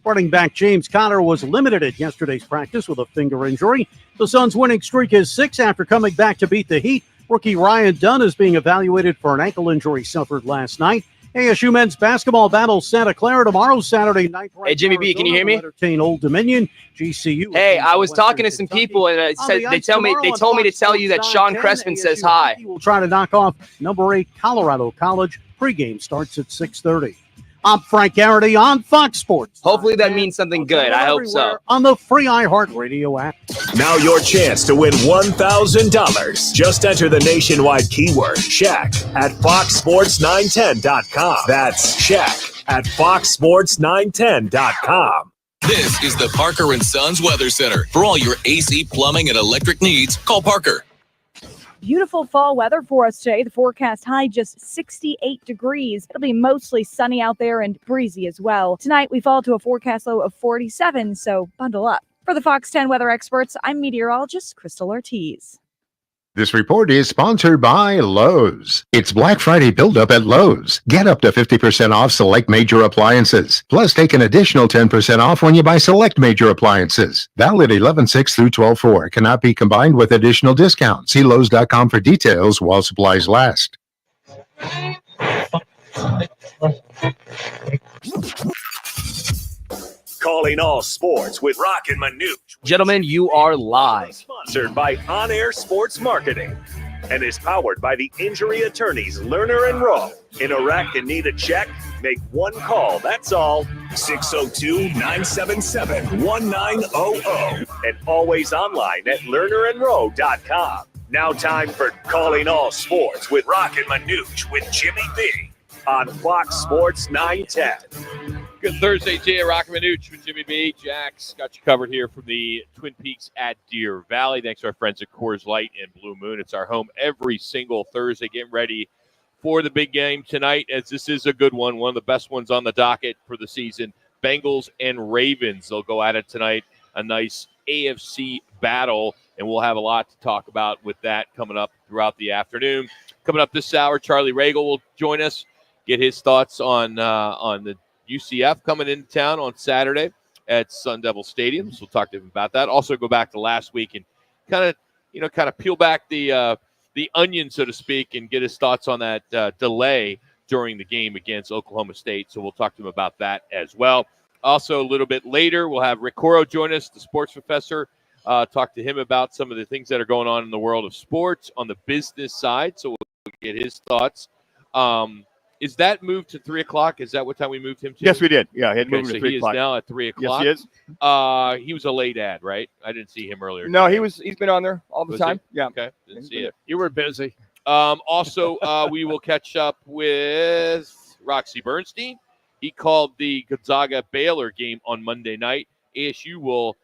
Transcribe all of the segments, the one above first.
Running back James Conner was limited at yesterday's practice with a finger injury. The Suns' winning streak is 6 after coming back to beat the Heat. Rookie Ryan Dunn is being evaluated for an ankle injury suffered last night. ASU men's basketball battles Santa Clara tomorrow, Saturday night. Hey, Jimmy B, can you hear me? Entertain Old Dominion, GCU. Hey, I was talking to some people, and they told me to tell you that Sean Crespin says hi. We'll try to knock off number 8 Colorado College. Pregame starts at 6:30. I'm Frank Garrity on Fox Sports. Hopefully that means something good. I hope so. On the free iHeartRadio app. Now your chance to win $1,000. Just enter the nationwide keyword Shaq at foxsports910.com. That's Shaq at foxsports910.com. This is the Parker & Sons Weather Center. For all your AC, plumbing, and electric needs, call Parker. Beautiful fall weather for us today. The forecast high just 68 degrees. It'll be mostly sunny out there and breezy as well. Tonight we fall to a forecast low of 47, so bundle up. For the Fox 10 weather experts, I'm meteorologist Crystal Ortiz. This report is sponsored by Lowe's. It's Black Friday build-up at Lowe's. Get up to 50% off select major appliances. Plus, take an additional 10% off when you buy select major appliances. Valid 11/6 through 12/4. Cannot be combined with additional discounts. See Lowe's.com for details while supplies last. Calling all sports with Roc and Manuch. Gentlemen, you are live. Sponsored by On Air Sports Marketing and is powered by the injury attorneys Lerner and Rowe. In a wreck and need a check? Make one call. That's all. 602-977-1900. And always online at lernerandrowe.com. Now time for Calling All Sports with Roc and Manuch with Jimmy B on Fox Sports 910. Good Thursday, Jay. Roc and Manuch with Jimmy B. Jax got you covered here from the Twin Peaks at Deer Valley. Thanks to our friends at Coors Light and Blue Moon. It's our home every single Thursday. Getting ready for the big game tonight, as this is a good one of the best ones on the docket for the season. Bengals and Ravens. They'll go at it tonight. A nice AFC battle, and we'll have a lot to talk about with that coming up throughout the afternoon. Coming up this hour, Charlie Ragle will join us, get his thoughts on the UCF coming into town on Saturday at Sun Devil Stadium. So we'll talk to him about that. Also go back to last week and kind of peel back the onion, so to speak, and get his thoughts on that delay during the game against Oklahoma State. So we'll talk to him about that as well. Also, a little bit later, we'll have Rick Coro join us, the sports professor, talk to him about some of the things that are going on in the world of sports on the business side. So we'll get his thoughts. Is that moved to 3 o'clock? Is that what time we moved him to? Yes, we did. Yeah, he had moved to 3 he o'clock. He is now at 3 o'clock. Yes, he is. He was a late ad, right? I didn't see him earlier. No, he's been on there all the time. He? Yeah. Okay, didn't see it. You were busy. Also, we will catch up with Roxy Bernstein. He called the Gonzaga-Baylor game on Monday night. ASU will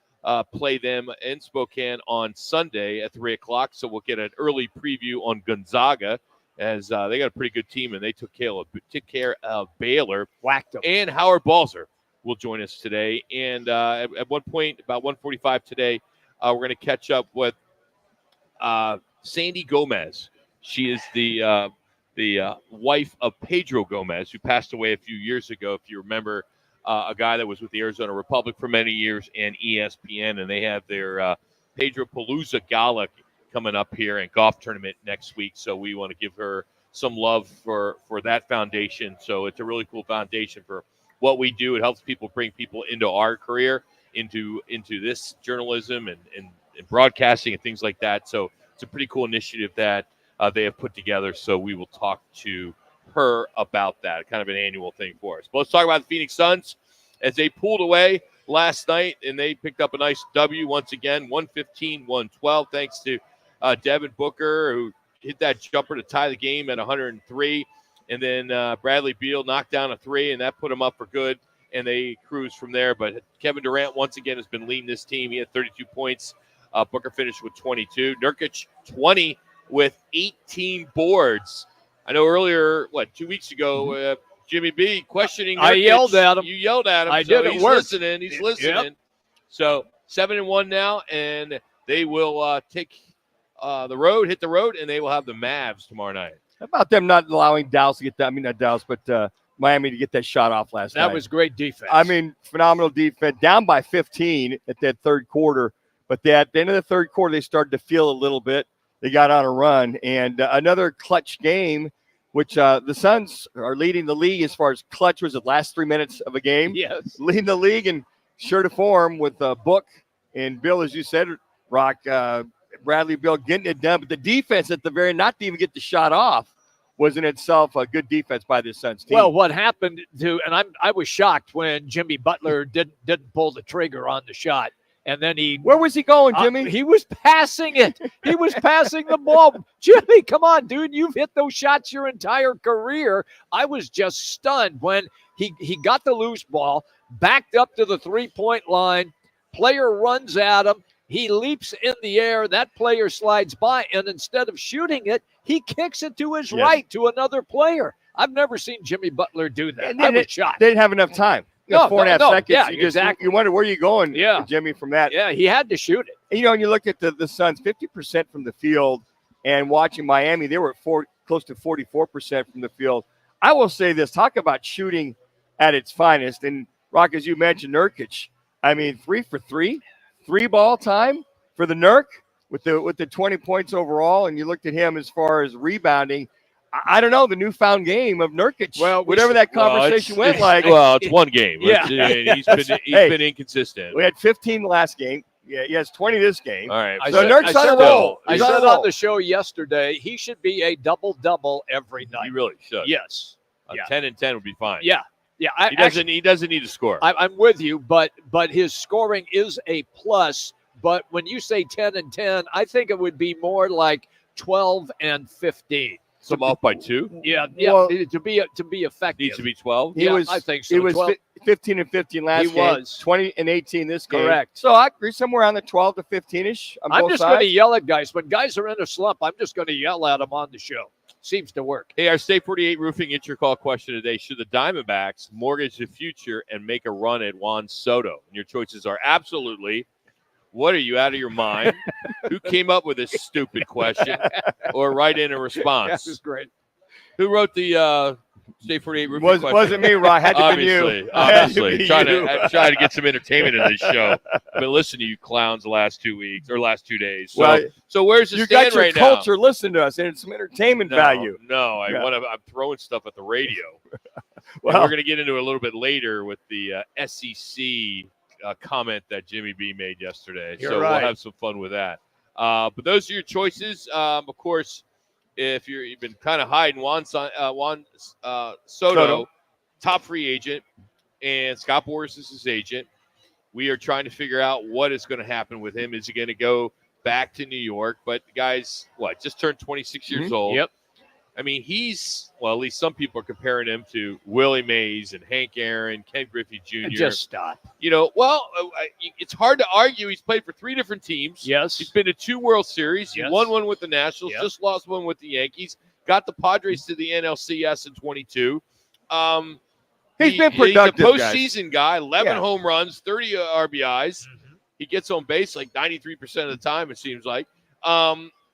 play them in Spokane on Sunday at 3 o'clock, so we'll get an early preview on Gonzaga, as they got a pretty good team, and they took care of Baylor. Whacked them. And Howard Balzer will join us today. And at one point, about 1:45 today, we're going to catch up with Sandy Gomez. She is the wife of Pedro Gomez, who passed away a few years ago, if you remember, a guy that was with the Arizona Republic for many years and ESPN, and they have their Pedro Palooza Gala coming up here and golf tournament next week. So we want to give her some love for that foundation. So it's a really cool foundation for what we do. It helps people bring people into our career, into this journalism and broadcasting and things like that. So it's a pretty cool initiative that they have put together. So we will talk to her about that, kind of an annual thing for us. But let's talk about the Phoenix Suns as they pulled away last night, and they picked up a nice W once again, 115-112, thanks to Devin Booker, who hit that jumper to tie the game at 103. And then Bradley Beal knocked down a three, and that put him up for good, and they cruised from there. But Kevin Durant, once again, has been leading this team. He had 32 points. Booker finished with 22. Nurkic, 20 with 18 boards. I know earlier, 2 weeks ago, Jimmy B questioning Nurkic. I yelled at him. You yelled at him. I so did. He's It worked. listening. He's listening. Yep. So 7-1 now, and they will take the road, and they will have the Mavs tomorrow night. How about them not allowing Dallas to get that? I mean, not Dallas, but Miami to get that shot off last night. That was great defense. I mean, phenomenal defense. Down by 15 at that third quarter. But at the end of the third quarter, they started to feel a little bit. They got on a run. And another clutch game, which the Suns are leading the league as far as clutch was the last 3 minutes of a game. Yes. Leading the league and sure to form with Book and Bill, as you said, Rock, Bradley, Bill getting it done. But the defense at the very, not to even get the shot off, was in itself a good defense by this Suns team. Well, what happened to, and I was shocked when Jimmy Butler didn't pull the trigger on the shot. And then where was he going, Jimmy? He was passing it. He was passing the ball. Jimmy, come on, dude. You've hit those shots your entire career. I was just stunned when he got the loose ball, backed up to the three-point line. Player runs at him. He leaps in the air. That player slides by, and instead of shooting it, he kicks it to his right to another player. I've never seen Jimmy Butler do that. I was shocked. They didn't have enough time. No, 4.5 seconds. Yeah, exactly. You wonder where you're going, Jimmy, from that. Yeah, he had to shoot it. And, and you look at the Suns, 50% from the field, and watching Miami, they were at close to 44% from the field. I will say this, talk about shooting at its finest. And, Rock, as you mentioned, Nurkic, I mean, 3 for 3, 3-ball time for the Nurk with the 20 points overall. And you looked at him as far as rebounding. I don't know, the newfound game of Nurkic. Well, whatever that conversation went like. Well, it's one game. Yeah. He's been inconsistent. We had 15 last game. Yeah, he has 20 this game. All right. So Nurk's on a roll. I said on the show yesterday, he should be a double-double every night. He really should. Yes. 10 and 10 would be fine. Yeah. Yeah. He doesn't need to score. I'm with you, but his scoring is a plus. But when you say 10 and 10, I think it would be more like 12 and 15. So I'm off by 2? Yeah. Well, to be effective. Needs to be 12? I think so. He was 15 and 15 last game. He was. 20 and 18 this game. Correct. So I agree somewhere on the 12 to 15-ish on I'm both just sides. going to yell at guys. When guys are in a slump, I'm just going to yell at them on the show. Seems to work. Hey, our State 48 Roofing Inter Call question today. Should the Diamondbacks mortgage the future and make a run at Juan Soto? And your choices are absolutely. What, are you out of your mind? Who came up with this stupid question? Or write in a response. This is great. Who wrote the State 48 Roofing question? Wasn't me, Rod. Had to be you. Obviously. Trying to get some entertainment in this show. I've been listening to you clowns the last 2 weeks or last 2 days. So where's the stand right now? You got your culture. Listen to us, and it's some entertainment value. No, I'm throwing stuff at the radio. Well, we're going to get into it a little bit later with the SEC comment that Jimmy B made yesterday. You're right. We'll have some fun with that. But those are your choices. Of course, if you've been kind of hiding Juan Soto, top free agent, and Scott Boras is his agent. We are trying to figure out what is going to happen with him. Is he going to go back to New York? But the guy's, just turned 26 years old. Yep. I mean, at least some people are comparing him to Willie Mays and Hank Aaron, Ken Griffey Jr. Just stop. It's hard to argue. He's played for 3 different teams. Yes. He's been to 2 World Series. He Yes. won one with the Nationals, just lost one with the Yankees, got the Padres to the NLCS in 22. He's been productive, He's a postseason guy, 11 home runs, 30 RBIs. Mm-hmm. He gets on base like 93% of the time, it seems like.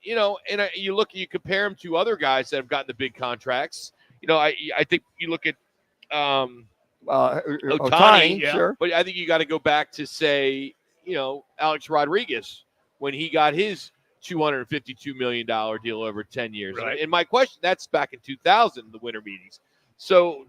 You compare him to other guys that have gotten the big contracts. I think you look at Ohtani, sure. But I think you got to go back to say, Alex Rodriguez when he got his $252 million deal over 10 years. Right. And my question, that's back in 2000, the winter meetings. So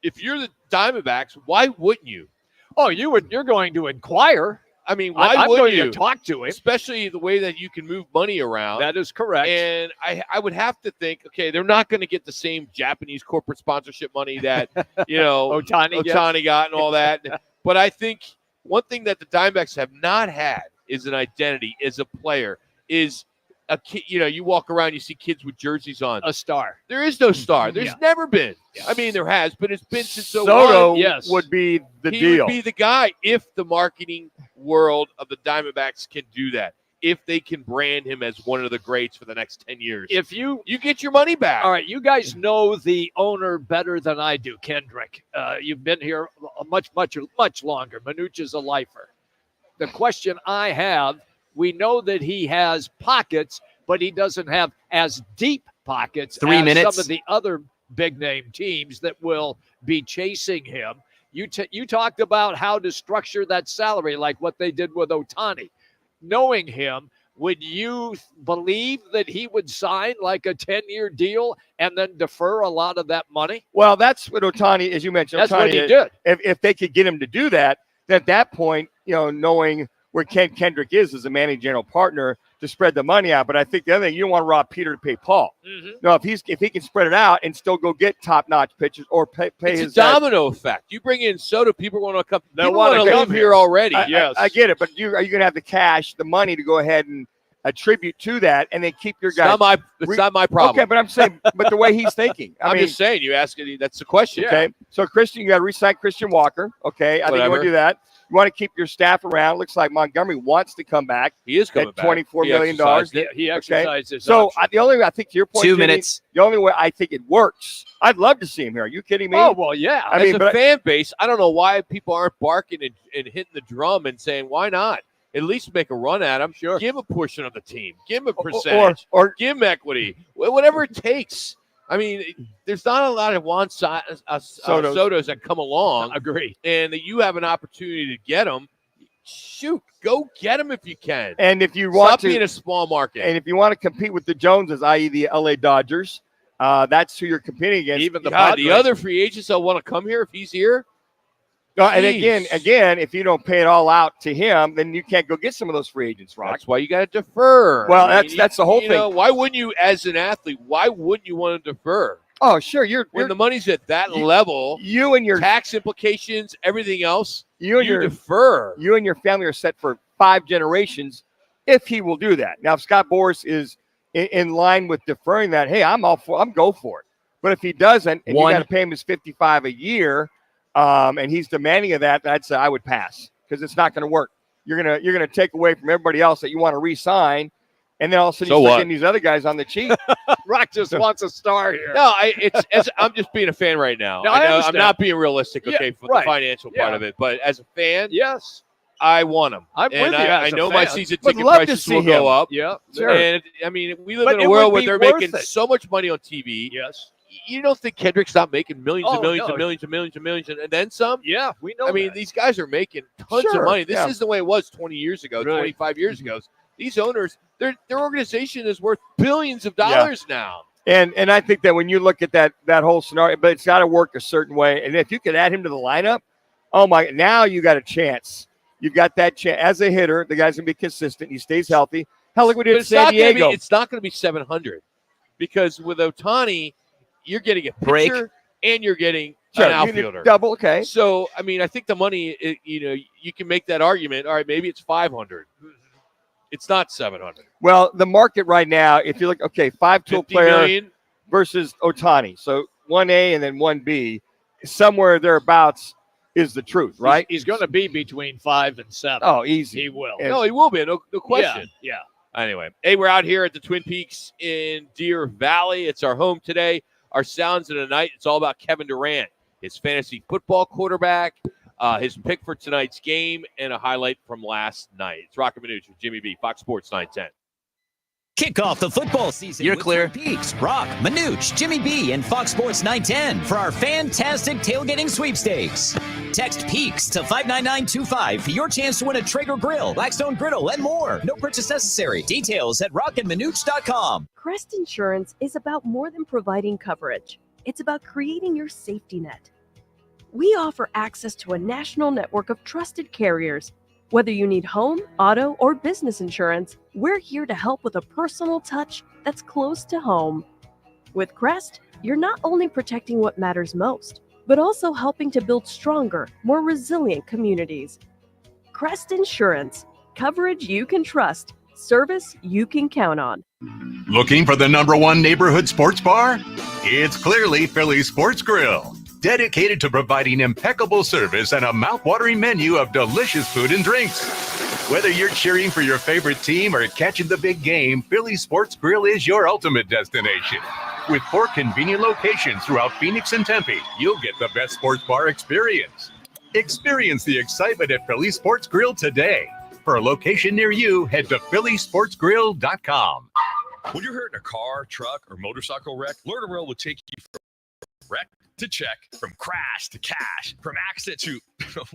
if you're the Diamondbacks, why wouldn't you? Oh, you're going to inquire. I mean, why I'm would going you to talk to him? Especially the way that you can move money around. That is correct. And I would have to think, okay, they're not going to get the same Japanese corporate sponsorship money that, Ohtani got and all that. But I think one thing that the Diamondbacks have not had is an identity as a player, is a kid. You walk around, you see kids with jerseys on. A star. There is no star. There's never been. I mean, there has, but it's been since Soto 01. would be the He deal. would be the guy if the marketing world of the Diamondbacks can do that. If they can brand him as one of the greats for the next 10 years. If you get your money back. All right, you guys know the owner better than I do, Kendrick. You've been here much longer. Manuch is a lifer. The question I have, we know that he has pockets, but he doesn't have as deep pockets 3 as minutes. some of the other big-name teams that will be chasing him. You talked about how to structure that salary, like what they did with Ohtani. Knowing him, would you believe that he would sign like a 10-year deal and then defer a lot of that money? Well, that's what Ohtani, as you mentioned, That's Ohtani, what he did. If they could get him to do that, then at that point, knowing where Ken Kendrick is as a managing general partner to spread the money out. But I think the other thing, you don't want to rob Peter to pay Paul. Mm-hmm. No, if he can spread it out and still go get top-notch pitchers or pay It's his a domino effect. You bring in Soto, people want to come. They People wanna want to come live here. here already. Yes. I get it, but are you going to have the cash, the money to go ahead and attribute to that and then keep your guys? It's not my problem. Okay, but I'm saying, but the way he's thinking. I'm just saying, you ask it, that's the question. Okay, so Christian, you got to re-sign Christian Walker. Okay, I think you want to do that. You want to keep your staff around. Looks like Montgomery wants to come back. He is coming back. $24 million. He exercised his So option. the only way, I think to your point, 2 Jimmy, minutes. the only way I think it works, I'd love to see him here. Are you kidding me? Oh, well, yeah. I mean, As a fan base, I don't know why people aren't barking and hitting the drum and saying, why not? At least make a run at him. Sure. Give a portion of the team. Give him a percentage. or give him equity. Whatever it takes. I mean, there's not a lot of Sotos that come along. Agree. And that you have an opportunity to get them. Shoot, go get them if you can. and if you want Stop to, being a small market. and if you want to compete with the Joneses, i.e. the LA Dodgers, that's who you're competing against. Even the God, Padres. the other free agents that want to come here, if he's here, And Jeez. again, if you don't pay it all out to him, then you can't go get some of those free agents, Rock. that's why you got to defer. Well, I mean, that's the whole you know, thing. why wouldn't you, as an athlete, why wouldn't you want to defer? Oh, sure. When the money's at that level, you and your tax implications, everything else, you and you your defer. you and your family are set for 5 generations if he will do that. Now, if Scott Boras is in line with deferring that, hey, I'm go for it. But if he doesn't, and you got to pay him his $55 a year, and he's demanding of that, I'd say I would pass because it's not going to work. You're gonna take away from everybody else that you want to re-sign, and then all of a sudden you start getting these other guys on the cheap. Rock just wants a star here. No, I'm just being a fan right now. No, I I'm understand. not being realistic, okay, for right. the financial part Yeah. of it. But as a fan, Yes. I want him. I'm and with you I as a know my fan. season Would ticket love to prices see will go him. up. Yeah. Sure. And I mean, we live But in a it world would where be they're worth making it. so much money on TV. Yes. You don't think Kendrick's not making millions Oh, and millions no. and millions and millions and millions and then some? Yeah, we know I mean, that. these guys are making tons Sure, of money. This yeah. isn't the way it was 20 years ago, Right. 25 years ago. These owners, their organization is worth billions of dollars now. And I think that when you look at that whole scenario, but it's got to work a certain way. And if you could add him to the lineup, oh my! Now you got a chance. You've got that chance as a hitter. The guy's gonna be consistent. He stays healthy. Hell, look what we did But in it's San not gonna Diego. it's not going to be 700 because with Ohtani, you're getting a Break. pitcher and you're getting Sure, an you can outfielder. double, okay. So, I mean, I think the money, you can make that argument. All right, maybe it's 500. It's not 700. Well, the market right now, if you look, okay, 5-tool 50 player million. versus Ohtani. So 1A and then 1B, somewhere thereabouts is the truth, right? He's going to be between 5 and 7. Oh, easy. He will. And- No, he will be. No question. Yeah. Anyway, hey, we're out here at the Twin Peaks in Deer Valley. It's our home today. Our sounds of the night. It's all about Kevin Durant, his fantasy football quarterback, his pick for tonight's game, and a highlight from last night. It's Roc and Manuch with Jimmy B, Fox Sports 910. Kick off the football season. You're with clear. Twin Peaks, Roc, Manuch, Jimmy B, and Fox Sports 910 for our fantastic tailgating sweepstakes. Text Peaks to 59925 for your chance to win a Traeger grill, Blackstone griddle, and more. No purchase necessary. Details at rockandmanuch.com. Crest Insurance is about more than providing coverage. It's about creating your safety net. We offer access to a national network of trusted carriers. Whether you need home, auto, or business insurance, we're here to help with a personal touch that's close to home. With Crest, you're not only protecting what matters most, but also helping to build stronger, more resilient communities. Crest Insurance, coverage you can trust, service you can count on. Looking for the #1 neighborhood sports bar? It's clearly Philly Sports Grill, dedicated to providing impeccable service and a mouth-watering menu of delicious food and drinks. Whether you're cheering for your favorite team or catching the big game, Philly Sports Grill is your ultimate destination. With 4 convenient locations throughout Phoenix and Tempe, you'll get the best sports bar experience. Experience the excitement at Philly Sports Grill today. For a location near you, head to phillysportsgrill.com. When you're hurt in a car, truck, or motorcycle wreck, Lerner Rail will take you wreck to check, from crash to cash, from accident to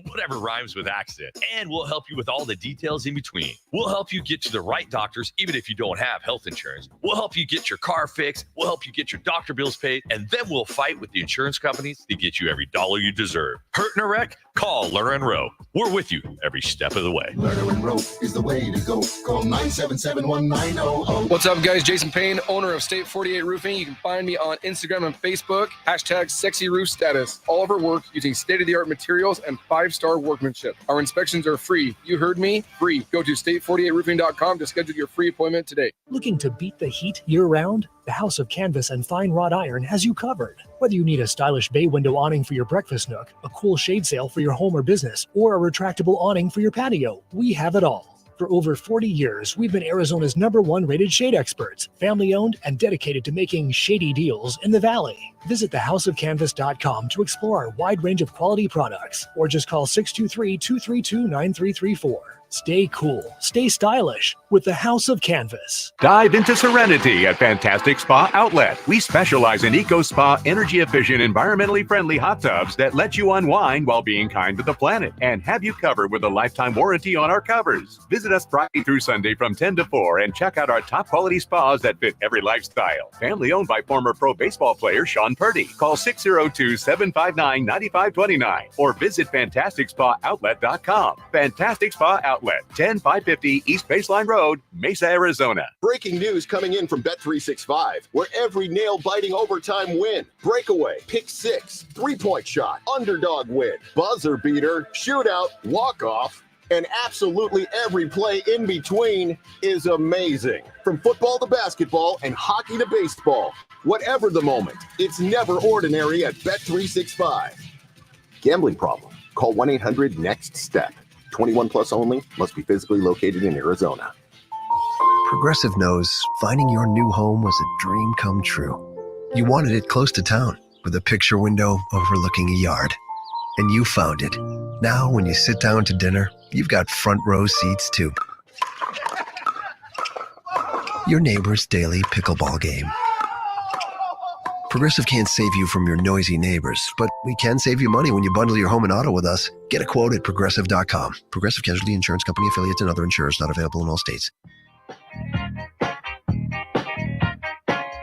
whatever rhymes with accident. And we'll help you with all the details in between. We'll help you get to the right doctors, even if you don't have health insurance. We'll help you get your car fixed. We'll help you get your doctor bills paid. And then we'll fight with the insurance companies to get you every dollar you deserve. Hurt in a wreck? Call Lerner and Rowe. We're with you every step of the way. Lerner and Rowe is the way to go. Call 977-1900. What's up, guys? Jason Payne, owner of State 48 Roofing. You can find me on Instagram and Facebook. #SexyRoofStatus. All of our work using state-of-the-art materials and 5-star workmanship. Our inspections are free. You heard me? Free. Go to state48roofing.com to schedule your free appointment today. Looking to beat the heat year-round? The House of Canvas and Fine Wrought Iron has you covered. Whether you need a stylish bay window awning for your breakfast nook, a cool shade sail for your home or business, or a retractable awning for your patio, we have it all. For over 40 years, we've been Arizona's #1 rated shade experts, family-owned and dedicated to making shady deals in the Valley. Visit thehouseofcanvas.com to explore our wide range of quality products, or just call 623-232-9334. Stay cool, stay stylish with the House of Canvas. Dive into serenity at Fantastic Spa Outlet. We specialize in Eco Spa, energy-efficient, environmentally friendly hot tubs that let you unwind while being kind to the planet and have you covered with a lifetime warranty on our covers. Visit us Friday through Sunday from 10 to 4 and check out our top-quality spas that fit every lifestyle. Family owned by former pro baseball player Sean Purdy. Call 602-759-9529 or visit FantasticSpaOutlet.com. Fantastic Spa Outlet, 10550 East Baseline Road, Mesa, Arizona. Breaking news coming in from Bet365, where every nail-biting overtime win, breakaway, pick six, three-point shot, underdog win, buzzer beater, shootout, walk-off, and absolutely every play in between is amazing. From football to basketball and hockey to baseball, whatever the moment, it's never ordinary at Bet365. Gambling problem? Call 1-800-NEXT-STEP. 21 plus only. Must be physically located in Arizona. Progressive knows finding your new home was a dream come true. You wanted it close to town with a picture window overlooking a yard. And you found it. Now when you sit down to dinner, you've got front row seats too. Your neighbor's daily pickleball game. Progressive can't save you from your noisy neighbors, but we can save you money when you bundle your home and auto with us. Get a quote at Progressive.com. Progressive Casualty Insurance Company, affiliates, and other insurers not available in all states.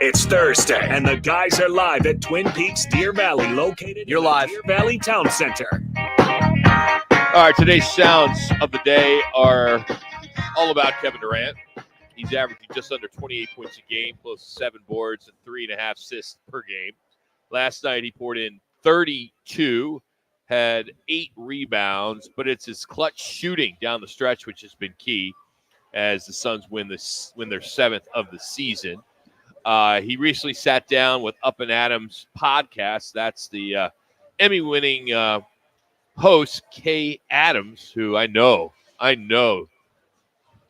It's Thursday, and the guys are live at Twin Peaks Deer Valley, located in the Deer Valley Town Center. All right, today's sounds of the day are all about Kevin Durant. He's averaging just under 28 points a game, close to 7 boards and 3.5 assists per game. Last night he poured in 32, had 8 rebounds, but it's his clutch shooting down the stretch which has been key as the Suns win their 7th of the season. He recently sat down with Up and Adams podcast. That's the Emmy-winning host Kay Adams, who I know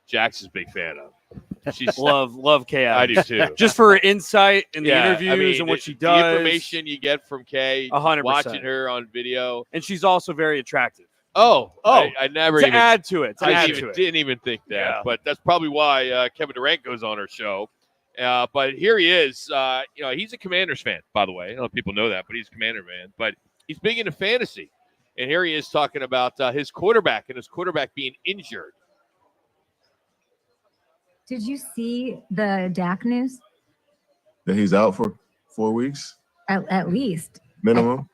Jackson's a big fan of. She's love Kay Adams. I do too. Just for her insight in the interviews and what she does. The information you get from Kay, 100%. Watching her on video. And she's also very attractive. I never to add to it. Didn't even think that. Yeah. But that's probably why Kevin Durant goes on her show. But here he is. He's a Commanders fan, by the way. I don't know if people know that, but he's a Commander fan. But he's big into fantasy. And here he is talking about his quarterback and his quarterback being injured. Did you see the Dak news? That he's out for 4 weeks? At least. Minimum?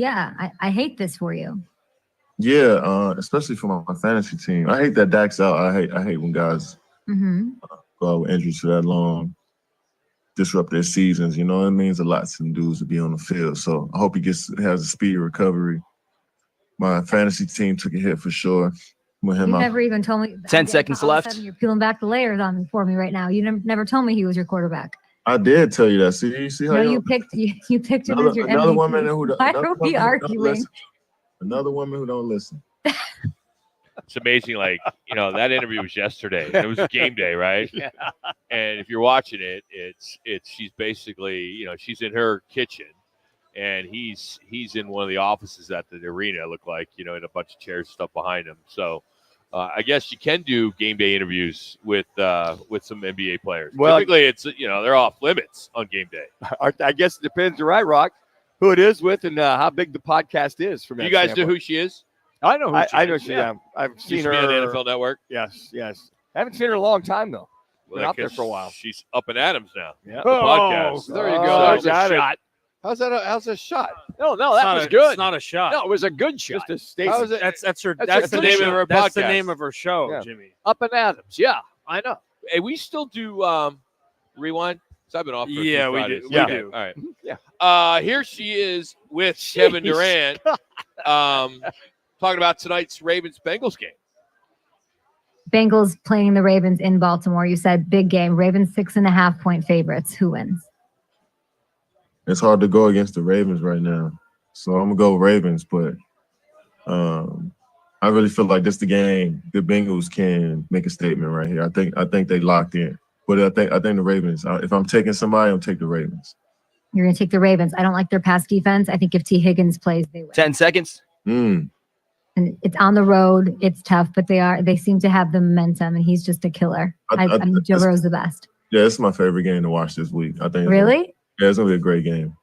I hate this for you. Yeah, especially for my fantasy team. I hate that Dak's out. I hate when guys go out with injuries for that long, disrupt their seasons. You know, it means a lot to them dudes to be on the field. So I hope he has a speedy recovery. My fantasy team took a hit for sure. You never even told me. 10 seconds all of a left. sudden you're peeling back the layers on for me right now. You never told me he was your quarterback. I did tell you that. See how you picked him as your another MVP. woman who Why are we arguing? Another woman who don't listen. It's amazing. Like, that interview was yesterday. It was game day, right? Yeah. And if you're watching it, she's basically, she's in her kitchen. And he's in one of the offices at the arena, look like, in a bunch of chairs and stuff behind him. So I guess you can do game day interviews with some NBA players. Well, typically it's, they're off limits on game day. I guess it depends. You're right, Rock. who it is with and how big the podcast is. From You guys know who she is? I know who I know she. Yeah. I've seen Used to her be on the NFL Network. Yes. Haven't seen her in a long time though. Well, Been I out there guess for a while. She's up and Adams now. Yeah. The podcast. There you go. There's a got it. shot. How's a shot? No, that was good. It's not a shot. No, it was a good shot. Just a statement. How is it? That's her. That's That's a the good name show. of her. That's That's the the name name of her show, Yeah. Jimmy. Up and Adams. Yeah, I know. Hey, we still do rewind. So I've been off. For Yeah, a few we Fridays. do. We Okay, do. All right. Yeah. Here she is with Kevin Durant, talking about tonight's Ravens-Bengals game. Bengals playing the Ravens in Baltimore. You said big game. Ravens 6.5-point favorites. Who wins? It's hard to go against the Ravens right now, so I'm gonna go Ravens. But I really feel like this the game. The Bengals can make a statement right here. I think they locked in. But I think the Ravens. If I'm taking somebody, I'll take the Ravens. You're going to take the Ravens. I don't like their pass defense. I think if T. Higgins plays, they win. 10 seconds. And it's on the road. It's tough, but they seem to have the momentum, and he's just a killer. Joe Burrow's the best. Yeah, it's my favorite game to watch this week. I think. Really? Yeah, it's gonna be a great game.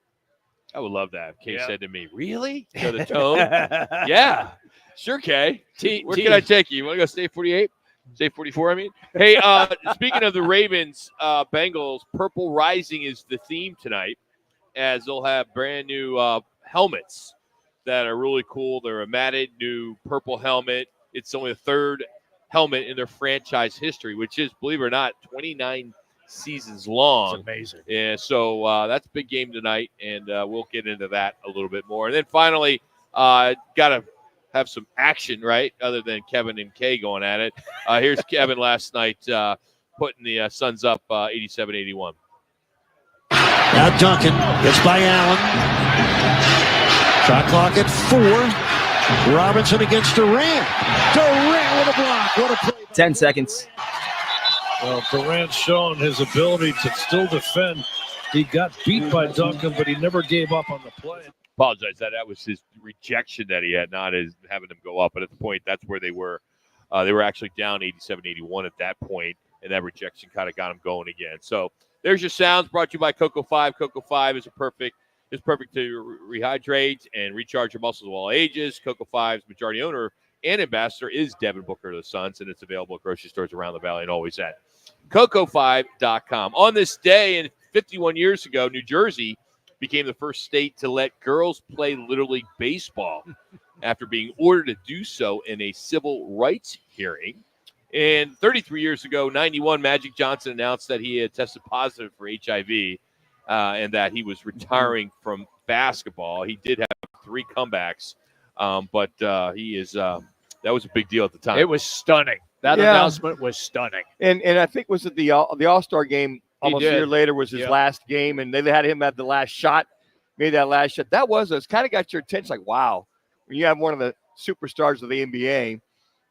I would love that. Kay said to me, "Really? Show the tone." Yeah, sure, Kay. Where can I take you? You want to go State 48? State 44, I mean. Hey, speaking of the Ravens, Bengals, Purple Rising is the theme tonight, as they'll have brand new helmets that are really cool. They're a matted new purple helmet. It's only the third helmet in their franchise history, which is, believe it or not, 29 seasons long. It's amazing. Yeah, so that's a big game tonight, and we'll get into that a little bit more. And then finally, got to have some action, right, other than Kevin and Kay going at it. Here's Kevin last night putting the Suns up 87-81. Now Duncan gets by Allen. Shot clock at 4. Robinson against Durant. Durant with a block. What a play. 10 seconds. Well, Durant's shown his ability to still defend. He got beat by Duncan, but he never gave up on the play. Apologize that was his rejection that he had, not his having them go up. But at the point, that's where they were. They were actually down 87-81 at that point, and that rejection kind of got them going again. So there's your sounds brought to you by Cocoa 5. Cocoa 5 is perfect to rehydrate and recharge your muscles of all ages. Cocoa 5's majority owner and ambassador is Devin Booker of the Suns, and it's available at grocery stores around the valley and always at Cocoa5.com. On this day, and 51 years ago, New Jersey became the first state to let girls play Little League baseball after being ordered to do so in a civil rights hearing. And 33 years ago, 91, Magic Johnson announced that he had tested positive for HIV and that he was retiring from basketball. He did have 3 comebacks, but he is that was a big deal at the time. It was stunning. That announcement was stunning. And I think was it the All-Star game almost a year later was his last game, and they had him at the last shot, made that last shot. That was it's kind of got your attention, like, wow. When you have one of the superstars of the NBA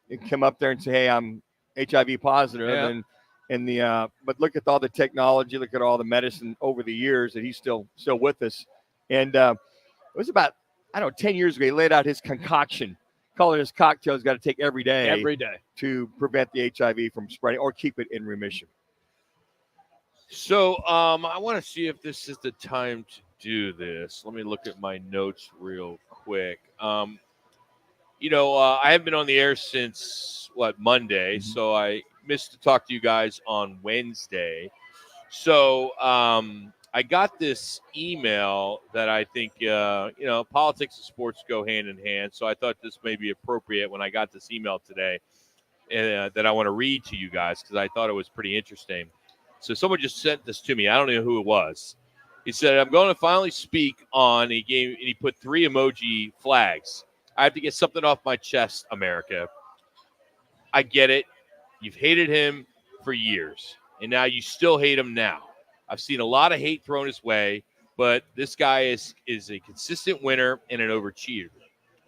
and come up there and say, hey, I'm HIV positive, but look at all the technology, look at all the medicine over the years that he's still with us. And it was about, 10 years ago, he laid out his concoction. Call it his cocktail. He's got to take every day to prevent the HIV from spreading or keep it in remission. So I want to see if this is the time to do this. Let me look at my notes real quick. I haven't been on the air since, Monday, so I missed to talk to you guys on Wednesday. So I got this email that I think, politics and sports go hand in hand. So I thought this may be appropriate when I got this email today that I want to read to you guys because I thought it was pretty interesting. So someone just sent this to me. I don't know who it was. He said, I'm going to finally speak on, and he put 3 emoji flags. I have to get something off my chest, America. I get it. You've hated him for years, and now you still hate him now. I've seen a lot of hate thrown his way, but this guy is a consistent winner and an overachiever.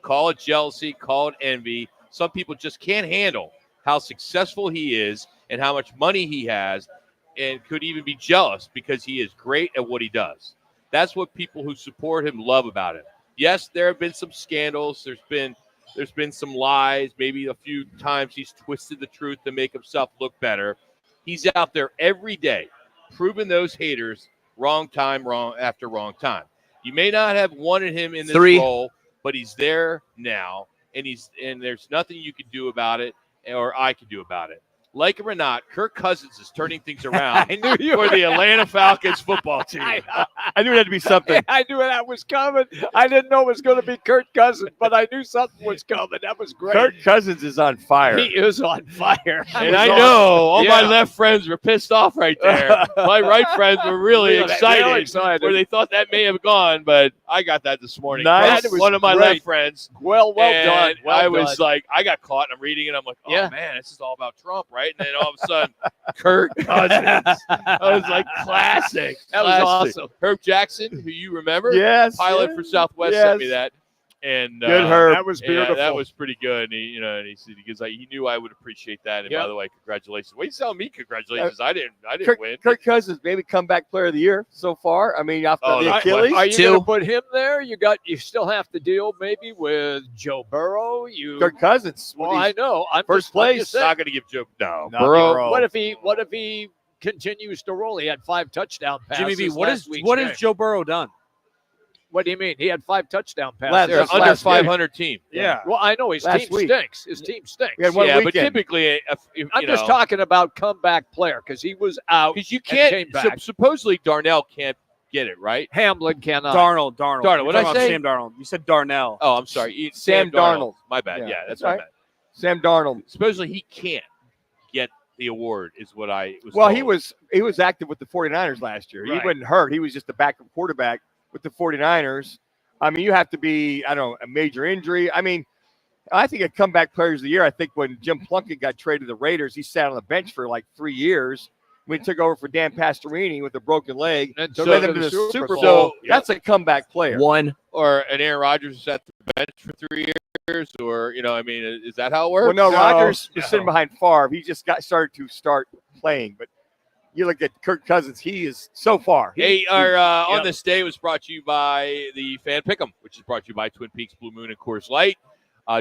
Call it jealousy, call it envy. Some people just can't handle how successful he is and how much money he has and could even be jealous because he is great at what he does. That's what people who support him love about him. Yes, there have been some scandals. There's been some lies. Maybe a few times he's twisted the truth to make himself look better. He's out there every day proving those haters wrong time, wrong after wrong time. You may not have wanted him in this 3. role, but he's there now, and there's nothing you can do about it, or I can do about it. Like it or not, Kirk Cousins is turning things around I knew you for the Atlanta Falcons football team. I knew it had to be something. I knew that was coming. I didn't know it was going to be Kirk Cousins, but I knew something was coming. That was great. Kirk Cousins is on fire. He is on fire. And I know all my left friends were pissed off right there. My right friends were really excited, where they thought that may have gone, but I got that this morning. Nice. From one of my Great. left friends. Well done. Well I was done. like, I got caught, and I'm reading it. I'm like, oh, Yeah. man, this is all about Trump, right? And then all of a sudden, Kirk Cousins. I was like, classic. That was Classic. awesome. Herb Jackson, who you remember? Yes. Pilot yes, for Southwest yes. sent me that. And Good Herb. That was yeah, beautiful. that was pretty good. And he said because he knew I would appreciate that. And by the way, congratulations. What are you telling me? Congratulations. I didn't win. Kirk Cousins, maybe comeback player of the year so far. I mean, after the Achilles. Are you going to put him there? You still have to deal maybe with Joe Burrow. Kirk Cousins. Well, I know. I'm First just place. saying. Not going to give Joe. No. Not Burrow. Burrow. What if he continues to roll? He had 5 touchdown passes. Jimmy B, what has Joe Burrow done? What do you mean? He had 5 touchdown passes. They're under 500 team. Yeah. Well, I know his Last team week. stinks. His team stinks. We had one Yeah, but weekend. typically, I'm just talking about comeback player because he was out. because you and can't. came back. Supposedly, Darnell can't get it right. Hamlin cannot. Darnold. Darnold, You're what'd I talking about say? Sam Darnold. You said Darnell. Oh, I'm sorry. Sam Darnold. My bad. Yeah, Yeah, that's that's my right. bad. Sam Darnold. Supposedly, he can't get the award, is what I was. Well, told. he was active with the 49ers last year. Right. He wasn't hurt. He was just a backup quarterback with the 49ers. I mean, you have to be, I don't know, a major injury. I mean, I think a comeback players of the year, I think when Jim Plunkett got traded to the Raiders, he sat on the bench for like 3 years. We took over for Dan Pastorini with a broken leg. And So so led him to to the the Super Super Bowl. Bowl. So, That's a comeback player. one or an Aaron Rodgers is at the bench for 3 years, or I mean, is that how it works? Well, no, Rodgers No. is sitting behind Favre. He just started to start playing. But you look at Kirk Cousins, he is so far. Hey, on this day was brought to you by the Fan Pick'em, which is brought to you by Twin Peaks, Blue Moon, and Coors Light.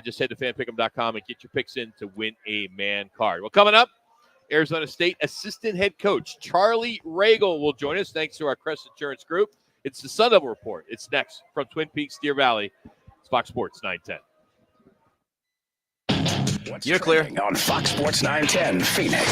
Just head to fanpick'em.com and get your picks in to win a man card. Well, coming up, Arizona State Assistant Head Coach Charlie Regal will join us thanks to our Crest Insurance Group. It's the Sun Devil Report. It's next from Twin Peaks, Deer Valley. It's Fox Sports 910. You're clear on Fox Sports 910 Phoenix.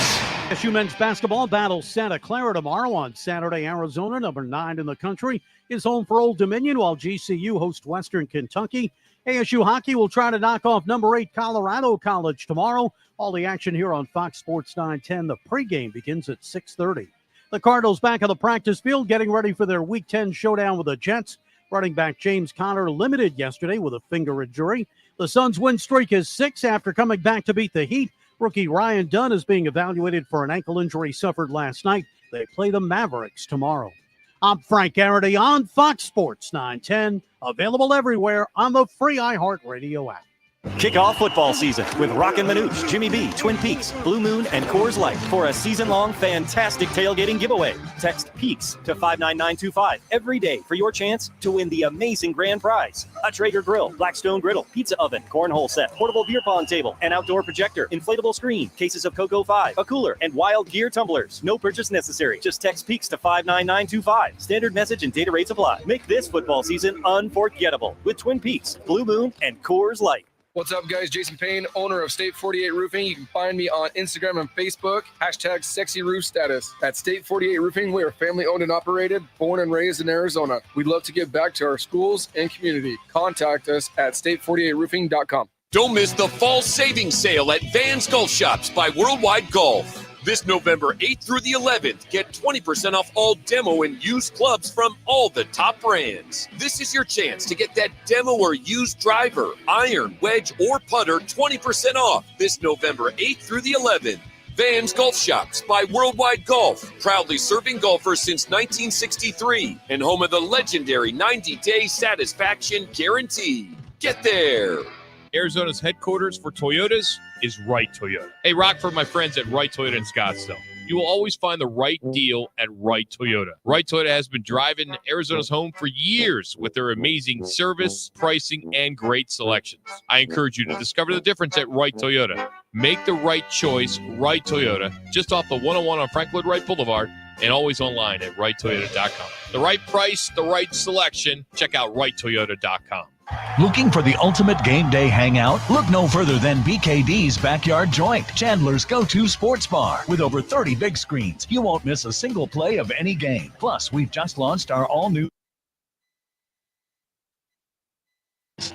ASU men's basketball battles Santa Clara tomorrow on Saturday. Arizona, number 9 in the country, is home for Old Dominion, while GCU hosts Western Kentucky. ASU hockey will try to knock off number 8 Colorado College tomorrow. All the action here on Fox Sports 910. The pregame begins at 6:30. The Cardinals back on the practice field getting ready for their Week 10 showdown with the Jets. Running back James Conner limited yesterday with a finger injury. The Suns' win streak is 6 after coming back to beat the Heat. Rookie Ryan Dunn is being evaluated for an ankle injury suffered last night. They play the Mavericks tomorrow. I'm Frank Garrity on Fox Sports 910, available everywhere on the free iHeartRadio app. Kick off football season with Roc and Manuch, Jimmy B, Twin Peaks, Blue Moon, and Coors Light for a season-long fantastic tailgating giveaway. Text PEAKS to 59925 every day for your chance to win the amazing grand prize. A Traeger grill, Blackstone griddle, pizza oven, cornhole set, portable beer pong table, an outdoor projector, inflatable screen, cases of Cocoa 5, a cooler, and Wild Gear tumblers. No purchase necessary. Just text PEAKS to 59925. Standard message and data rates apply. Make this football season unforgettable with Twin Peaks, Blue Moon, and Coors Light. What's up, guys? Jason Payne, owner of State 48 Roofing. You can find me on Instagram and Facebook. Hashtag Sexy Roof Status. At State 48 Roofing, we are family owned and operated, born and raised in Arizona. We'd love to give back to our schools and community. Contact us at state48roofing.com. Don't miss the fall savings sale at Vans Golf Shops by Worldwide Golf. This November 8th through the 11th, get 20% off all demo and used clubs from all the top brands. This is your chance to get that demo or used driver, iron, wedge, or putter 20% off this November 8th through the 11th. Vans Golf Shops by Worldwide Golf, proudly serving golfers since 1963 and home of the legendary 90-day satisfaction guarantee. Get there. Arizona's headquarters for Toyotas is Wright Toyota. Hey, Rock, for my friends at Wright Toyota in Scottsdale. You will always find the right deal at Wright Toyota. Wright Toyota has been driving Arizona's home for years with their amazing service, pricing, and great selections. I encourage you to discover the difference at Wright Toyota. Make the right choice, Wright Toyota, just off the 101 on Frank Lloyd Wright Boulevard and always online at righttoyota.com. The right price, the right selection. Check out righttoyota.com. Looking for the ultimate game day hangout? Look no further than BKD's Backyard Joint, Chandler's go-to sports bar. With over 30 big screens, you won't miss a single play of any game. Plus, we've just launched our all-new...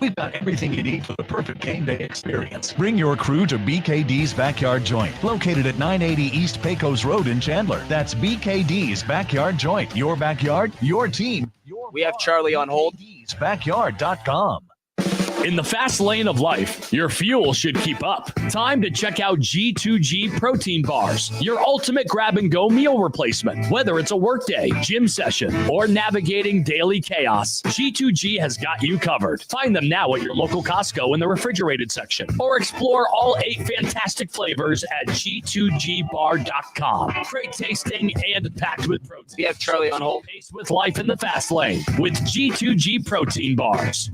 We've got everything you need for the perfect game day experience. Bring your crew to BKD's Backyard Joint, located at 980 East Pecos Road in Chandler. That's BKD's Backyard Joint. Your backyard, your team. We have Charlie on hold. Backyard.com. In the fast lane of life, your fuel should keep up. Time to check out G2G protein bars, your ultimate grab-and-go meal replacement. Whether it's a workday, gym session, or navigating daily chaos, G2G has got you covered. Find them now at your local Costco in the refrigerated section, or explore all 8 fantastic flavors at G2GBar.com. Great tasting and packed with protein. We have Charlie on hold. Pace with life in the fast lane with G2G protein bars.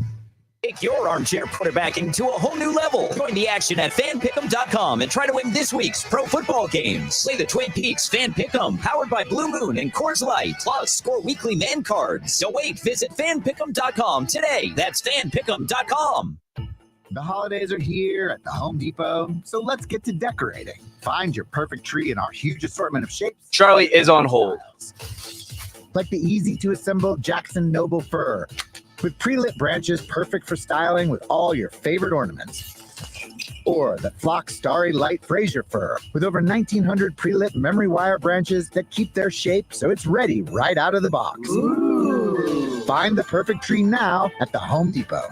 Take your armchair quarterbacking to a whole new level. Join the action at fanpick'em.com and try to win this week's pro football games. Play the Twin Peaks Fan Pick'em, powered by Blue Moon and Coors Light. Plus, score weekly man cards. So wait, visit fanpick'em.com today. That's fanpick'em.com. The holidays are here at the Home Depot, so let's get to decorating. Find your perfect tree in our huge assortment of shapes. Charlie is on hold. Like the easy-to-assemble Jackson Noble fir, with pre-lit branches perfect for styling with all your favorite ornaments. Or the Flock Starry Light Fraser fir, with over 1,900 pre-lit memory wire branches that keep their shape so it's ready right out of the box. Ooh. Find the perfect tree now at the Home Depot.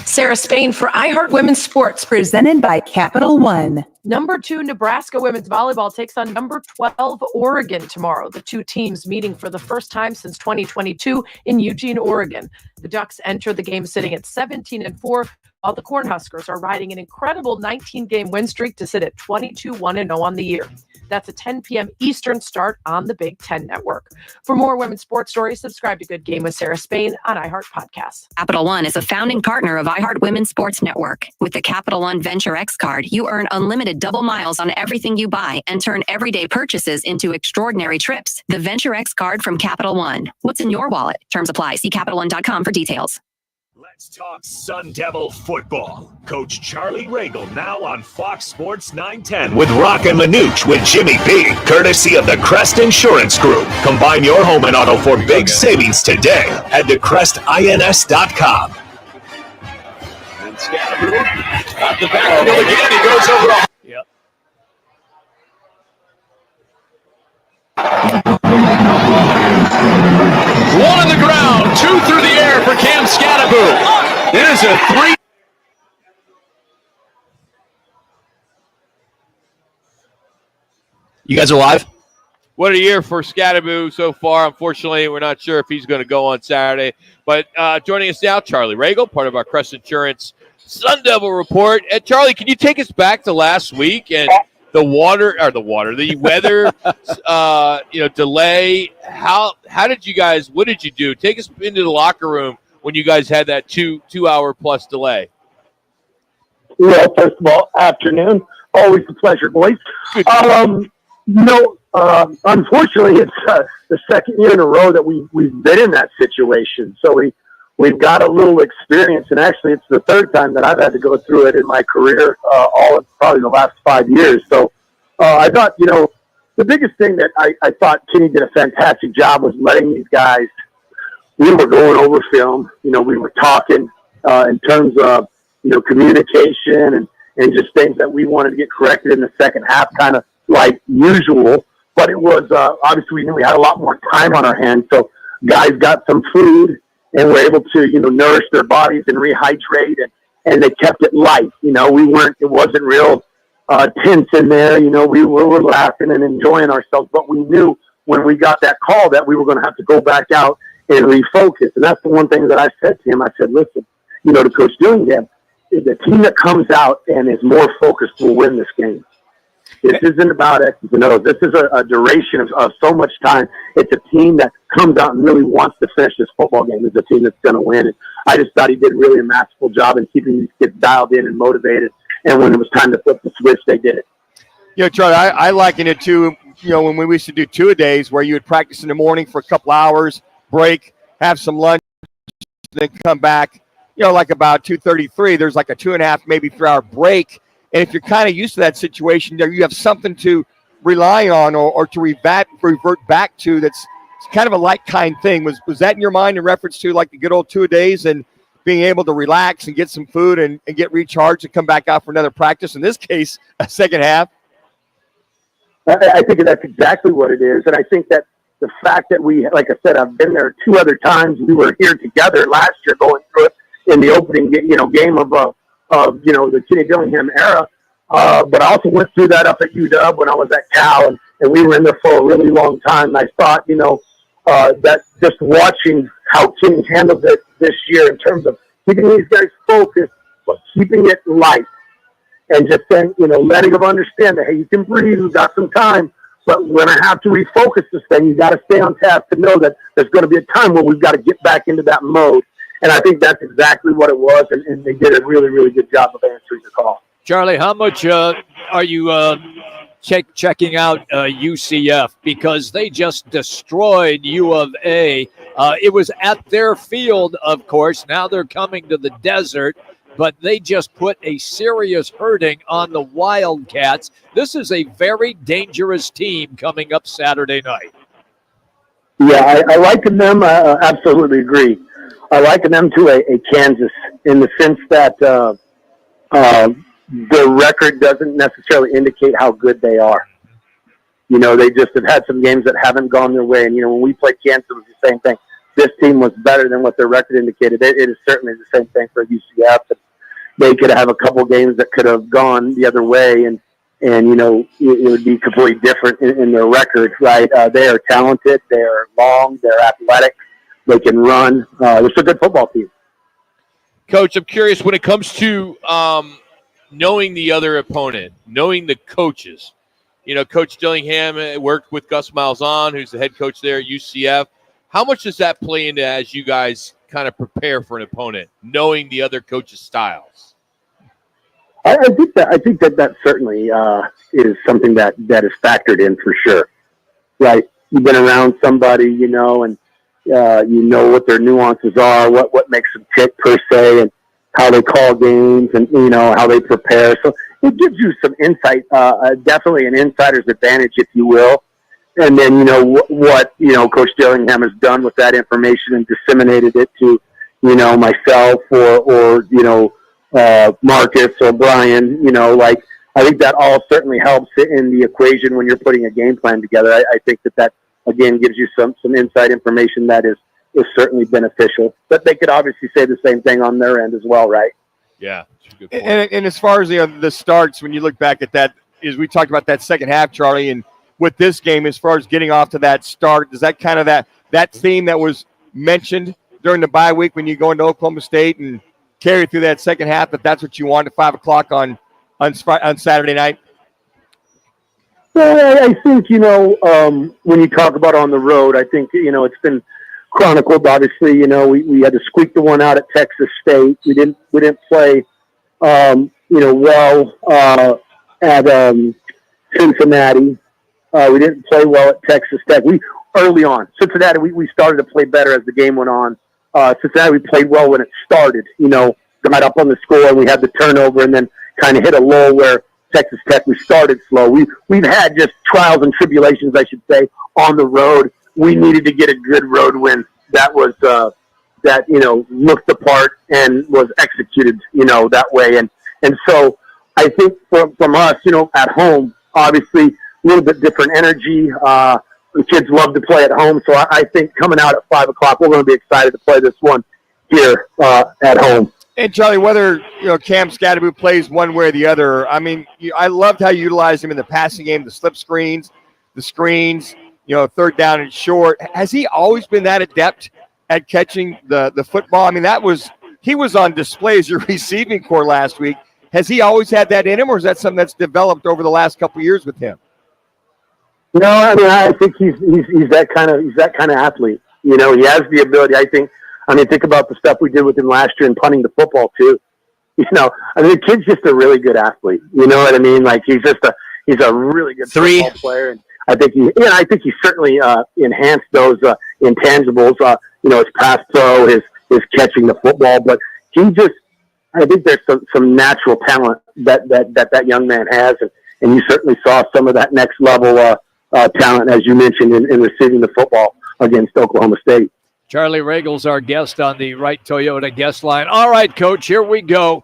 Sarah Spain for iHeart Women's Sports, presented by Capital One. Number 2 Nebraska women's volleyball takes on number 12 Oregon tomorrow. The two teams meeting for the first time since 2022 in Eugene, Oregon. The Ducks enter the game sitting at 17-4, while the Cornhuskers are riding an incredible 19-game win streak to sit at 22-1-0 on the year. That's a 10 p.m. Eastern start on the Big Ten Network. For more women's sports stories, subscribe to Good Game with Sarah Spain on iHeart Podcasts. Capital One is a founding partner of iHeart Women's Sports Network. With the Capital One Venture X card, you earn unlimited double miles on everything you buy and turn everyday purchases into extraordinary trips. The Venture X card from Capital One. What's in your wallet? Terms apply. See CapitalOne.com for details. Let's talk Sun Devil football. Coach Charlie Ragle now on Fox Sports 910 with Roc and Manuch with Jimmy B, courtesy of the Crest Insurance Group. Combine your home and auto for big savings today at thecrestins.com. And Scatteroo at the backfield again. He goes over the... Yep. One on the ground, 2 through the air for Cam Scatteroo. It is a 3. You guys are live? What a year for Scatteroo so far. Unfortunately, we're not sure if he's going to go on Saturday. But joining us now, Charlie Ragle, part of our Crest Insurance Sun Devil Report. And Charlie, can you take us back to last week and the weather, delay? How did you guys? What did you do? Take us into the locker room when you guys had that 2 hour plus delay. Well, first of all, afternoon. Always a pleasure, boys. Unfortunately, it's the second year in a row that we've been in that situation. So we've got a little experience, and actually, it's the third time that I've had to go through it in my career, all of probably the last 5 years. So I thought, the biggest thing that I thought Kenny did a fantastic job was letting these guys. We were going over film. We were talking in terms of communication and just things that we wanted to get corrected in the second half, kind of like usual. But it was obviously we knew we had a lot more time on our hands, so guys got some food and were able to nourish their bodies and rehydrate, and they kept it light. It wasn't real tense in there. We were laughing and enjoying ourselves, but we knew when we got that call that we were going to have to go back out and refocus. And that's the one thing that I said to him. I said, listen, to Coach Dillingham, the team that comes out and is more focused will win this game. This isn't about X's and O's. This is a duration of so much time. It's a team that comes out and really wants to finish this football game. It's a team that's going to win. And I just thought he did really a masterful job in keeping these kids dialed in and motivated. And when it was time to flip the switch, they did it. Charlie, I liken it to, when we used to do two-a-days where you would practice in the morning for a couple hours, break, have some lunch, then come back, like about 2:33. There's like a 2.5, maybe 3-hour break. And if you're kind of used to that situation, you have something to rely on or to revert back to that's kind of a like-kind thing. Was that in your mind in reference to like the good old two-a-days and being able to relax and get some food and get recharged and come back out for another practice, in this case, a second half? I think that's exactly what it is. And I think that the fact that we, like I said, I've been there 2 other times. We were here together last year going through it in the opening game of the Kenny Dillingham era. But I also went through that up at UW when I was at Cal, and we were in there for a really long time. And I thought, that just watching how Kenny handled it this year in terms of keeping these guys focused, but keeping it light. And just saying, letting them understand that, hey, you can breathe, we've got some time, but when I have to refocus this thing, you got to stay on task to know that there's going to be a time where we've got to get back into that mode. And I think that's exactly what it was, and they did a really, really good job of answering the call. Charlie, how much are you checking out UCF? Because they just destroyed U of A. It was at their field, of course. Now they're coming to the desert. But they just put a serious hurting on the Wildcats. This is a very dangerous team coming up Saturday night. Yeah, I liken them. Absolutely agree. I liken them to a Kansas in the sense that their record doesn't necessarily indicate how good they are. They just have had some games that haven't gone their way. And, when we played Kansas, it was the same thing. This team was better than what their record indicated. It is certainly the same thing for UCF. They could have a couple games that could have gone the other way, and it would be completely different in their record, right? They are talented. They are long. They're athletic. They can run. It's a good football team. Coach, I'm curious when it comes to knowing the other opponent, knowing the coaches. Coach Dillingham worked with Gus Malzahn, who's the head coach there at UCF. How much does that play into as you guys kind of prepare for an opponent, knowing the other coach's styles? I think that certainly is something that is factored in for sure. Right? You've been around somebody, and what their nuances are, what makes them tick per se, and how they call games, and how they prepare. So it gives you some insight, definitely an insider's advantage, if you will. And then, what Coach Dillingham has done with that information and disseminated it to, myself or Marcus or Brian, I think that all certainly helps in the equation when you're putting a game plan together. I think that again, gives you some inside information that is certainly beneficial. But they could obviously say the same thing on their end as well, right? Yeah. That's a good point. And as far as the starts, when you look back at that, is we talked about that second half, Charlie, and with this game, as far as getting off to that start, is that kind of that theme that was mentioned during the bye week when you go into Oklahoma State and carry through that second half, that's what you want at 5 o'clock on Saturday night? Well, I think, when you talk about on the road, I think, it's been chronicled, obviously. We had to squeak the one out at Texas State. We didn't play, well at Cincinnati. We didn't play well at Texas Tech. Early on, Cincinnati, we started to play better as the game went on. Cincinnati, we played well when it started, got up on the score, and we had the turnover, and then kind of hit a lull where Texas Tech, we started slow. We've had just trials and tribulations, I should say, on the road. We needed to get a good road win that was looked the part and was executed, that way. And so I think from us, at home, obviously a little bit different energy. The kids love to play at home, so I think coming out at 5 o'clock, we're going to be excited to play this one here at home. And Charlie, whether Cam Scatterboot plays one way or the other, I mean, I loved how you utilized him in the passing game, the slip screens, the screens, third down and short. Has he always been that adept at catching the football? I mean, he was on display as your receiving core last week. Has he always had that in him, or is that something that's developed over the last couple of years with him? No, I mean, I think he's that kind of athlete. He has the ability. Think about the stuff we did with him last year in punting the football too. The kid's just a really good athlete. You know what I mean? Like he's he's a really good football player, and I think he certainly enhanced those intangibles. His pass throw, his catching the football, but I think there's some natural talent that young man has, and you certainly saw some of that next level talent, as you mentioned, in receiving the football against Oklahoma State. Charlie Ragel's our guest on the Wright Toyota guest line. All right, Coach, here we go.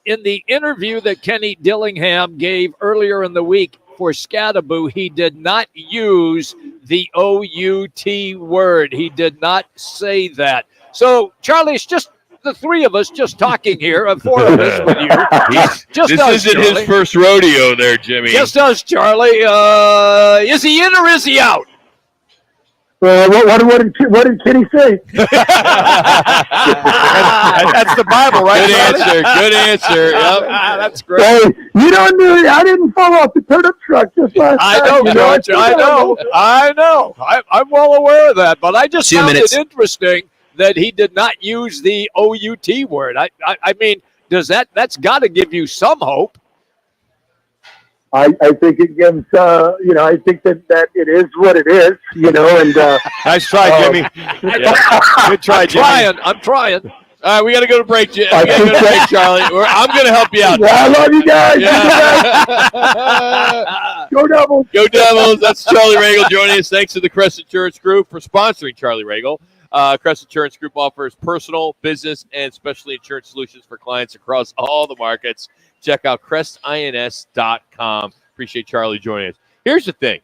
In the interview that Kenny Dillingham gave earlier in the week for Scadaboo, he did not use the O-U-T word. He did not say that. So, Charlie, it's just the three of us just talking here, four of us with you. This isn't his first rodeo there, Jimmy. Just us, Charlie. Is he in or is he out? What did Kenny say? That's the Bible, right? Good answer. Yep. That's great. Hey, I didn't fall off the turnip truck just last I time. know, Coach. I know. I'm well aware of that, but I just found it interesting that he did not use the O-U-T word. I mean, that's got to give you some hope. I think it gives, I think that it is what it is, and. Nice try, Jimmy. Good try, Jimmy. I'm trying. All right, we got to go to break. We got to go to break, Charlie. I'm going to help you out. Yeah, I love you guys. Yeah. Go Devils. Go Devils. That's Charlie Ragle joining us. Thanks to the Crest Insurance Group for sponsoring Charlie Ragle. Crest Insurance Group offers personal, business, and specialty insurance solutions for clients across all the markets. Check out crestins.com. Appreciate Charlie joining us. Here's the thing.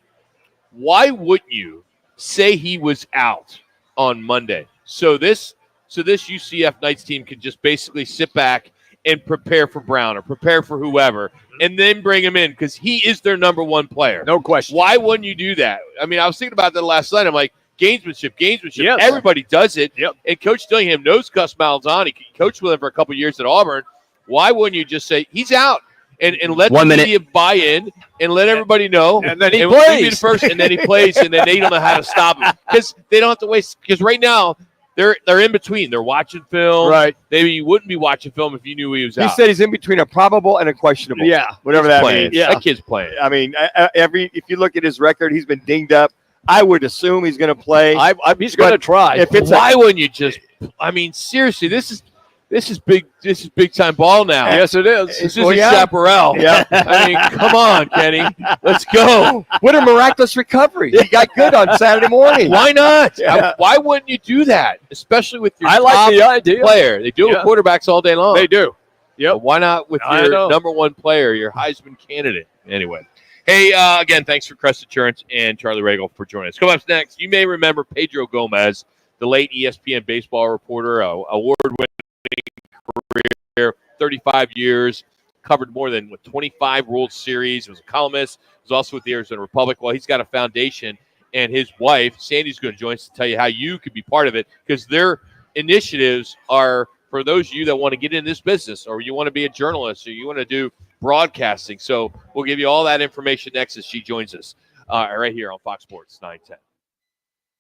Why wouldn't you say he was out on Monday? So this UCF Knights team can just basically sit back and prepare for Brown or prepare for whoever and then bring him in because he is their number one player. No question. Why wouldn't you do that? I mean, I was thinking about that last night. I'm like, gamesmanship. Yes. Everybody does it. Yep. And Coach Dillingham knows Gus Malzahn. He coached with him for a couple years at Auburn. Why wouldn't you just say he's out and let the media buy in and let everybody know? And then he plays. plays. First, and then he plays, and then they don't know how to stop him because they don't have to waste. Because right now they're in between. They're watching film. Right. Maybe you wouldn't be watching film if you knew he was out. He said he's in between a probable and a questionable. Yeah. Whatever that means. Yeah. That kid's playing. I mean, if you look at his record, he's been dinged up. I would assume he's going to play. He's going to try. Why wouldn't you just? I mean, seriously, this is big. This is big time ball now. Yes, it is. This isn't Chaparral. Yeah. I mean, come on, Kenny. Let's go. What a miraculous recovery. He got good on Saturday morning. Why not? Yeah. Why wouldn't you do that? Especially with your I like top the idea. player. They do it with quarterbacks all day long. They do. Yep. Why not with I your know. number one player, your Heisman candidate? Anyway. Hey, again, thanks for Crest Insurance and Charlie Ragle for joining us. Coming up next, you may remember Pedro Gomez, the late ESPN baseball reporter, award-winning career, 35 years, covered more than 25 World Series, was a columnist, was also with the Arizona Republic. Well, he's got a foundation, and his wife, Sandy's going to join us to tell you how you could be part of it, because their initiatives are for those of you that want to get in this business, or you want to be a journalist, or you want to do broadcasting. So we'll give you all that information next as she joins us right here on Fox Sports 910.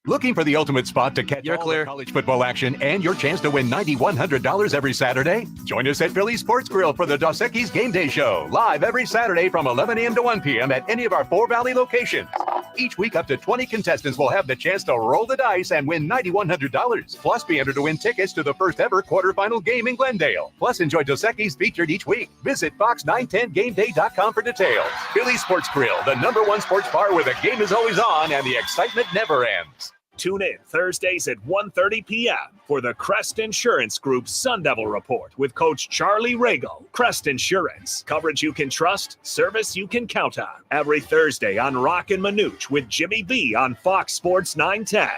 Looking for the ultimate spot to catch all the college football action and your chance to win $9,100 every Saturday? Join us at Philly Sports Grill for the Dos Equis Game Day Show, live every Saturday from 11 a.m. to 1 p.m. at any of our 4 Valley locations. Each week, up to 20 contestants will have the chance to roll the dice and win $9,100. Plus, be entered to win tickets to the first ever quarterfinal game in Glendale. Plus, enjoy Dos Equis featured each week. Visit fox910gameday.com for details. Philly Sports Grill, the #1 sports bar where the game is always on and the excitement never ends. Tune in Thursdays at 1:30 p.m. for the Crest Insurance Group Sun Devil Report with Coach Charlie Ragle. Crest Insurance. Coverage you can trust, service you can count on. Every Thursday on Roc and Manuch with Jimmy B on Fox Sports 910.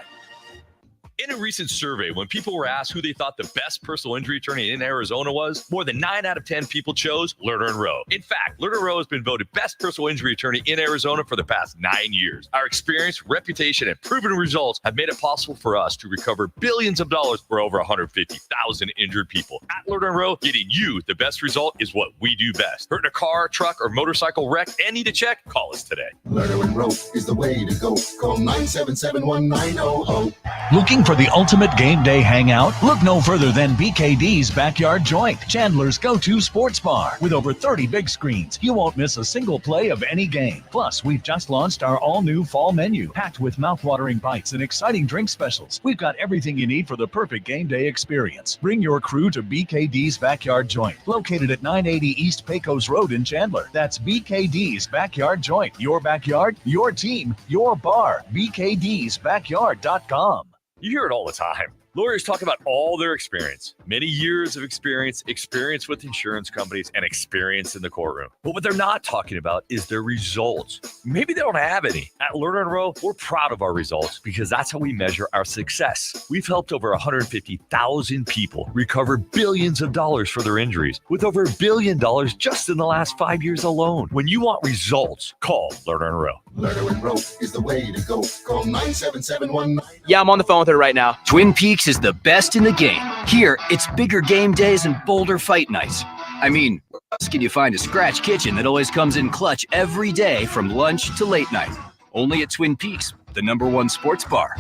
In a recent survey, when people were asked who they thought the best personal injury attorney in Arizona was, more than 9 out of 10 people chose Lerner & Rowe. In fact, Lerner & Rowe has been voted best personal injury attorney in Arizona for the past 9 years. Our experience, reputation, and proven results have made it possible for us to recover billions of dollars for over 150,000 injured people. At Lerner & Rowe, getting you the best result is what we do best. Hurt in a car, truck, or motorcycle wreck and need a check? Call us today. Lerner & Rowe is the way to go. Call 977-1900. Looking for the ultimate game day hangout? Look no further than BKD's Backyard Joint, Chandler's go-to sports bar. With over 30 big screens, you won't miss a single play of any game. Plus, we've just launched our all-new fall menu, packed with mouth-watering bites and exciting drink specials. We've got everything you need for the perfect game day experience. Bring your crew to BKD's Backyard Joint, located at 980 East Pecos Road in Chandler. That's BKD's Backyard Joint. Your backyard, your team, your bar. BKD'sBackyard.com. You hear it all the time. Lawyers talk about all their experience, many years of experience with insurance companies, and experience in the courtroom. But what they're not talking about is their results. Maybe they don't have any. At Lerner & Rowe, we're proud of our results because that's how we measure our success. We've helped over 150,000 people recover billions of dollars for their injuries, with over $1 billion just in the last 5 years alone. When you want results, call Lerner & Rowe. Lerner & Rowe is the way to go. Call 97719. Yeah, I'm on the phone with her right now. Twin Peaks is the best in the game. Here, it's bigger game days and bolder fight nights. I mean, where else can you find a scratch kitchen that always comes in clutch every day from lunch to late night? Only at Twin Peaks, the #1 sports bar.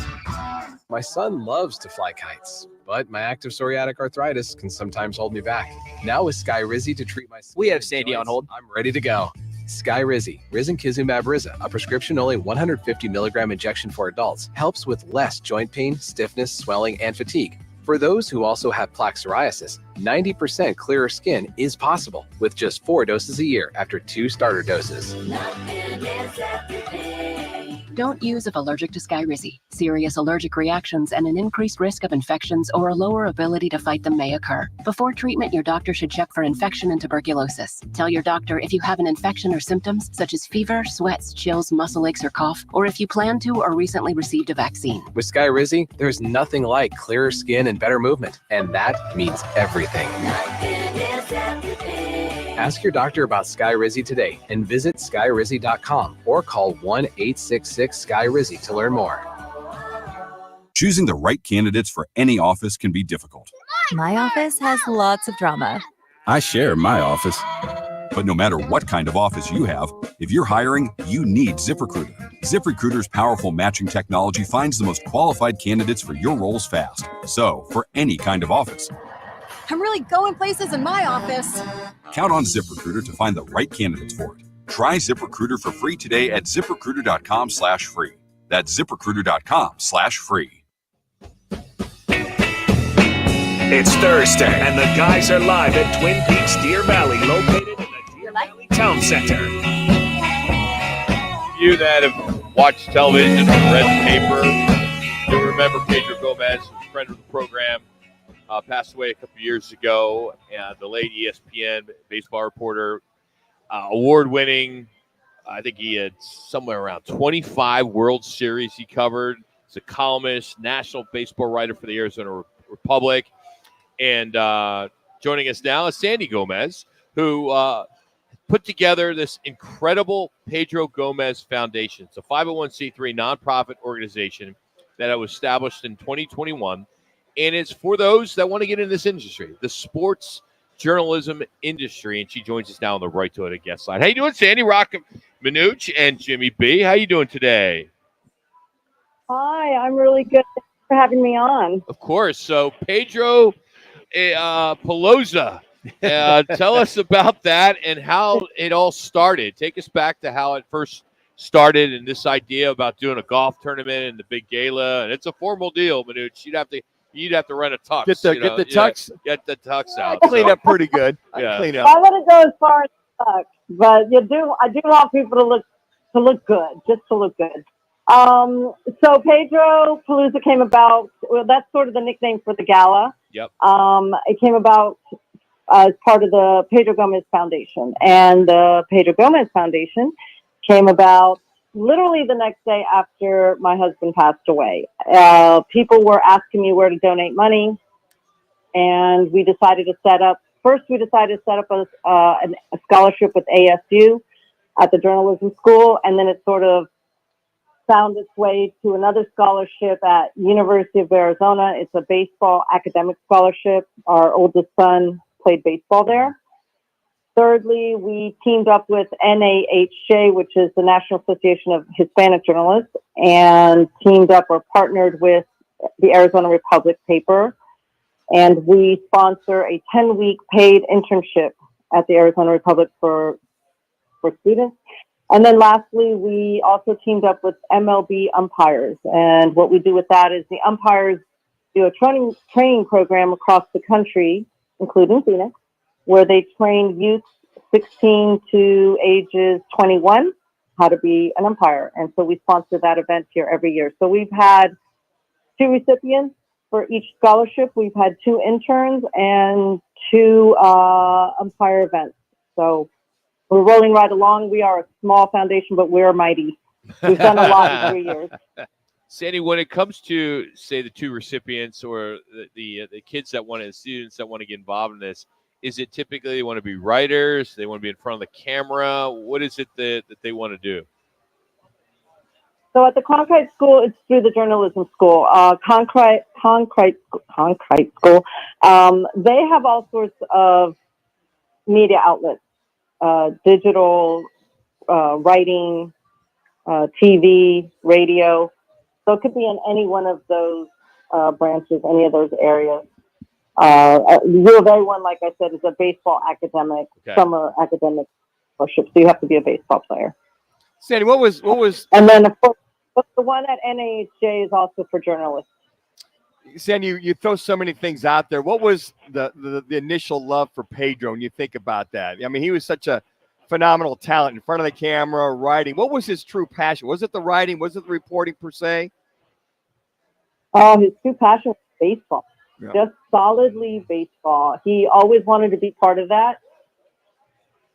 My son loves to fly kites, but my active psoriatic arthritis can sometimes hold me back. Now with Skyrizi to treat my We have Sandy on hold. I'm ready to go. Skyrizi, Risankizumab Riza, a prescription-only 150 milligram injection for adults, helps with less joint pain, stiffness, swelling, and fatigue. For those who also have plaque psoriasis, 90% clearer skin is possible with just 4 doses a year after 2 starter doses. Don't use if allergic to Skyrizi. Serious allergic reactions and an increased risk of infections or a lower ability to fight them may occur. Before treatment, your doctor should check for infection and tuberculosis. Tell your doctor if you have an infection or symptoms such as fever, sweats, chills, muscle aches, or cough, or if you plan to or recently received a vaccine. With Skyrizi, there's nothing like clearer skin and better movement, and that means everything. Ask your doctor about Skyrizi today and visit skyrizi.com or call 1-866-SKY-RIZI to learn more. Choosing the right candidates for any office can be difficult. My office has lots of drama. I share my office. But no matter what kind of office you have, if you're hiring, you need ZipRecruiter. ZipRecruiter's powerful matching technology finds the most qualified candidates for your roles fast. So, for any kind of office, I'm really going places in my office. count on ZipRecruiter to find the right candidates for it. Try ZipRecruiter for free today at ZipRecruiter.com/free. That's ZipRecruiter.com/free. It's Thursday, and the guys are live at Twin Peaks Deer Valley, located in the Deer Valley Town Center. You that have watched television or read the paper, you'll remember Pedro Gomez, who's a friend of the program, passed away a couple years ago. The late ESPN baseball reporter, award-winning. I think he had somewhere around 25 World Series he covered. He's a columnist, national baseball writer for the Arizona Republic. And joining us now is Sandy Gomez, who put together this incredible Pedro Gomez Foundation. It's a 501c3 nonprofit organization that was established in 2021. And it's for those that want to get in this industry, the sports journalism industry. And she joins us now on the Right to It guest line. How you doing, Sandy? Roc and Manuch and Jimmy B. How you doing today? Hi, I'm really good. Thanks for having me on. Of course. So Pedro Pelosa, tell us about that and how it all started. Take us back to how it first started and this idea about doing a golf tournament and the big gala. And it's a formal deal, Manuch. You'd have to rent a tux. Get the tux. Get the tux out. I clean up pretty good. Yeah. Clean up. I wouldn't go as far as suck, but I do want people to look good, just to look good. So Pedro Palooza came about. Well, that's sort of the nickname for the gala. Yep. It came about as part of the Pedro Gomez Foundation, and the Pedro Gomez Foundation came about literally the next day after my husband passed away. People were asking me where to donate money, and we decided to set up a scholarship with ASU at the journalism school, and then it sort of found its way to another scholarship at University of Arizona. It's a baseball academic scholarship. Our oldest son played baseball there. Thirdly, we teamed up with NAHJ, which is the National Association of Hispanic Journalists, and teamed up or partnered with the Arizona Republic paper. And we sponsor a 10-week paid internship at the Arizona Republic for students. And then lastly, we also teamed up with MLB umpires. And what we do with that is the umpires do a training program across the country, including Phoenix, where they train youth 16 to ages 21 how to be an umpire. And so we sponsor that event here every year. So we've had 2 recipients for each scholarship. We've had 2 interns and 2 umpire events. So we're rolling right along. We are a small foundation, but we're mighty. We've done a lot in 3 years. Sandy, when it comes to, say, the 2 recipients or the kids that want to, students that want to get involved in this, is it typically they want to be writers, they want to be in front of the camera? What is it that they want to do? So at the Concrete School, it's through the journalism school. Concrete School. They have all sorts of media outlets, digital, writing, TV, radio. So it could be in any one of those branches, any of those areas. U of A one, like I said, is a baseball academic, summer academic scholarship. So you have to be a baseball player. Sandy, what was? And then of course, the one at NAHJ is also for journalists. Sandy, you throw so many things out there. What was the initial love for Pedro when you think about that? I mean, he was such a phenomenal talent in front of the camera, writing. What was his true passion? Was it the writing? Was it the reporting per se? Oh, his true passion was baseball. Yeah. Just solidly baseball. He always wanted to be part of that.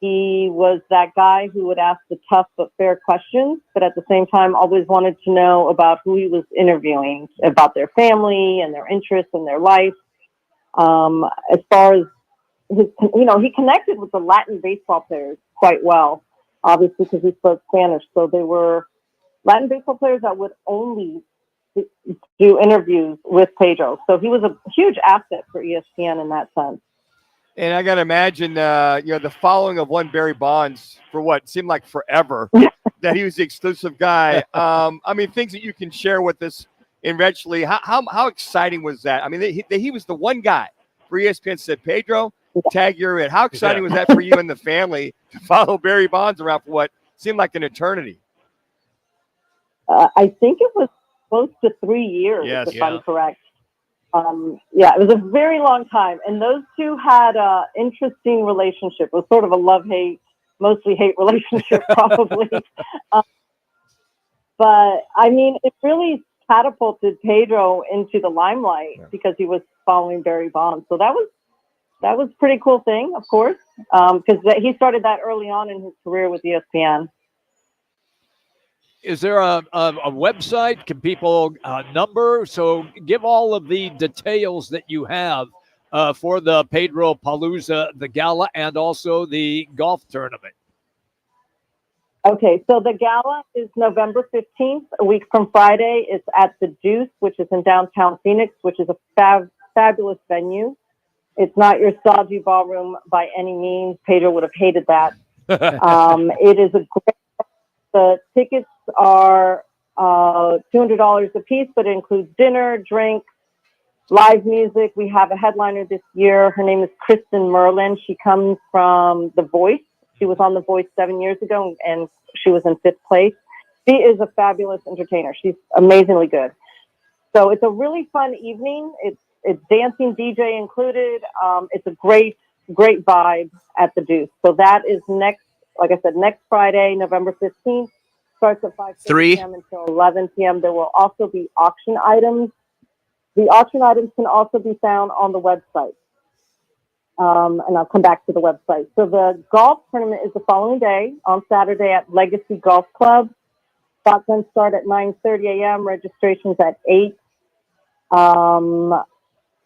He was that guy who would ask the tough but fair questions, but at the same time always wanted to know about who he was interviewing, about their family and their interests and their life. As far as his, he connected with the Latin baseball players quite well, obviously because he spoke Spanish. So they were Latin baseball players that would only do interviews with Pedro. So he was a huge asset for ESPN in that sense. And I got to imagine, the following of one Barry Bonds for what seemed like forever, that he was the exclusive guy. I mean, things that you can share with us eventually. How exciting was that? I mean, he was the one guy for ESPN said, Pedro, tag you're in. How exciting was that for you and the family to follow Barry Bonds around for what seemed like an eternity? I think it was close to 3 years, if I'm correct. It was a very long time. And those two had an interesting relationship. It was sort of a love-hate, mostly hate relationship, probably. But, I mean, it really catapulted Pedro into the limelight because he was following Barry Bonds. So that was a pretty cool thing, of course, because he started that early on in his career with ESPN. Is there a website? Can people number? So give all of the details that you have for the Pedro Palooza, the gala, and also the golf tournament. Okay, so the gala is November 15th, a week from Friday. It's at the Deuce, which is in downtown Phoenix, which is a fabulous venue. It's not your stodgy ballroom by any means. Pedro would have hated that. It is a great. The tickets are $200 a piece, but it includes dinner, drink, live music. We have a headliner this year. Her name is Kristen Merlin. She comes from The Voice. She was on The Voice 7 years ago, and she was in 5th place. She is a fabulous entertainer. She's amazingly good. So it's a really fun evening. It's dancing, DJ included. It's a great vibe at the Deuce. So that is next Friday, November 15th. Starts at 5:30 p.m. until 11 p.m. There will also be auction items. The auction items can also be found on the website. And I'll come back to the website. So the golf tournament is the following day on Saturday at Legacy Golf Club. Shotguns start at 9:30 a.m. Registration's at 8.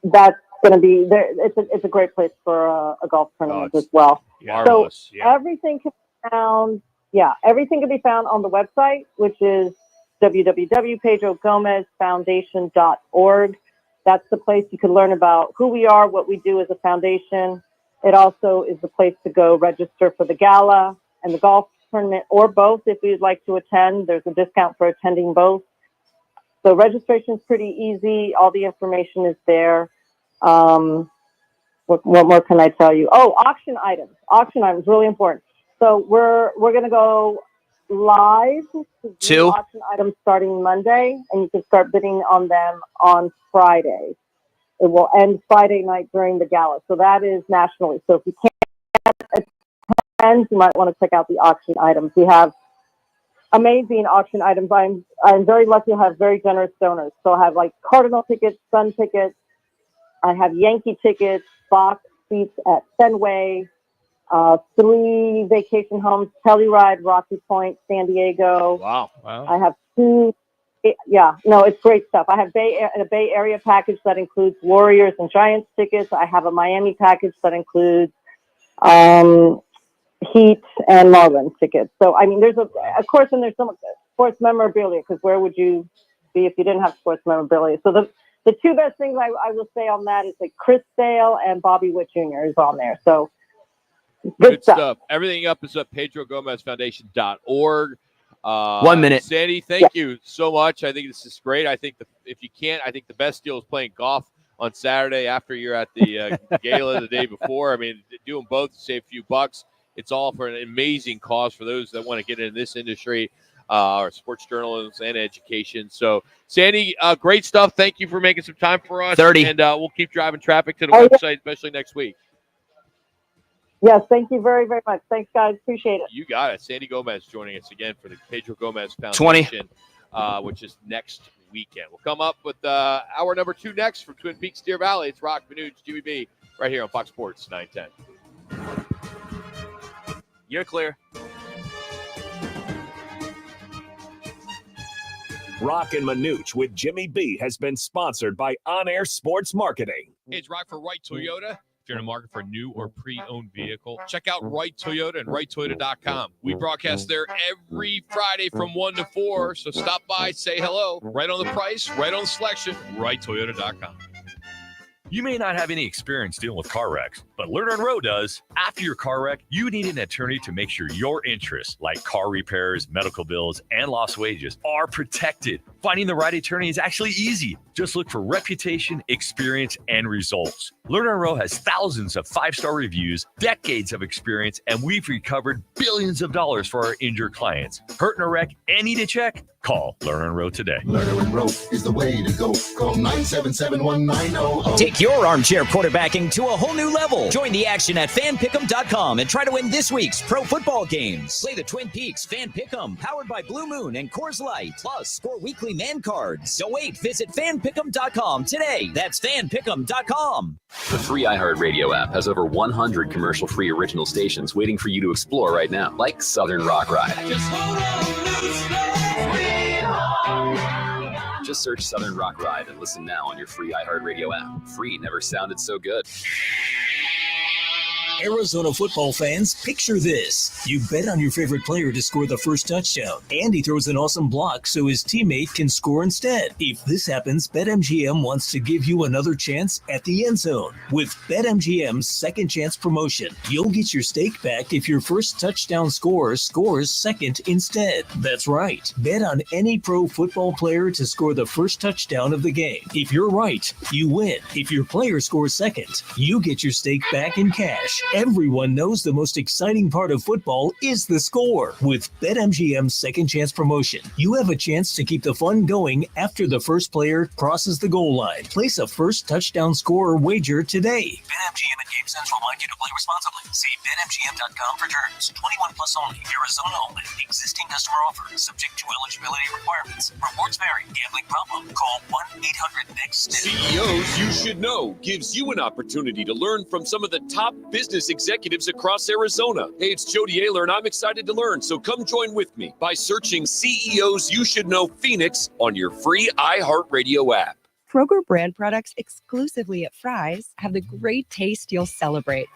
That's going to be there. It's a great place for a golf tournament as well. Marvelous. So everything can be found. Yeah, everything can be found on the website, which is www.pedrogomezfoundation.org. That's the place you can learn about who we are, what we do as a foundation. It also is the place to go register for the gala and the golf tournament, or both if you'd like to attend. There's a discount for attending both. So registration is pretty easy. All the information is there. What more can I tell you? Oh, auction items. Auction items, really important. So we're going to go live to auction items starting Monday, and you can start bidding on them on Friday. It will end Friday night during the gala. So that is nationally. So if you can't attend, you might want to check out the auction items. We have amazing auction items. I'm very lucky to have very generous donors. So I have like Cardinal tickets, Sun tickets. I have Yankee tickets, box seats at Fenway, 3 vacation homes, Telluride, Rocky Point, San Diego. Wow. I have 2. Yeah, no, it's great stuff. I have a Bay Area package that includes Warriors and Giants tickets. I have a Miami package that includes Heat and Marlins tickets. So, I mean, there's of course, and there's some sports memorabilia, because where would you be if you didn't have sports memorabilia? So the 2 best things I will say on that is like Chris Sale and Bobby Witt Jr. is on there. So good stuff. Everything up is at PedroGomezFoundation.org. 1 minute. Sandy, thank you so much. I think this is great. I think if you can't, I think the best deal is playing golf on Saturday after you're at the gala the day before. I mean, do them both to save a few bucks. It's all for an amazing cause for those that want to get into this industry, or sports journalism and education. So, Sandy, great stuff. Thank you for making some time for us. 30. And we'll keep driving traffic to the website, especially next week. Yes, thank you very, very much. Thanks, guys. Appreciate it. You got it. Sandy Gomez joining us again for the Pedro Gomez Foundation, which is next weekend. We'll come up with hour number 2 next from Twin Peaks, Deer Valley. It's Roc, Manuch, Jimmy B, right here on Fox Sports 910. You're clear. Roc and Manuch with Jimmy B has been sponsored by On Air Sports Marketing. Hey, it's Rock for Wright Toyota. If you're in the market for a new or pre-owned vehicle, check out Wright Toyota and WrightToyota.com. We broadcast there every Friday from 1 to 4, so stop by, say hello. Right on the price, right on the selection, WrightToyota.com. You may not have any experience dealing with car wrecks, but Lerner & Rowe does. After your car wreck, you need an attorney to make sure your interests, like car repairs, medical bills, and lost wages, are protected. Finding the right attorney is actually easy. Just look for reputation, experience, and results. Lerner & Rowe has thousands of 5-star reviews, decades of experience, and we've recovered billions of dollars for our injured clients. Hurt in a wreck and need a check? Call Lerner & Rowe today. Lerner and Rowe is the way to go. Call 977-1900. Take your armchair quarterbacking to a whole new level. Join the action at fanpick'em.com and try to win this week's pro football games. Play the Twin Peaks Fan Pick'em, powered by Blue Moon and Coors Light. Plus, score weekly man cards. Don't wait. Visit fanpick'em.com today. That's fanpick'em.com. The free iHeartRadio app has over 100 commercial-free original stations waiting for you to explore right now, like Southern Rock Ride. Just search Southern Rock Ride and listen now on your free iHeartRadio app. Free never sounded so good. Arizona football fans, picture this. You bet on your favorite player to score the first touchdown, and he throws an awesome block so his teammate can score instead. If this happens, BetMGM wants to give you another chance at the end zone. With BetMGM's second chance promotion, you'll get your stake back if your first touchdown scorer scores second instead. That's right. Bet on any pro football player to score the first touchdown of the game. If you're right, you win. If your player scores second, you get your stake back in cash. Everyone knows the most exciting part of football is the score. With BetMGM's second chance promotion, you have a chance to keep the fun going after the first player crosses the goal line. Place a first touchdown scorer wager today. BetMGM and GameSense remind you to play responsibly. See BetMGM.com for terms. 21 plus only. Arizona only. Existing customer offer. Subject to eligibility requirements. Rewards vary. Gambling problem? Call 1-800-NEXT-STEP. CEOs You Should Know gives you an opportunity to learn from some of the top business executives across Arizona. Hey, it's Jody Ayler, and I'm excited to learn, so come join with me by searching CEOs You Should Know Phoenix on your free iHeartRadio app. Kroger brand products exclusively at Fry's have the great taste you'll celebrate.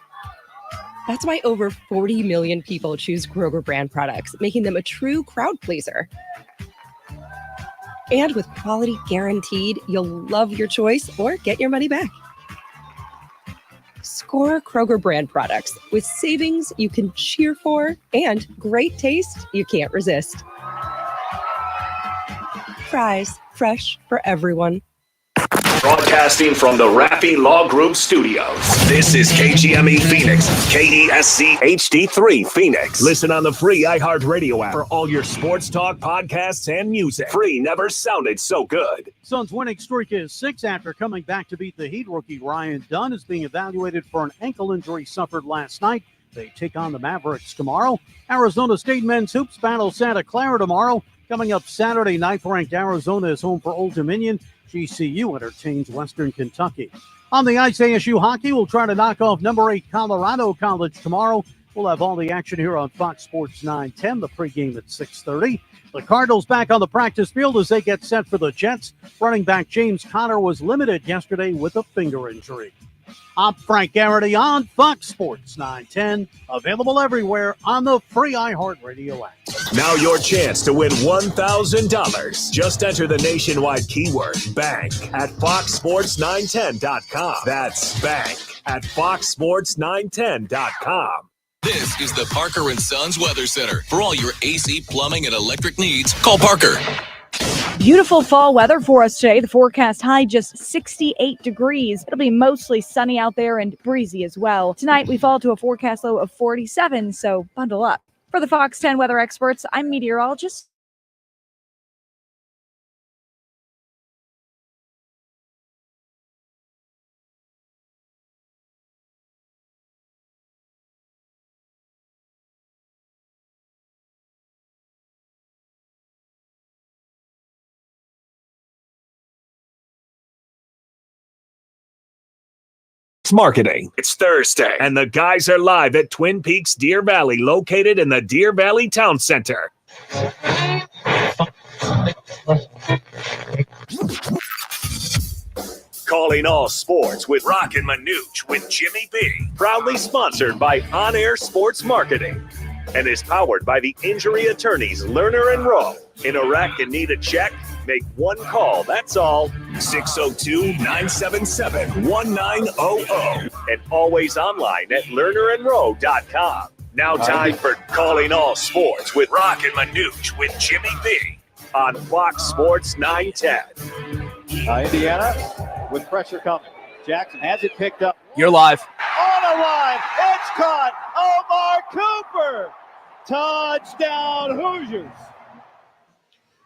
That's why over 40 million people choose Kroger brand products, making them a true crowd pleaser. And with quality guaranteed, you'll love your choice or get your money back. Score Kroger brand products with savings you can cheer for and great taste you can't resist. Fry's, fresh for everyone. Broadcasting from the Raffy Law Group Studios. This is KGME Phoenix, KESC HD3 Phoenix. Listen on the free iHeartRadio app for all your sports talk, podcasts, and music. Free never sounded so good. Suns' winning streak is 6 after coming back to beat the Heat. Rookie Ryan Dunn is being evaluated for an ankle injury suffered last night. They take on the Mavericks tomorrow. Arizona State men's hoops battle Santa Clara tomorrow. Coming up Saturday, ninth-ranked Arizona is home for Old Dominion. GCU entertains Western Kentucky. On the ice, ASU hockey will try to knock off number 8 Colorado College tomorrow. We'll have all the action here on Fox Sports 910, the pregame at 6:30. The Cardinals back on the practice field as they get set for the Jets. Running back James Conner was limited yesterday with a finger injury. I'm Frank Garrity on Fox Sports 910, available everywhere on the free iHeartRadio app. Now your chance to win $1,000. Just enter the nationwide keyword bank at foxsports910.com. That's bank at foxsports910.com. This is the Parker & Sons Weather Center. For all your AC, plumbing, and electric needs, call Parker. Beautiful fall weather for us today. The forecast high just 68 degrees. It'll be mostly sunny out there and breezy as well. Tonight we fall to a forecast low of 47, so bundle up. For the Fox 10 weather experts, I'm meteorologist Marketing. It's Thursday, and the guys are live at Twin Peaks Deer Valley, located in the Deer Valley Town Center. Calling all sports with Roc and Manuch with Jimmy B. Proudly sponsored by On Air Sports Marketing and is powered by the injury attorneys Lerner and Rowe. In a wreck and need a check? Make one call, that's all. 602-977-1900. And always online at lernerandrowe.com. Now time for Calling All Sports with Roc and Manuch with Jimmy B on Fox Sports 910. Indiana with pressure coming. Jackson has it picked up. You're live. On a line. It's caught. Omar Cooper. Touchdown Hoosiers.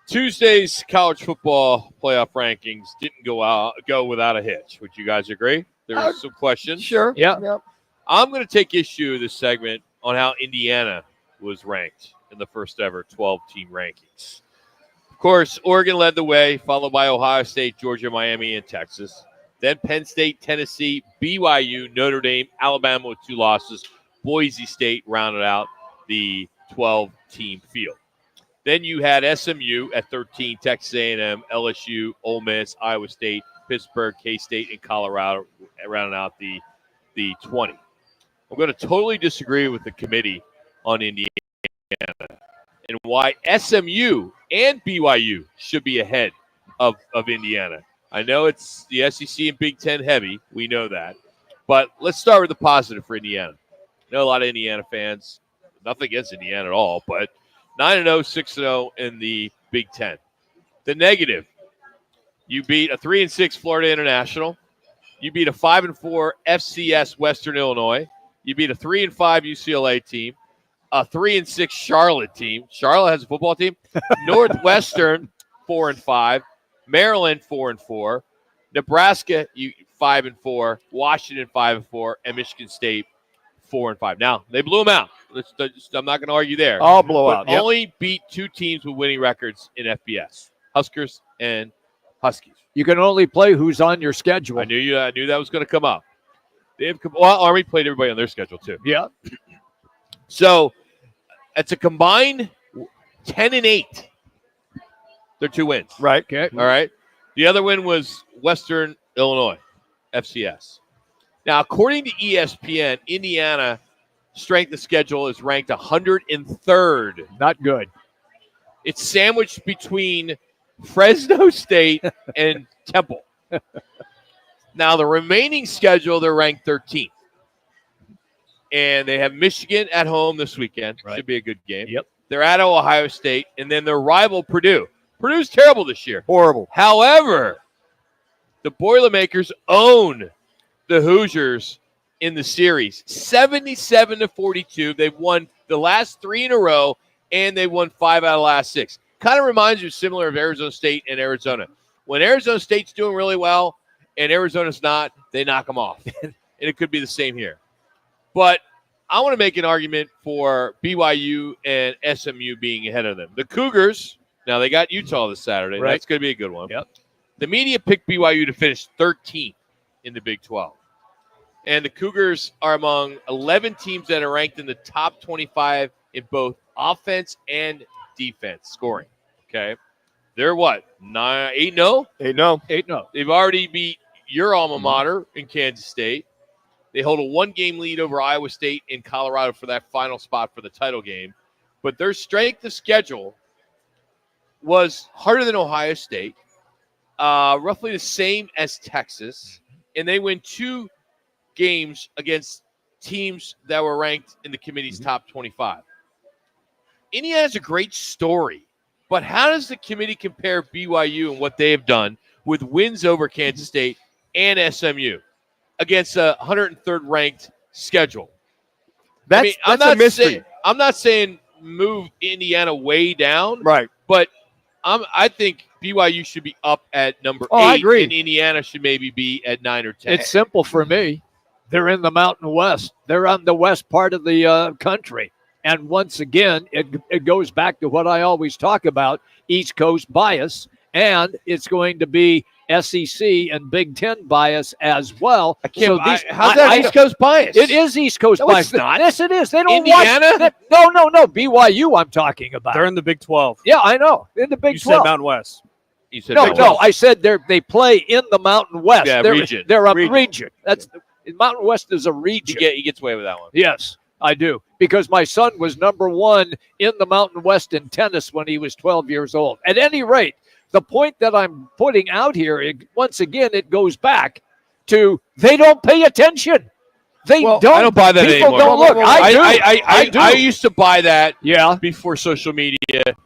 Tuesday's college football playoff rankings didn't go without a hitch. Would you guys agree? There's some questions. Sure. Yeah. Yep. I'm going to take issue this segment on how Indiana was ranked in the first ever 12-team rankings. Of course, Oregon led the way, followed by Ohio State, Georgia, Miami, and Texas. Then Penn State, Tennessee, BYU, Notre Dame, Alabama with 2 losses. Boise State rounded out the 12-team field. Then you had SMU at 13, Texas A&M, LSU, Ole Miss, Iowa State, Pittsburgh, K-State, and Colorado rounding out the 20. I'm going to totally disagree with the committee on Indiana and why SMU and BYU should be ahead of Indiana. I know it's the SEC and Big Ten heavy. We know that. But let's start with the positive for Indiana. I know a lot of Indiana fans. Nothing against Indiana at all, but 9-0, 6-0 in the Big Ten. The negative, you beat a 3-6 Florida International. You beat a 5-4 FCS Western Illinois. You beat a 3-5 UCLA team, a 3-6 Charlotte team. Charlotte has a football team. Northwestern 4-5, Maryland 4-4, Nebraska 5-4, Washington 5-4, and Michigan State 4-5. Now they blew them out. I'm not going to argue there. All blowout. But only beat 2 teams with winning records in FBS: Huskers and Huskies. You can only play who's on your schedule. I knew that was going to come up. Army played everybody on their schedule too. Yeah. So it's a combined 10-8. They're 2 wins. Right. Okay. All right. The other win was Western Illinois, FCS. Now, according to ESPN, Indiana strength of schedule is ranked 103rd. Not good. It's sandwiched between Fresno State and Temple. Now, the remaining schedule, they're ranked 13th. And they have Michigan at home this weekend. Right. Should be a good game. Yep. They're at Ohio State, and then their rival, Purdue. Purdue's terrible this year. Horrible. However, the Boilermakers own the Hoosiers in the series, 77-42. They've won the last 3 in a row, and they won 5 out of the last 6. Kind of reminds you similar of Arizona State and Arizona. When Arizona State's doing really well and Arizona's not, they knock them off. And it could be the same here. But I want to make an argument for BYU and SMU being ahead of them. The Cougars, now they got Utah this Saturday. Right. That's going to be a good one. Yep. The media picked BYU to finish 13th in the Big 12. And the Cougars are among 11 teams that are ranked in the top 25 in both offense and defense scoring. Okay. They're what? 8-0? 8-0. 8-0. They've already beat your alma mater in Kansas State. They hold a 1-game lead over Iowa State and Colorado for that final spot for the title game. But their strength of schedule was harder than Ohio State, roughly the same as Texas, and they win 2 games against teams that were ranked in the committee's top 25. Indiana's a great story, but how does the committee compare BYU and what they have done with wins over Kansas State and SMU against a 103rd ranked schedule? That's a mystery. I'm not saying move Indiana way down, right? But I think BYU should be up at number 8, I agree. and Indiana should maybe be at 9 or 10. It's simple for me. They're in the Mountain West. They're on the west part of the country. And once again, it goes back to what I always talk about, East Coast bias, and it's going to be SEC and Big Ten bias as well. How's that East Coast bias? It is East Coast bias. It's not. Yes, it is. They don't Indiana? watch. No. BYU I'm talking about. They're in the Big 12. Yeah, I know. In the Big You 12. said Mountain West. You said No, Big 12. I said they play in the Mountain West. Yeah, region. They're a region. That's Mountain West is a region. He gets away with that one. Yes, I do. Because my son was number 1 in the Mountain West in tennis when he was 12 years old. At any rate, the point that I'm putting out here, once again, it goes back to they don't pay attention. They don't. I don't buy that people anymore. Don't look. I do. I used to buy that Yeah. before social media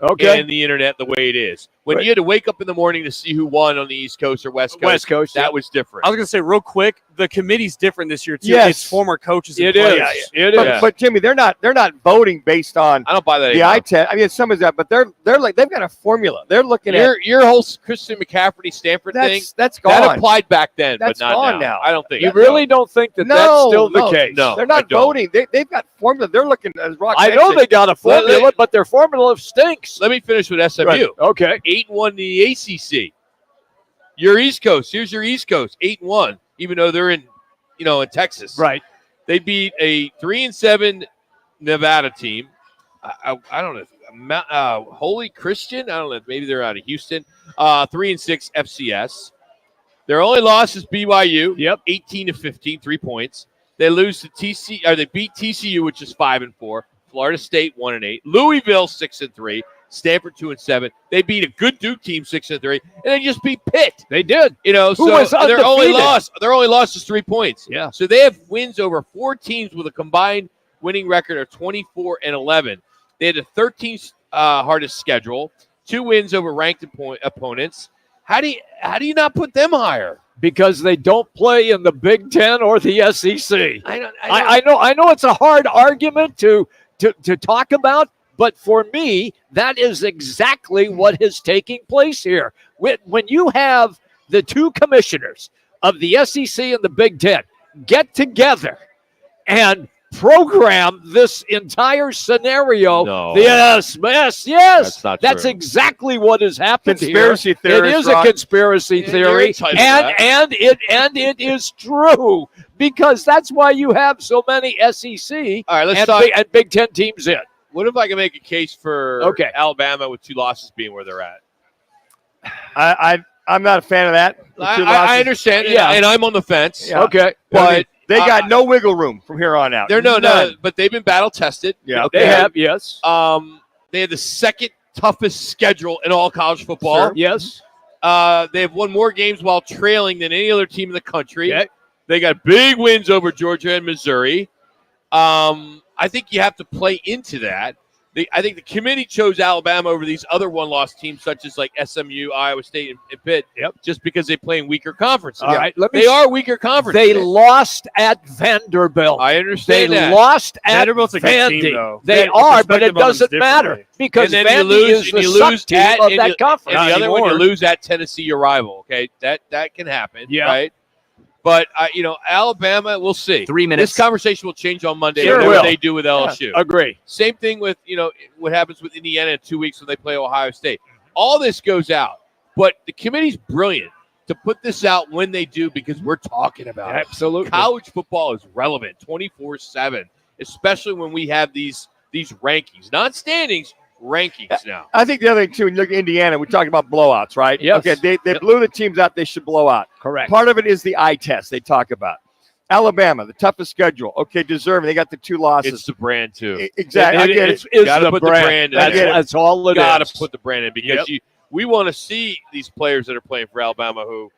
Okay. and the internet the way it is. When Right. you had to wake up in the morning to see who won on the East Coast or West Coast, that was different. I was going to say real quick, the committee's different this year too. Yes. It's former coaches and It players. is. It But, is. but Jimmy, they're not voting based on I don't buy that the anymore. eye test. I mean, some is that, but they're like they've got a formula. They're looking at Your whole Christian McCaffrey Stanford thing, that's that gone. applied back then, That's but not gone now. now. I don't think You so. really don't think that that's still the case? No. They're not I don't. voting. They've got formula. They're looking as Rock I know mentioned. they got a formula, but their formula stinks. Let me finish with SMU. Right. Okay. 8-1 in the ACC. Your East Coast. Here's your East Coast. 8-1, even though they're in Texas. Right. They beat a 3-7 Nevada team. I don't know. Holy Christian. I don't know. Maybe they're out of Houston. 3-6 FCS. Their only loss is BYU. Yep. 18-15, 3 points. They lose to TCU. Or they beat TCU, which is 5-4. Florida State 1-8. Louisville 6-3. Stanford 2-7. They beat a good Duke team 6-3, and they just beat Pitt. They did. Who was their only undefeated. loss is 3 points. Yeah. So they have wins over 4 teams with a combined winning record of 24-11. They had the 13th hardest schedule, 2 wins over ranked opponents. How do you not put them higher? Because they don't play in the Big Ten or the SEC. I know it's a hard argument to talk about, but for me, that is exactly what is taking place here. When you have the 2 commissioners of the SEC and the Big Ten get together and program this entire scenario. No. Yes. That's not That's true. exactly what has happened Conspiracy here. theory, It is Rock. a conspiracy theory, entitled to that. and it is true because that's why you have so many SEC All right, let's and, talk. and Big Ten teams in. What if I can make a case for Okay. Alabama with 2 losses being where they're at? I'm not a fan of that. The 2 I losses. understand, Yeah. and I'm on the fence. Yeah. Okay, But They got no wiggle room from here on out. they're no, None. but they've been battle tested. Yeah. they have yes, They had the second toughest schedule in all college football. Sure. yes. They have won more games while trailing than any other team in the country. Okay. They got big wins over Georgia and Missouri. I think you have to play into that. I think the committee chose Alabama over these other one-loss teams, such as like SMU, Iowa State, and Pitt, just because they play in weaker conferences. All right, they are weaker conferences. They lost at Vanderbilt. I understand they that. lost at Vanderbilt's a good Vandy. team, though. They Yeah, are, but it perspective on them's doesn't matter differently. because and then Vandy is the suck team of that conference. And the other one, you Anymore. lose at Tennessee, your rival. Okay, that can happen. Right. But Alabama, we'll see. 3 minutes. This conversation will change on Monday. Sure whatever will. they do with LSU. Agree. Same thing with what happens with Indiana in 2 weeks when they play Ohio State. All this goes out, but the committee's brilliant to put this out when they do because we're talking about it. Absolutely. College football is relevant 24/7, especially when we have these rankings, not standings, rankings now. I think the other thing, too, when you look at Indiana, we talked about blowouts, right? Yes. Okay, they blew the teams out they should blow out. Correct. Part of it is the eye test they talk about. Alabama, the toughest schedule. Okay, deserving. They got the 2 losses. It's the brand, too. Exactly. I get it. It's Gotta the put brand. the brand in there. That's all it is. Got to put the brand in because we want to see these players that are playing for Alabama who,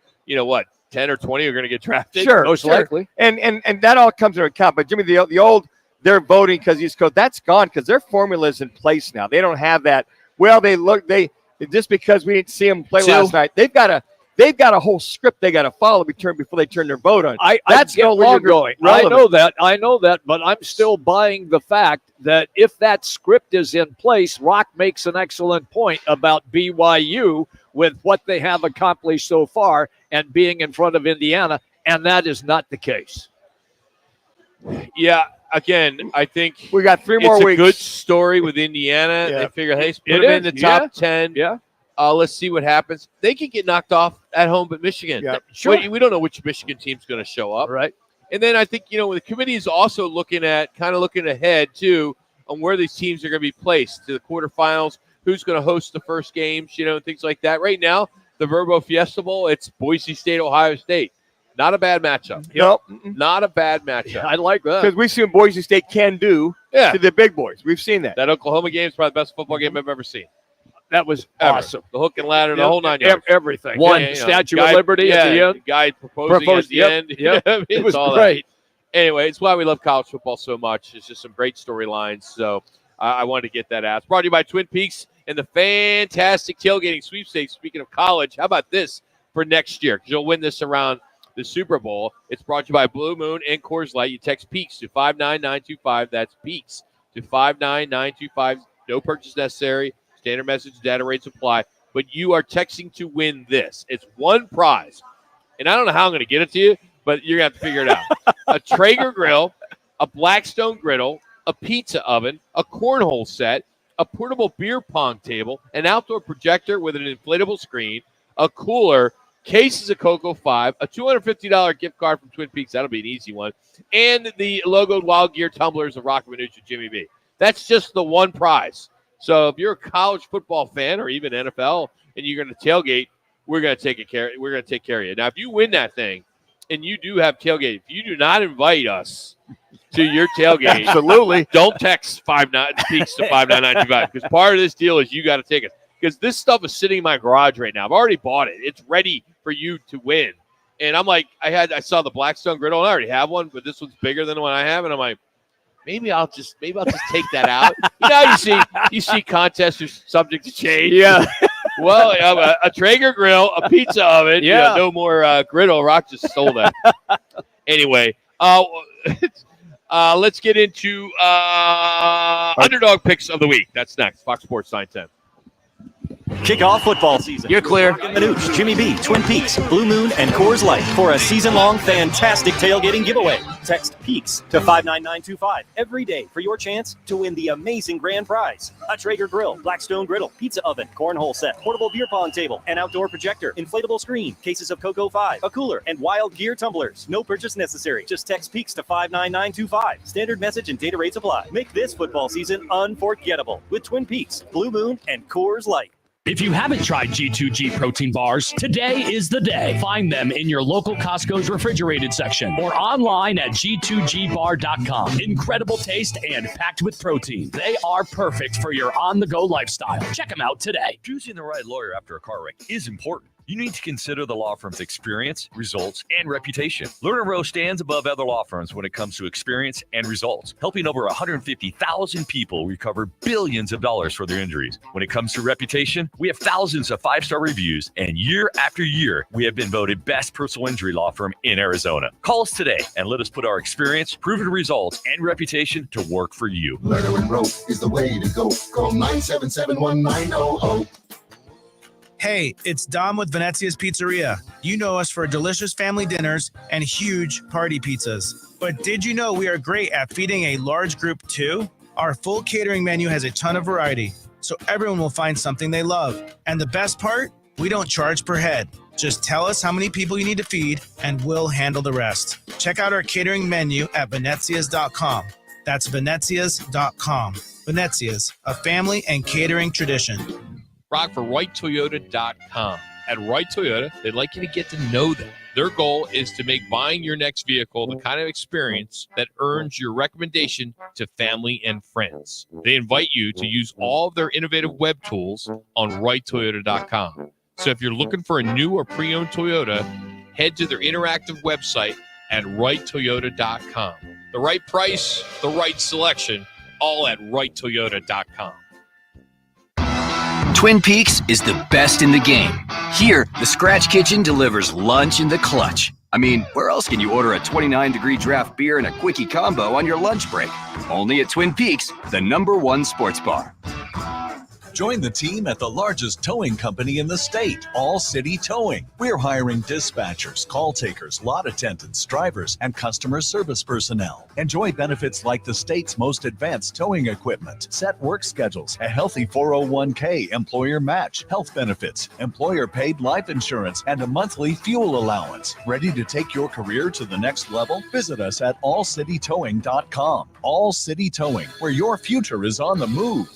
10 or 20 are going to get drafted. Sure, most likely. And that all comes into account. But, Jimmy, the old they're voting because he's coach, that's gone because their formula is in place now. They don't have that. Well, they just because we didn't see them play last night, they've got a whole script they got to follow before they turn their vote on. That's no where you're longer going. relevant. I know that, but I'm still buying the fact that if that script is in place, Rock makes an excellent point about BYU with what they have accomplished so far and being in front of Indiana, and that is not the case. Yeah, again, I think we got 3 more it's weeks. a good story with Indiana. They figure, hey, put them in the top 10. Yeah. Let's see what happens. They could get knocked off at home at Michigan. Yeah, sure. We don't know which Michigan team's going to show up. Right. And then I think, the committee is also looking ahead, too, on where these teams are going to be placed to the quarterfinals, who's going to host the first games, things like that. Right now, the Verbo Fiesta Bowl, it's Boise State, Ohio State. Not a bad matchup. Nope. Not a bad matchup. I like that. Because we've seen what Boise State can do to the big boys. We've seen that. That Oklahoma game is probably the best football game I've ever seen. That was Ever. awesome. The hook and ladder, the whole 9 yards. Everything. One Statue of Liberty at the end. The guy proposing at the end. Yep. I mean, It it's was all great. That. Anyway, it's why we love college football so much. It's just some great storylines. So I wanted to get that out. It's brought to you by Twin Peaks and the fantastic tailgating sweepstakes. Speaking of college, how about this for next year? Because you'll win this around the Super Bowl. It's brought to you by Blue Moon and Coors Light. You text Peaks to 59925. That's Peaks to 59925. No purchase necessary. Standard message, data rates apply. But you are texting to win this. It's one prize. And I don't know how I'm going to get it to you, but you're going to have to figure it out. A Traeger grill, a Blackstone griddle, a pizza oven, a cornhole set, a portable beer pong table, an outdoor projector with an inflatable screen, a cooler, cases of Cocoa 5, a $250 gift card from Twin Peaks. That'll be an easy one. And the logoed Wild Gear tumblers of Roc and Manuch and Jimmy B. That's just the one prize. So if you're a college football fan or even NFL and you're going to tailgate, we're going to take care of you. Now, if you win that thing and you do have tailgate, if you do not invite us to your tailgate, absolutely, don't text Peaks to 59925 because part of this deal is you got to take it. Because this stuff is sitting in my garage right now. I've already bought it. It's ready for you to win. And I'm like, I saw the Blackstone griddle, and I already have one, but this one's bigger than the one I have. And I'm like, maybe I'll just take that out. You see contests are subject to change. Yeah. Well, a Traeger grill, a pizza oven. Yeah. No more griddle. Rock just stole that. Anyway, let's get into underdog picks of the week. That's next. Fox Sports 910. Kick off football season. You're clear. Roc and Manuch, Jimmy B, Twin Peaks, Blue Moon, and Coors Light for a season-long fantastic tailgating giveaway. Text PEAKS to 59925 every day for your chance to win the amazing grand prize. A Traeger grill, Blackstone griddle, pizza oven, cornhole set, portable beer pong table, an outdoor projector, inflatable screen, cases of Cocoa 5, a cooler, and Wild Gear tumblers. No purchase necessary. Just text PEAKS to 59925. Standard message and data rates apply. Make this football season unforgettable with Twin Peaks, Blue Moon, and Coors Light. If you haven't tried G2G protein bars, today is the day. Find them in your local Costco's refrigerated section or online at g2gbar.com. Incredible taste and packed with protein. They are perfect for your on-the-go lifestyle. Check them out today. Choosing the right lawyer after a car wreck is important. you need to consider the law firm's experience, results, and reputation. Lerner Rowe stands above other law firms when it comes to experience and results, helping over 150,000 people recover billions of dollars for their injuries. When it comes to reputation, we have thousands of 5-star reviews, and year after year, we have been voted best personal injury law firm in Arizona. Call us today and let us put our experience, proven results, and reputation to work for you. Lerner and Rowe is the way to go. Call 977-1900. Hey, it's Dom with Venezia's Pizzeria. You know us for delicious family dinners and huge party pizzas. But did you know we are great at feeding a large group too? Our full catering menu has a ton of variety, so everyone will find something they love. And the best part? We don't charge per head. Just tell us how many people you need to feed, and we'll handle the rest. Check out our catering menu at venezias.com. That's venezias.com. Venezia's, a family and catering tradition. Rock for RightToyota.com. At Right Toyota, they'd like you to get to know them. Their goal is to make buying your next vehicle the kind of experience that earns your recommendation to family and friends. They invite you to use all of their innovative web tools on RightToyota.com. So if you're looking for a new or pre-owned Toyota, head to their interactive website at RightToyota.com. The right price, the right selection, all at RightToyota.com. Twin Peaks is the best in the game. Here, the Scratch Kitchen delivers lunch in the clutch. I mean, where else can you order a 29-degree draft beer and a quickie combo on your lunch break? Only at Twin Peaks, the #1 sports bar. Join the team at the largest towing company in the state, All City Towing. We're hiring dispatchers, call takers, lot attendants, drivers, and customer service personnel. Enjoy benefits like the state's most advanced towing equipment, set work schedules, a healthy 401k employer match, health benefits, employer-paid life insurance, and a monthly fuel allowance. Ready to take your career to the next level? Visit us at allcitytowing.com. All City Towing, where your future is on the move.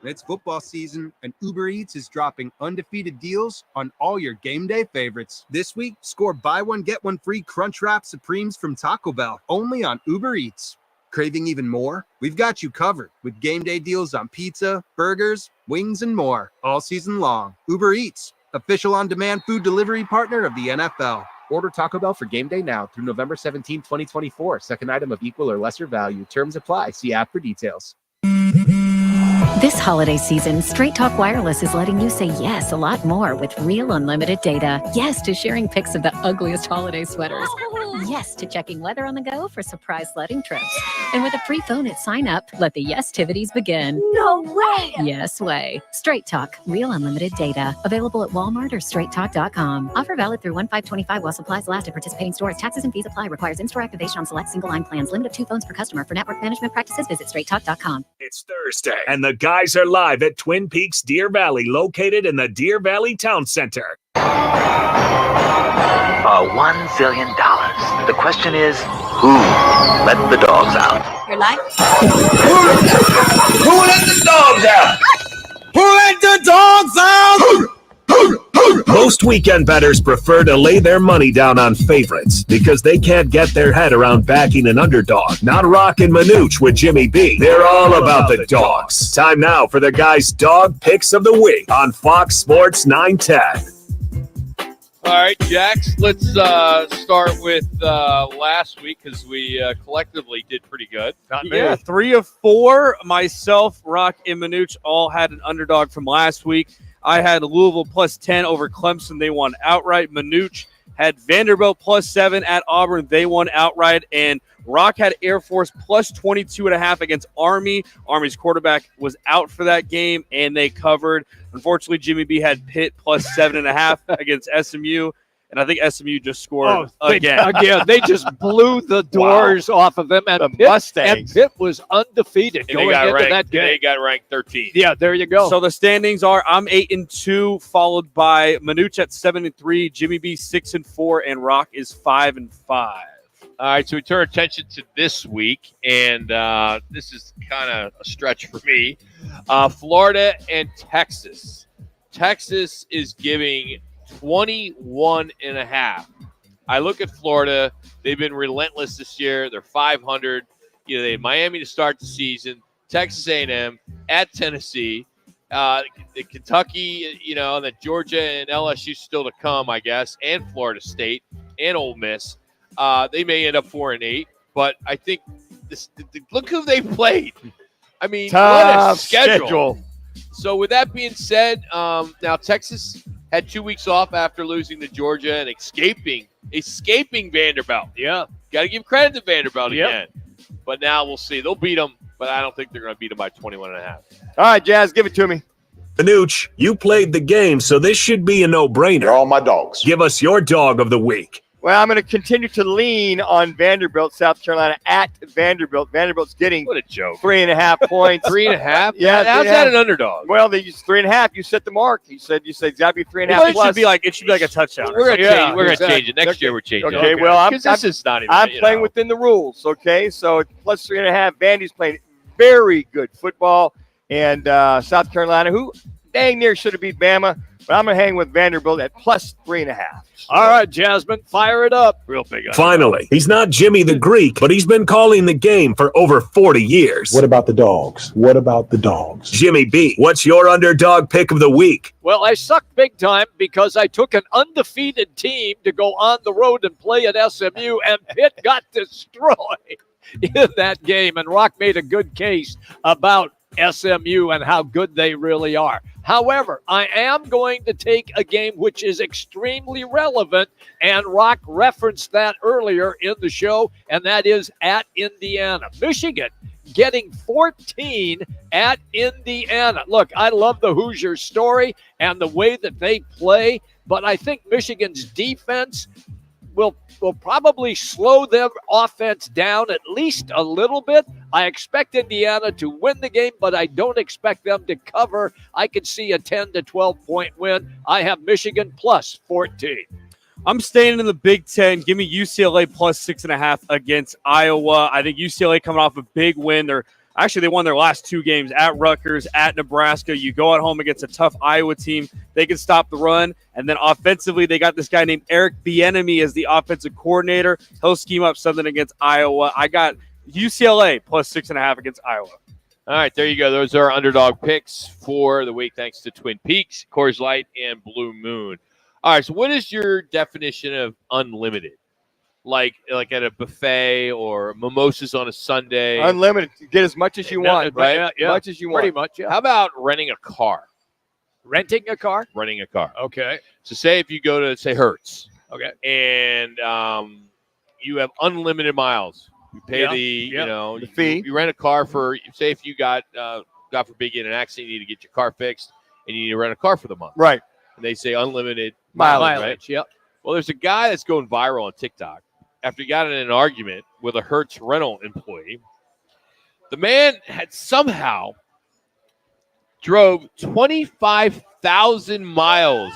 It's football season, and Uber Eats is dropping undefeated deals on all your game day favorites. This week, score buy one, get one free Crunchwrap Supremes from Taco Bell, only on Uber Eats. Craving even more? We've got you covered with game day deals on pizza, burgers, wings, and more all season long. Uber Eats, official on-demand food delivery partner of the NFL. Order Taco Bell for game day now through November 17, 2024. Second item of equal or lesser value. Terms apply. See app for details. This holiday season, Straight Talk Wireless is letting you say yes a lot more with real unlimited data. Yes to sharing pics of the ugliest holiday sweaters. Yes to checking weather on the go for surprise sledding trips. And with a free phone at sign up, let the yes-tivities begin. No way! Yes way. Straight Talk, real unlimited data. Available at Walmart or straighttalk.com. Offer valid through 1/5/25 while supplies last at participating stores. Taxes and fees apply. Requires in-store activation on select single-line plans. Limit of 2 phones per customer. For network management practices, visit straighttalk.com. It's Thursday, and the guys are live at Twin Peaks Deer Valley, located in the Deer Valley Town Center. $1 zillion. The question is, who let the dogs out? Your life? Who let the dogs out? Who let the dogs out? Most weekend bettors prefer to lay their money down on favorites because they can't get their head around backing an underdog. Not Roc and Manuch with Jimmy B. They're all about the dogs. Time now for the guys' dog picks of the week on Fox Sports 910. All right, Jax, let's start with last week because we collectively did pretty good. Yeah, 3 of 4. Myself, Roc and Manuch all had an underdog from last week. I had Louisville plus 10 over Clemson. They won outright. Manuch had Vanderbilt plus 7 at Auburn. They won outright. And Roc had Air Force plus 22.5 against Army. Army's quarterback was out for that game, and they covered. Unfortunately, Jimmy B had Pitt plus 7.5 against SMU. And I think SMU just scored again. They just blew the doors off of them. And Pitt was undefeated And going into that game. They got ranked 13th. Yeah, there you go. So the standings are: I'm 8-2, followed by Manuch at 7-3, Jimmy B 6-4, and Roc is 5-5. All right, so we turn attention to this week, and this is kind of a stretch for me. Florida and Texas. Texas is giving 21.5. I look at Florida. They've been relentless this year. They're 500. They had Miami to start the season, Texas A&M, at Tennessee. the Kentucky, and then Georgia and LSU still to come, I guess, and Florida State and Ole Miss. They may end up 4-8, but I think look who they played. I mean, what a schedule. So with that being said, now Texas had 2 weeks off after losing to Georgia and escaping Vanderbilt. Yeah. Got to give credit to Vanderbilt again. But now we'll see. They'll beat them, but I don't think they're going to beat them by 21.5. All right, Jazz, give it to me. Manuch, you played the game, so this should be a no-brainer. They're all my dogs. Give us your dog of the week. Well, I'm going to continue to lean on Vanderbilt, South Carolina, at Vanderbilt. Vanderbilt's getting what a joke. 3.5 points. 3.5? Yeah. How's that an underdog? Well, they used 3.5. You set the mark. You said it's got to be 3.5 Well, plus. it should be like a touchdown. We're going to change it. Next year we're changing it. Okay, well, I'm playing within the rules, okay? So it's plus 3.5. Vandy's playing very good football. And South Carolina, who dang near should have beat Bama, but I'm going to hang with Vanderbilt at plus 3.5. All right, Jasmine, fire it up. Real big. Finally, he's not Jimmy the Greek, but he's been calling the game for over 40 years. What about the dogs? What about the dogs? Jimmy B, what's your underdog pick of the week? Well, I sucked big time because I took an undefeated team to go on the road and play at SMU, and Pitt got destroyed in that game. And Rock made a good case about SMU and how good they really are. However, I am going to take a game which is extremely relevant, and Rock referenced that earlier in the show, and that is at Indiana. Michigan getting 14 at Indiana. Look, I love the Hoosiers story and the way that they play, but I think Michigan's defense will probably slow their offense down at least a little bit. I expect Indiana to win the game, but I don't expect them to cover. I could see a 10 to 12 point win. I have Michigan plus 14. I'm staying in the Big Ten. Give me UCLA plus 6.5 against Iowa. I think UCLA coming off a big win. They won their last 2 games at Rutgers, at Nebraska. You go at home against a tough Iowa team. They can stop the run. And then offensively, they got this guy named Eric Bieniemy as the offensive coordinator. He'll scheme up something against Iowa. I got UCLA plus 6.5 against Iowa. All right, there you go. Those are our underdog picks for the week, thanks to Twin Peaks, Coors Light, and Blue Moon. All right, so what is your definition of unlimited? Like at a buffet or mimosas on a Sunday? Unlimited. Get as much as you want, right? Yeah, much as you want. Pretty much, yeah. How about renting a car? Renting a car? Renting a car. Okay. So say if you go to, say, Hertz. Okay. And you have unlimited miles. You pay the fee. You rent a car for, say if you got, God forbid, get in an accident, you need to get your car fixed, and you need to rent a car for the month. Right. And they say unlimited mileage, right? Yep. Well, there's a guy that's going viral on TikTok after he got in an argument with a Hertz rental employee. The man had somehow drove 25,000 miles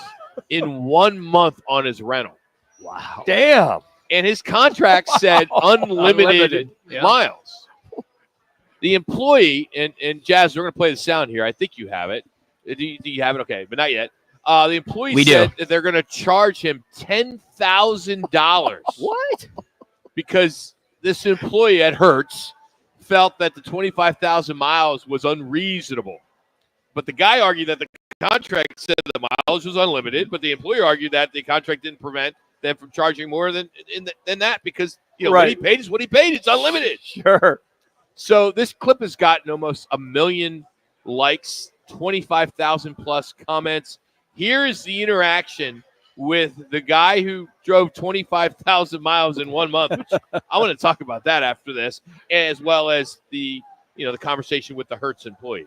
in 1 month on his rental. Wow. Damn. And his contract said unlimited miles. The employee, and Jazz, we're going to play the sound here. I think you have it. Do you have it? Okay, but not yet. The employee said that they're going to charge him $10,000. What? Because this employee at Hertz felt that the 25,000 miles was unreasonable. But the guy argued that the contract said the mileage was unlimited, but the employer argued that the contract didn't prevent them from charging more than that because what he paid is what he paid. It's unlimited. Sure. So this clip has gotten almost 1 million likes, 25,000 plus comments. Here is the interaction with the guy who drove 25,000 miles in 1 month. Which I want to talk about that after this, as well as the conversation with the Hertz employee.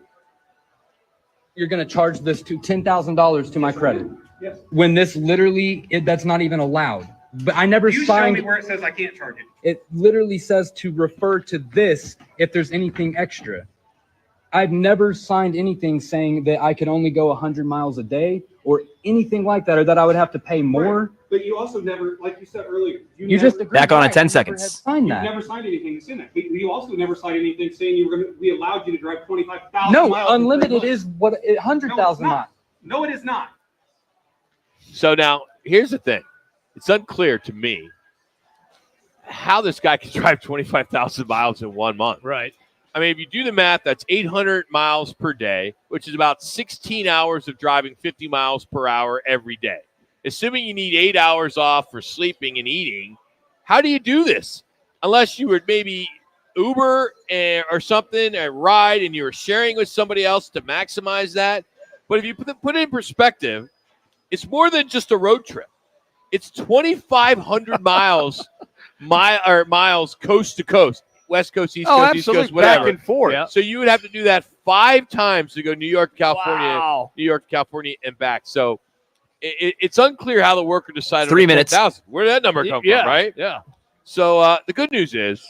You're going to charge this to $10,000 to my credit. Yes. When this literally, that's not even allowed. But I never signed. Show me where it says I can't charge it. It literally says to refer to this if there's anything extra. I've never signed anything saying that I could only go 100 miles a day or anything like that, or that I would have to pay more. Right. But you also never, like you said earlier, you just agreed back on in 10 I seconds. You've never signed anything that's in that. But you also never signed anything saying we allowed you to drive 25,000 no, miles. No, unlimited is what 100,000 miles. No, it is not. So now here's the thing. It's unclear to me how this guy can drive 25,000 miles in 1 month. Right. I mean, if you do the math, that's 800 miles per day, which is about 16 hours of driving 50 miles per hour every day. Assuming you need 8 hours off for sleeping and eating, how do you do this? Unless you would maybe Uber or something, a ride, and you were sharing with somebody else to maximize that. But if you put it in perspective, it's more than just a road trip. It's 2,500 miles coast to coast. West Coast, East Coast, East Coast, whatever. Back and forth. Yeah. So you would have to do that 5 times to go New York, California, New York, California, and back. So it's unclear how the worker decided 3 minutes. 10,000. Where did that number come from, right? Yeah. So the good news is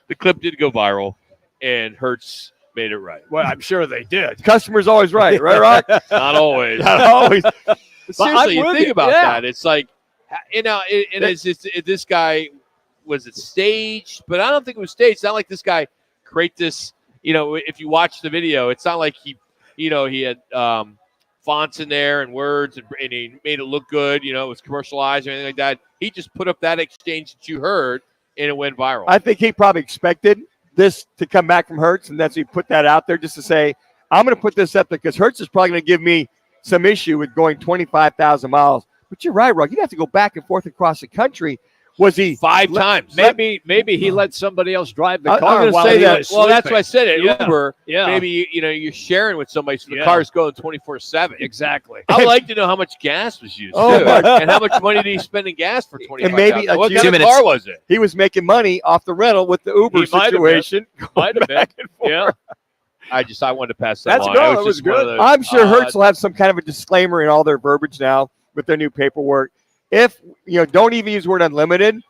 the clip did go viral, and Hertz made it right. Well, I'm sure they did. Customer's always right, right, Rock? Not always. Not always. Seriously, you think about yeah. that. It's like, this guy, was it staged? But I don't think it was staged. It's not like this guy create this, if you watch the video, it's not like he had fonts in there and words and he made it look good, it was commercialized or anything like that. He just put up that exchange that you heard and it went viral. I think he probably expected this to come back from Hertz, and that's he put that out there just to say, I'm going to put this up there because Hertz is probably going to give me some issue with going 25,000 miles. But you're right, Rock. You'd have to go back and forth across the country. Was he 5 times? Maybe he let somebody else drive the car. I'm while say he that. was Well, that's sleeping. what I said at Yeah. Uber. Yeah. Maybe you're sharing with somebody, so the Yeah. car's going 24/7. Exactly. I'd like to know how much gas was used, Oh, too, my- and how much money did he spend in gas for 25,000? And maybe what a kind 2 of minutes. car was it? He was making money off the rental with the Uber He might have been. situation. Might have been. Back and forth. Yeah. I wanted to pass that That's along. good. It That was just one of good. those I'm sure odd- Hertz will have some kind of a disclaimer in all their verbiage now with their new paperwork. If, don't even use the word unlimited.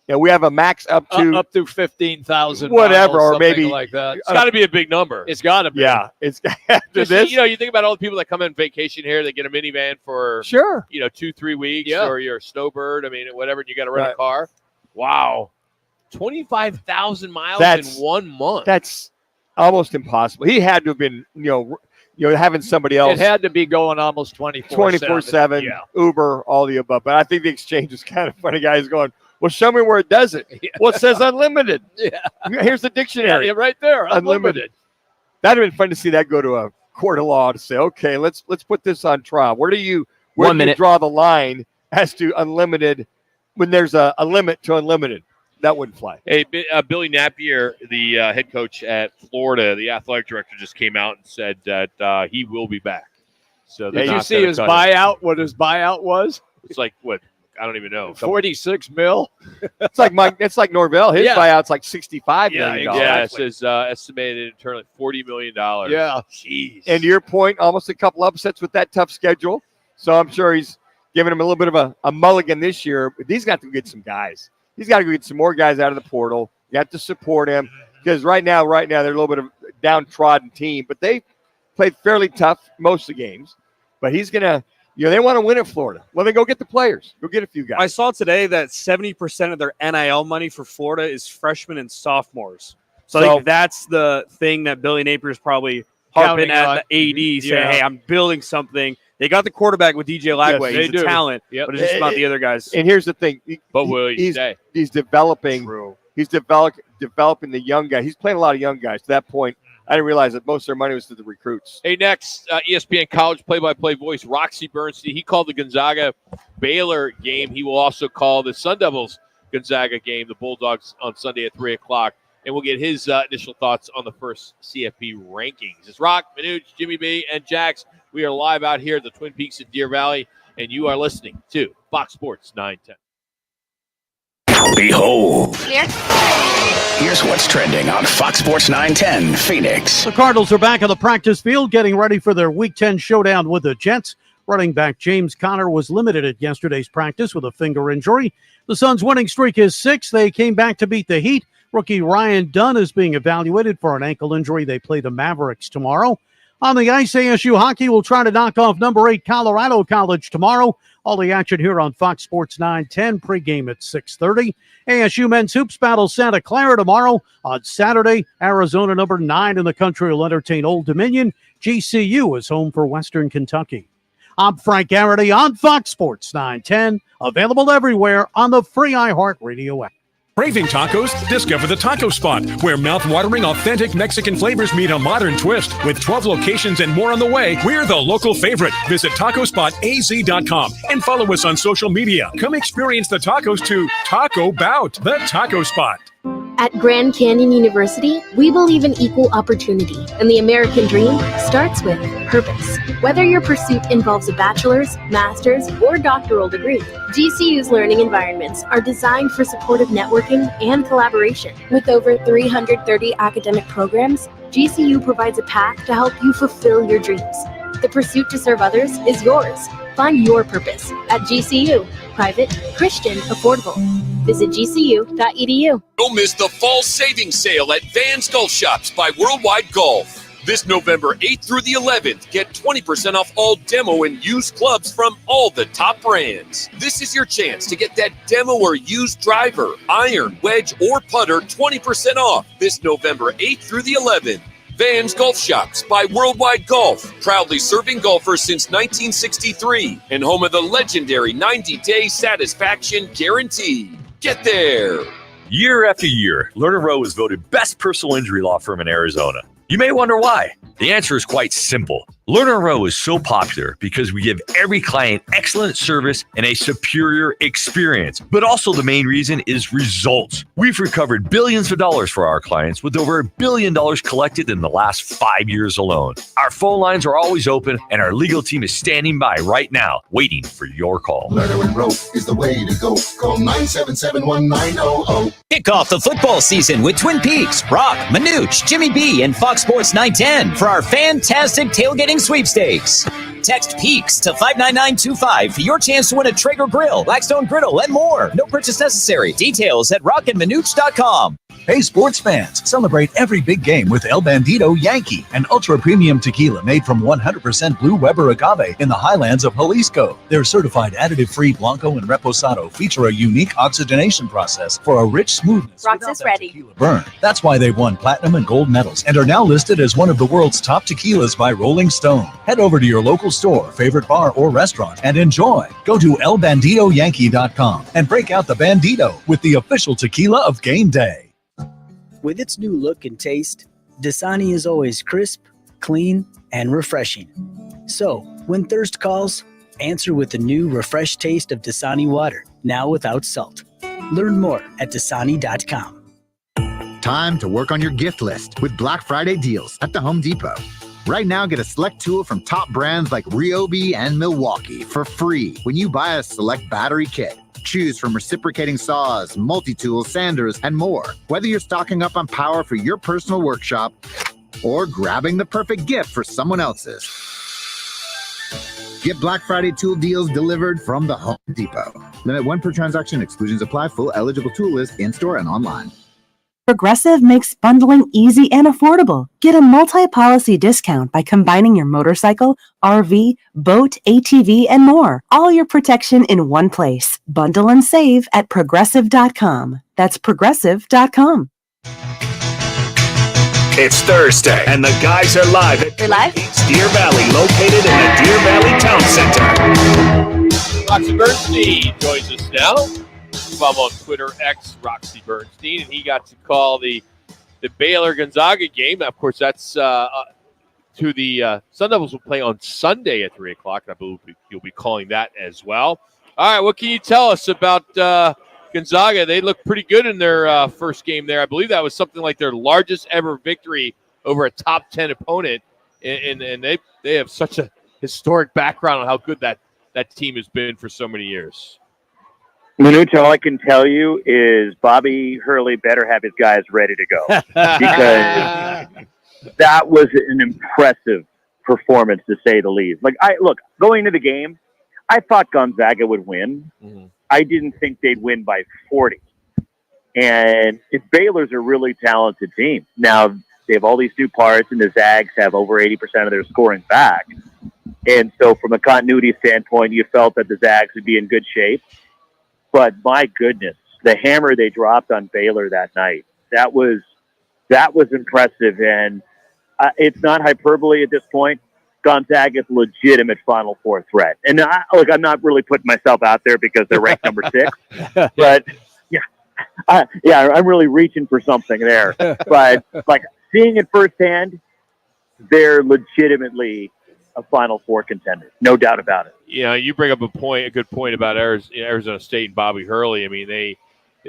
We have a max up to 15,000 whatever, miles, or something maybe like that. It's got to be a big number. It's got to be. Yeah, it's after Just, this. you think about all the people that come in vacation here. They get a minivan for Sure. 2-3 weeks, Yeah. or you're a snowbird. I mean, whatever. And you got to rent Right. a car. Wow, 25,000 miles That's- in 1 month. That's almost impossible. He had to have been, having somebody else It had to be going almost 24/7, Yeah. Uber, all the above. But I think the exchange is kind of funny. Guys going, well, show me where it does it. Well, it says unlimited. Yeah. Here's the dictionary. Yeah, right there. Unlimited. That'd have been fun to see that go to a court of law to say, okay, let's put this on trial. Where do you 1 minute. draw the line as to unlimited when there's a limit to unlimited? That wouldn't fly. Hey, Billy Napier, the head coach at Florida, the athletic director, just came out and said that he will be back. So they're Did you not see gonna his cut him. buyout? What his buyout was? It's like what? I don't even know. 46 mil. It's like Norvell. His Yeah. buyout's like $65 Yeah, million. Yeah, it Exactly. says estimated internally $40 million. Yeah. Jeez. And to your point, almost a couple upsets with that tough schedule. So I'm sure he's giving him a little bit of a mulligan this year. But he's got to get some guys. He's got to get some more guys out of the portal. You have to support him because right now they're a little bit of a downtrodden team, but they played fairly tough most of the games. But he's going to, they want to win at Florida. Well, then go get the players. Go get a few guys. I saw today that 70% of their NIL money for Florida is freshmen and sophomores. So I So- think that's the thing that Billy Napier is probably harping Counting at on. the AD, saying, Yeah. hey, I'm building something. They got the quarterback with DJ Lagway. Yes, He's they a do. talent, Yep. but it's just about the other guys. And here's the thing. But will he stay? He's developing. He's developing the young guy. He's playing a lot of young guys. To that point, I didn't realize that most of their money was to the recruits. Hey, next, ESPN college play-by-play voice Roxy Bernstein. He called the Gonzaga-Baylor game. He will also call the Sun Devils-Gonzaga game, the Bulldogs, on Sunday at 3 o'clock. And we'll get his initial thoughts on the first CFP rankings. It's Rock, Manuch, Jimmy B, and Jax. We are live out here at the Twin Peaks in Deer Valley, and you are listening to Fox Sports 910. Behold. Here's what's trending on Fox Sports 910 Phoenix. The Cardinals are back on the practice field getting ready for their Week 10 showdown with the Jets. Running back James Conner was limited at yesterday's practice with a finger injury. The Suns' winning streak is 6. They came back to beat the Heat. Rookie Ryan Dunn is being evaluated for an ankle injury. They play the Mavericks tomorrow. On the ice, ASU hockey will try to knock off number 8 Colorado College tomorrow. All the action here on Fox Sports 910, pregame at 6:30. ASU men's hoops battle Santa Clara tomorrow. On Saturday, Arizona number 9 in the country will entertain Old Dominion. GCU is home for Western Kentucky. I'm Frank Garrity on Fox Sports 910, available everywhere on the free iHeartRadio app. Craving tacos? Discover the Taco Spot, where mouth-watering, authentic Mexican flavors meet a modern twist. With 12 locations and more on the way, we're the local favorite. Visit TacoSpotAZ.com and follow us on social media. Come experience the tacos to Taco Bout, the Taco Spot. At Grand Canyon University, we believe in equal opportunity, and the American dream starts with purpose. Whether your pursuit involves a bachelor's, master's, or doctoral degree, GCU's learning environments are designed for supportive networking and collaboration. With over 330 academic programs, GCU provides a path to help you fulfill your dreams. The pursuit to serve others is yours. Find your purpose at GCU. Private, Christian, affordable. Visit gcu.edu. Don't miss the fall savings sale at Vans Golf Shops by Worldwide Golf. This November 8th through the 11th, get 20% off all demo and used clubs from all the top brands. This is your chance to get that demo or used driver, iron, wedge, or putter 20% off this November 8th through the 11th. Vans Golf Shops by Worldwide Golf, proudly serving golfers since 1963 and home of the legendary 90-day satisfaction guarantee. Get there. Year after year, Lerner Rowe is voted best personal injury law firm in Arizona. You may wonder why. The answer is quite simple. Lerner Rowe is so popular because we give every client excellent service and a superior experience. But also the main reason is results. We've recovered billions of dollars for our clients with over $1 billion collected in the last 5 years alone. Our phone lines are always open and our legal team is standing by right now, waiting for your call. Lerner and Rowe is the way to go. Call 977-1900. Kick off the football season with Twin Peaks, Roc, Manuch, Jimmy B, and Fox Sports 910 for our fantastic tailgating sweepstakes. Text PEAKS to 59925 for your chance to win a Traeger grill, Blackstone griddle, and more. No purchase necessary. Details at rockandmanuch.com. Hey, sports fans, celebrate every big game with El Bandito Yankee, an ultra-premium tequila made from 100% Blue Weber agave in the highlands of Jalisco. Their certified additive-free Blanco and Reposado feature a unique oxygenation process for a rich smoothness. Rox is ready. Burn. That's why they've won platinum and gold medals and are now listed as one of the world's top tequilas by Rolling Stone. Head over to your local store, favorite bar, or restaurant and enjoy. Go to elbanditoyankee.com and break out the Bandito with the official tequila of game day. With its new look and taste, Dasani is always crisp, clean, and refreshing. So, when thirst calls, answer with the new refreshed taste of Dasani water, now without salt. Learn more at Dasani.com. Time to work on your gift list with Black Friday deals at the Home Depot. Right now, get a select tool from top brands like Ryobi and Milwaukee for free when you buy a select battery kit. Choose from reciprocating saws, multi-tools, sanders, and more. Whether you're stocking up on power for your personal workshop or grabbing the perfect gift for someone else's. Get Black Friday tool deals delivered from the Home Depot. Limit 1 per transaction. Exclusions apply. Full eligible tool list in-store and online. Progressive makes bundling easy and affordable. Get a multi-policy discount by combining your motorcycle, RV, boat, ATV, and more. All your protection in one place. Bundle and save at Progressive.com. That's Progressive.com. It's Thursday, and the guys are live at Deer Valley, located in the Deer Valley Town Center. Roxy Bernstein joins us now. Follow on Twitter, X Roxy Bernstein, and he got to call the Baylor-Gonzaga game. Of course, that's to the Sun Devils will play on Sunday at 3 o'clock, and I believe you'll be calling that as well. All right, what can you tell us about Gonzaga? They looked pretty good in their first game there. I believe that was something like their largest ever victory over a top 10 opponent, and they have such a historic background on how good that team has been for so many years. Manuch, all I can tell you is Bobby Hurley better have his guys ready to go because that was an impressive performance, to say the least. Going into the game, I thought Gonzaga would win. Mm-hmm. I didn't think they'd win by 40. And Baylor's a really talented team. Now, they have all these new parts, and the Zags have over 80% of their scoring back. And so from a continuity standpoint, you felt that the Zags would be in good shape. But my goodness, the hammer they dropped on Baylor that night, that was impressive. And it's not hyperbole at this point. Gonzaga's legitimate Final Four threat. And I'm not really putting myself out there because they're ranked number 6. But, yeah, I'm really reaching for something there. But like seeing it firsthand, they're legitimately a Final Four contender, no doubt about it. Yeah, you bring up a good point about Arizona State and Bobby Hurley. I mean, they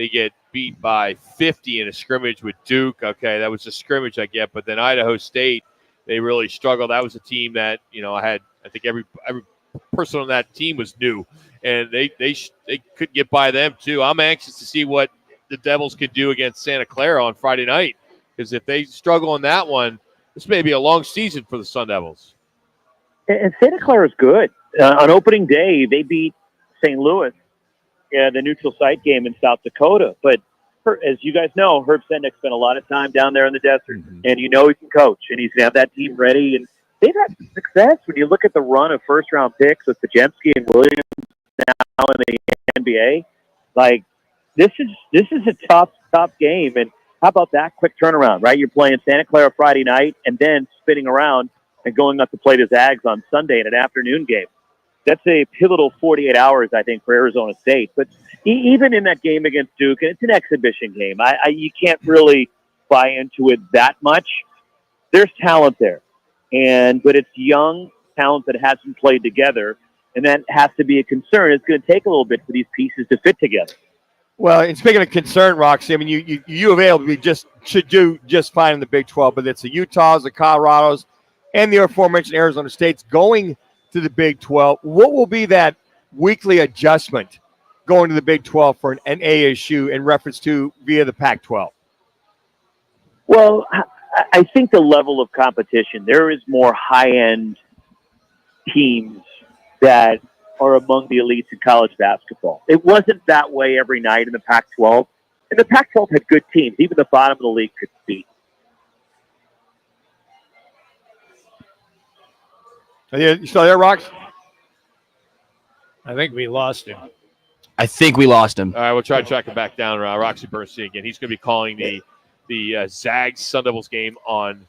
get beat by 50 in a scrimmage with Duke. Okay, that was a scrimmage I get, but then Idaho State, they really struggled. That was a team that I think every person on that team was new, and they could get by them too. I'm anxious to see what the Devils could do against Santa Clara on Friday night, because if they struggle in that one, this may be a long season for the Sun Devils. And Santa Clara is good. On opening day, they beat St. Louis, the neutral site game in South Dakota. But as you guys know, Herb Sendek spent a lot of time down there in the desert, and he can coach, and he's going to have that team ready. And they've had success when you look at the run of first-round picks with Pajemski and Williams now in the NBA. Like, this is a tough game. And how about that quick turnaround, right? You're playing Santa Clara Friday night and then spinning around and going up to play the Zags on Sunday in an afternoon game. That's a pivotal 48 hours, I think, for Arizona State. But even in that game against Duke, and it's an exhibition game, you can't really buy into it that much. There's talent there, but it's young talent that hasn't played together, and that has to be a concern. It's going to take a little bit for these pieces to fit together. Well, and speaking of concern, Roxy, I mean, you of A should do just fine in the Big 12, but it's the Utahs, the Colorados, and the aforementioned Arizona States going to the Big 12. What will be that weekly adjustment going to the Big 12 for an ASU in reference to via the Pac-12? Well, I think the level of competition, there is more high-end teams that are among the elites in college basketball. It wasn't that way every night in the Pac-12. And the Pac-12 had good teams. Even the bottom of the league could beat. You still there, Rox? I think we lost him. I think we lost him. All right, we'll try to track him back down. Roxy Bernstein again. He's going to be calling the Zags Sun Devils game on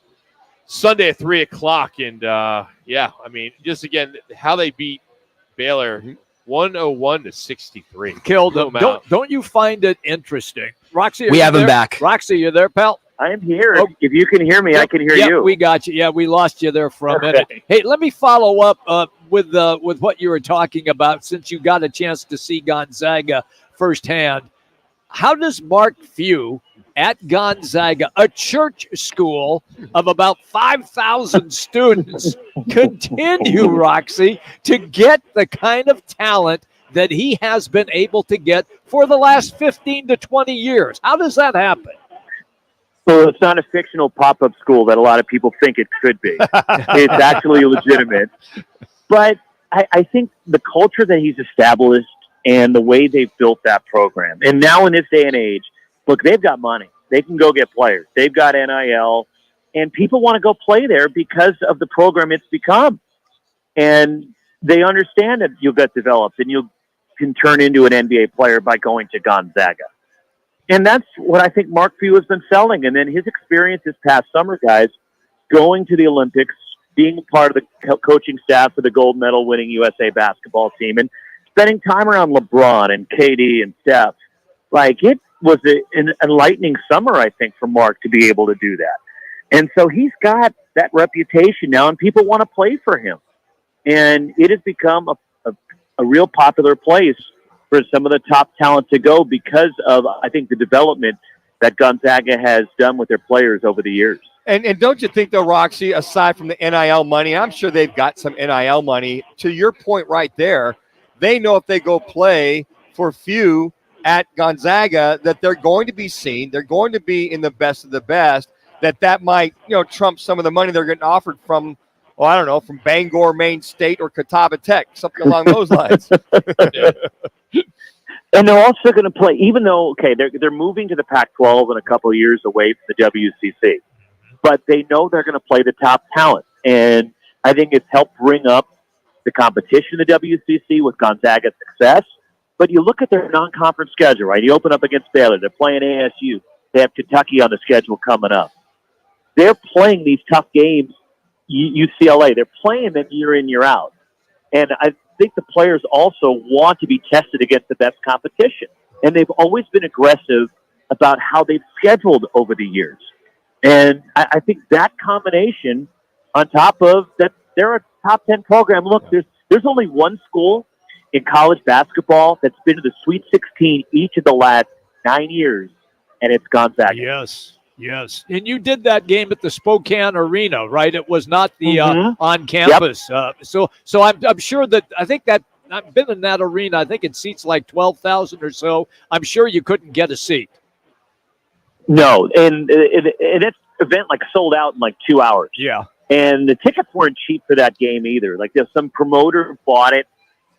Sunday at 3:00. And I mean, just again, how they beat Baylor 101-63. Killed them. Don't you find it interesting, Roxy? We have him back. Roxy, you there, pal? I am here. If you can hear me, I can hear you. We got you. Yeah, we lost you there for a minute. Hey, let me follow up with what you were talking about, since you got a chance to see Gonzaga firsthand. How does Mark Few at Gonzaga, a church school of about 5,000 students, continue, Roxy, to get the kind of talent that he has been able to get for the last 15 to 20 years? How does that happen? Well, it's not a fictional pop-up school that a lot of people think it could be. It's actually legitimate. But I think the culture that he's established and the way they've built that program, and now in this day and age, look, they've got money. They can go get players. They've got NIL, and people want to go play there because of the program it's become. And they understand that you'll get developed and you can turn into an NBA player by going to Gonzaga. And that's what I think Mark Few has been selling. And then his experience this past summer, guys, going to the Olympics, being part of the coaching staff for the gold medal winning USA basketball team, and spending time around LeBron and KD and Steph. Like, it was an enlightening summer, I think, for Mark to be able to do that. And so he's got that reputation now, and people want to play for him. And it has become a real popular place for some of the top talent to go because of, I think, the development that Gonzaga has done with their players over the years. And don't you think, though, Roxy, aside from the NIL money, I'm sure they've got some NIL money. To your point right there, they know if they go play for Few at Gonzaga that they're going to be seen, they're going to be in the best of the best, that might, trump some of the money they're getting offered from, I don't know, from Bangor, Maine State, or Catawba Tech, something along those lines. And they're also going to play, even though, they're moving to the Pac-12 in a couple of years away from the WCC, but they know they're going to play the top talent. And I think it's helped bring up the competition in the WCC with Gonzaga's success. But you look at their non-conference schedule, right? You open up against Baylor. They're playing ASU. They have Kentucky on the schedule coming up. They're playing these tough games, UCLA. They're playing them year in, year out. And I think the players also want to be tested against the best competition. and they've always been aggressive about how they've scheduled over the years. And I think that combination, on top of that, they're a top 10 program. Look, there's only one school in college basketball that's been to the Sweet 16 each of the last 9 years, and it's Gonzaga. Yes. And you did that game at the Spokane Arena, right? It was not the on campus. Yep. So I'm sure that I think that I've been in that arena. I think it seats like 12,000 or so. I'm sure you couldn't get a seat. No, and that event like sold out in like 2 hours. Yeah. And the tickets weren't cheap for that game either. Like there's some promoter bought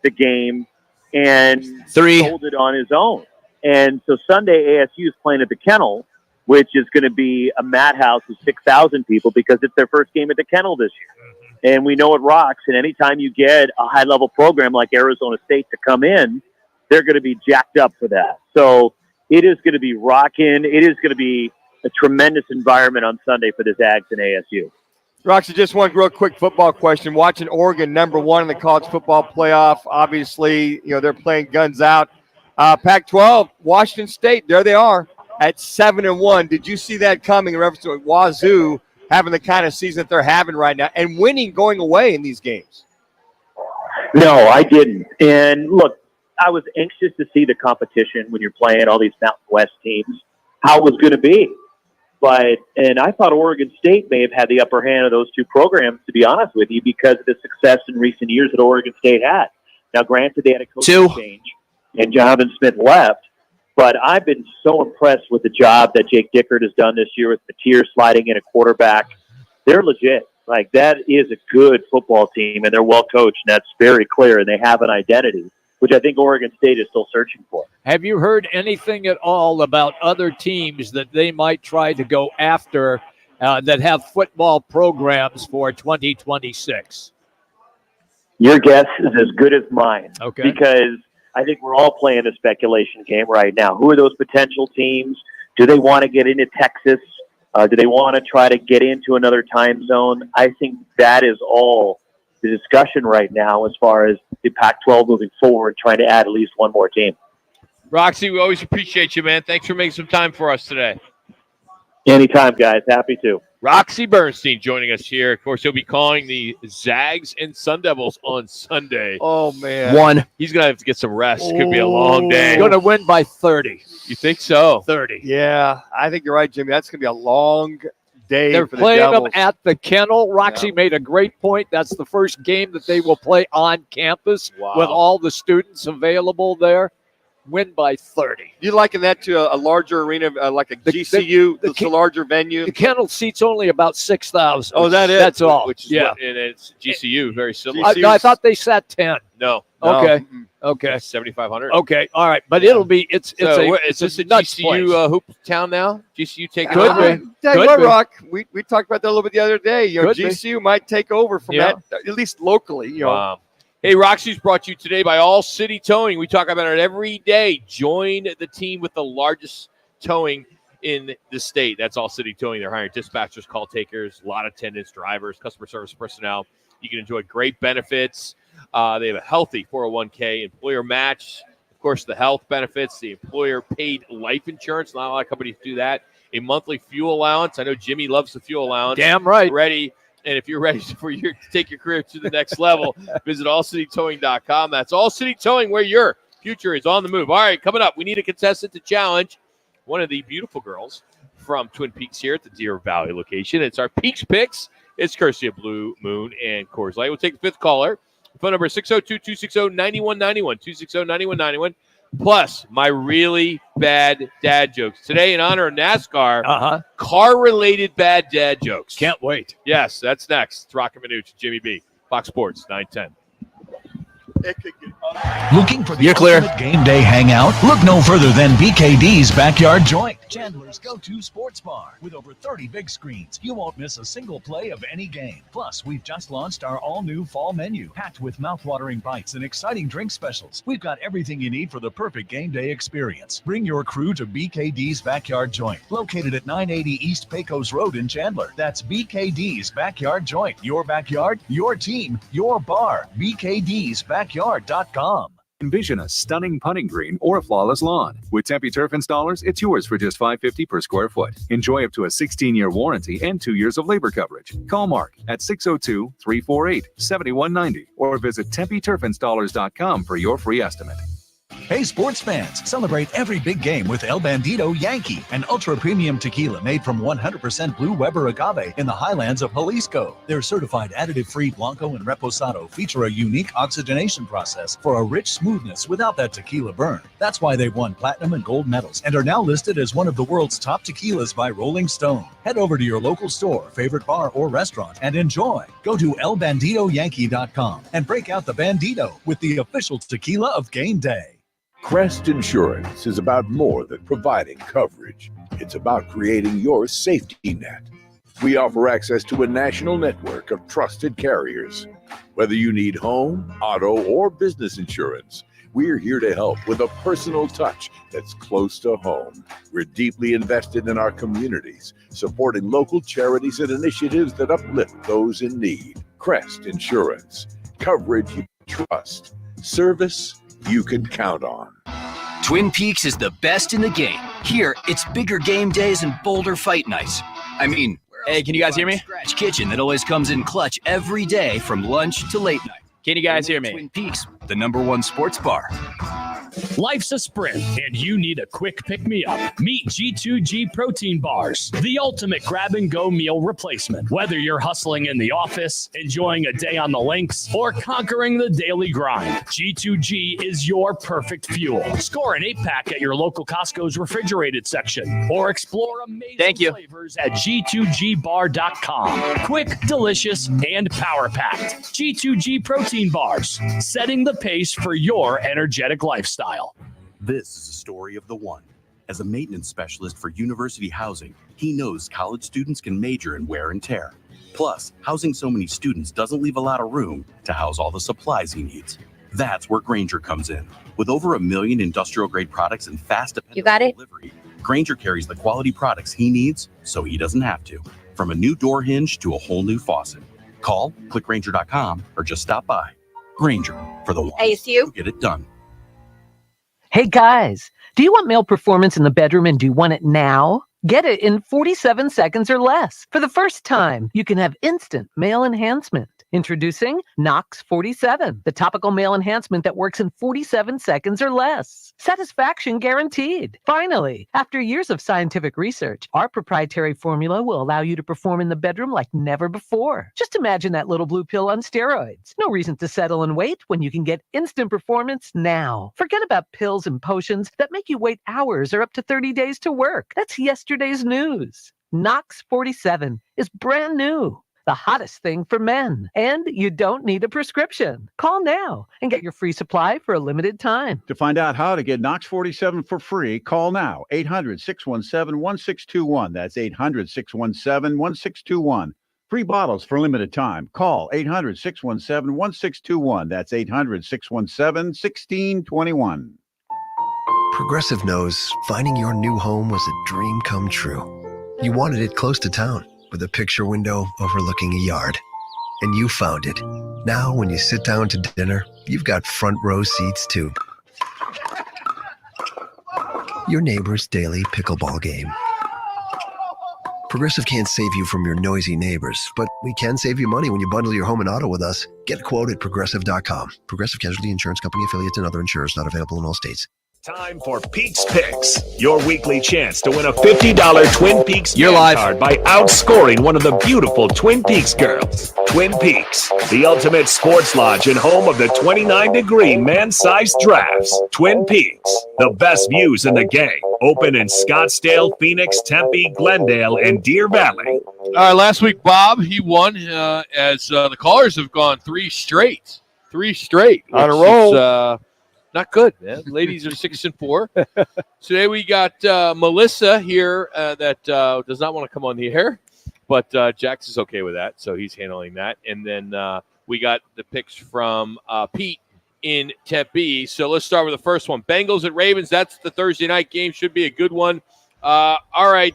the game and sold it on his own. And so Sunday ASU is playing at the Kennel, which is going to be a madhouse with 6,000 people because it's their first game at the Kennel this year. And we know it rocks. And anytime you get a high-level program like Arizona State to come in, they're going to be jacked up for that. So it is going to be rocking. It is going to be a tremendous environment on Sunday for the Zags and ASU. Roxy, just one real quick football question. Watching Oregon #1 in the college football playoff, obviously, they're playing guns out. Pac-12, Washington State, there they are at 7-1. Did you see that coming in reference to Wazoo having the kind of season that they're having right now and winning going away in these games? No, I didn't. And look, I was anxious to see the competition when you're playing all these Mountain West teams, how it was going to be. And I thought Oregon State may have had the upper hand of those two programs, to be honest with you, because of the success in recent years that Oregon State had. Now, granted, they had a coaching change, and Jonathan Smith left, but I've been so impressed with the job that Jake Dickert has done this year with Mateer sliding in a quarterback. They're legit. Like, that is a good football team, and they're well coached, and that's very clear, and they have an identity, which I think Oregon State is still searching for. Have you heard anything at all about other teams that they might try to go after that have football programs for 2026? Your guess is as good as mine. Okay. Because I think we're all playing a speculation game right now. Who are those potential teams? Do they want to get into Texas? Do they want to try to get into another time zone? I think that is all the discussion right now as far as the Pac-12 moving forward, trying to add at least one more team. Roxy, we always appreciate you, man. Thanks for making some time for us today. Anytime, guys. Happy to. Roxy Bernstein joining us here. Of course, he'll be calling the Zags and Sun Devils on Sunday. Oh, man. He's going to have to get some rest. It could be a long day. He's going to win by 30. You think so? 30. Yeah, I think you're right, Jimmy. That's going to be a long day They're for the playing Devils. them at the Kennel. Roxy made a great point. That's the first game that they will play on campus with all the students available there. Win by 30. You liken that to a larger arena, like a GCU, it's a larger venue? The Kennel seats only about 6,000. Oh, that is? That's all. Which is yeah. and it's GCU, very similar. No, I thought they sat 10. No. Okay. Okay. 7,500. Okay. All right. But it'll be it's is this a nuts GCU hoop town now? GCU taking Could over? be. Tell you what, Rock, we talked about that a little bit the other day. GCU might take over from that, at least locally. Wow. Hey, Roxy's brought to you today by All City Towing. We talk about it every day. Join the team with the largest towing in the state. That's All City Towing. They're hiring dispatchers, call takers, lot attendants, drivers, customer service personnel. You can enjoy great benefits. They have a healthy 401k, employer match, of course, the health benefits, the employer-paid life insurance. Not a lot of companies do that. A monthly fuel allowance. I know Jimmy loves the fuel allowance. Damn right. Ready. And if you're ready to take your career to the next level, visit allcitytowing.com. That's All City Towing, where your future is on the move. All right, coming up, we need a contestant to challenge one of the beautiful girls from Twin Peaks here at the Deer Valley location. It's our Peaks Picks. It's courtesy of Blue Moon and Coors Light. We'll take the fifth caller. Phone number is 602-260-9191, 260-9191. Plus, my really bad dad jokes. Today, in honor of NASCAR, car-related bad dad jokes. Can't wait. Yes, that's next. It's Roc and Manuch, Jimmy B. Fox Sports, 910. Looking for the ultimate game day hangout? Look no further than BKD's Backyard Joint, Chandler's go-to sports bar. With over 30 big screens, you won't miss a single play of any game. Plus, we've just launched our all-new fall menu, packed with mouth-watering bites and exciting drink specials. We've got everything you need for the perfect game day experience. Bring your crew to BKD's Backyard Joint, located at 980 East Pecos Road in Chandler. That's BKD's Backyard Joint. Your backyard, your team, your bar. BKD'sbackyard.com. Envision a stunning putting green or a flawless lawn. With Tempe Turf Installers, it's yours for just $5.50 per square foot. Enjoy up to a 16-year warranty and 2 years of labor coverage. Call Mark at 602-348-7190 or visit TempeTurfInstallers.com for your free estimate. Hey, sports fans, celebrate every big game with El Bandito Yankee, an ultra-premium tequila made from 100% Blue Weber agave in the highlands of Jalisco. Their certified additive-free Blanco and Reposado feature a unique oxygenation process for a rich smoothness without that tequila burn. That's why they won platinum and gold medals and are now listed as one of the world's top tequilas by Rolling Stone. Head over to your local store, favorite bar, or restaurant and enjoy. Go to elbanditoyankee.com and break out the Bandito with the official tequila of game day. Crest Insurance is about more than providing coverage. It's about creating your safety net. We offer access to a national network of trusted carriers. Whether you need home, auto, or business insurance, we're here to help with a personal touch that's close to home. We're deeply invested in our communities, supporting local charities and initiatives that uplift those in need. Crest Insurance. Coverage you trust. Service you can count on. Twin Peaks is the best in the game. Here, it's bigger game days and bolder fight nights. I mean, hey, can you guys hear me? Scratch Kitchen that always comes in clutch every day from lunch to late night. Can you guys hear me? Twin Peaks, the #1 sports bar. Life's a sprint, and you need a quick pick-me-up. Meet G2G Protein Bars, the ultimate grab-and-go meal replacement. Whether you're hustling in the office, enjoying a day on the links, or conquering the daily grind, G2G is your perfect fuel. Score an 8-pack at your local Costco's refrigerated section, or explore amazing flavors at G2GBar.com. Quick, delicious, and power-packed. G2G Protein Bars, setting the pace for your energetic lifestyle. This is a story of the one. As a maintenance specialist for university housing, he knows college students can major in wear and tear. Plus, housing so many students doesn't leave a lot of room to house all the supplies he needs. That's where Grainger comes in. With over 1 million industrial-grade products and fast, dependable delivery, Grainger carries the quality products he needs so he doesn't have to. From a new door hinge to a whole new faucet. Call, click Grainger.com, or just stop by. Grainger, for the ones who get it done. Hey guys, do you want male performance in the bedroom and do you want it now? Get it in 47 seconds or less. For the first time, you can have instant male enhancement. Introducing Knox 47, the topical male enhancement that works in 47 seconds or less. Satisfaction guaranteed. Finally, after years of scientific research, our proprietary formula will allow you to perform in the bedroom like never before. Just imagine that little blue pill on steroids. No reason to settle and wait when you can get instant performance now. Forget about pills and potions that make you wait hours or up to 30 days to work. That's yesterday's news. Knox 47 is brand new. The hottest thing for men. And you don't need a prescription. Call now and get your free supply for a limited time. To find out how to get Knox 47 for free, call now. 800-617-1621. That's 800-617-1621. Free bottles for limited time. Call 800-617-1621. That's 800-617-1621. Progressive knows finding your new home was a dream come true. You wanted it close to town, with a picture window overlooking a yard. And you found it. Now, when you sit down to dinner, you've got front row seats to your neighbor's daily pickleball game. Progressive can't save you from your noisy neighbors, but we can save you money when you bundle your home and auto with us. Get a quote at Progressive.com. Progressive Casualty Insurance Company, affiliates, and other insurers not available in all states. Time for Peaks Picks, your weekly chance to win a $50 Twin Peaks card by outscoring one of the beautiful Twin Peaks girls. Twin Peaks, the ultimate sports lodge and home of the 29-degree man-sized drafts. Twin Peaks, the best views in the game. Open in Scottsdale, Phoenix, Tempe, Glendale, and Deer Valley. Last week, Bob, he won as the callers have gone three straight. On a roll. Not good, man. Ladies are 6-4. Today we got Melissa here that does not want to come on the air, but Jax is okay with that, so he's handling that. And then we got the picks from Pete in Tempe. So let's start with the first one. Bengals at Ravens. That's the Thursday night game. Should be a good one. All right,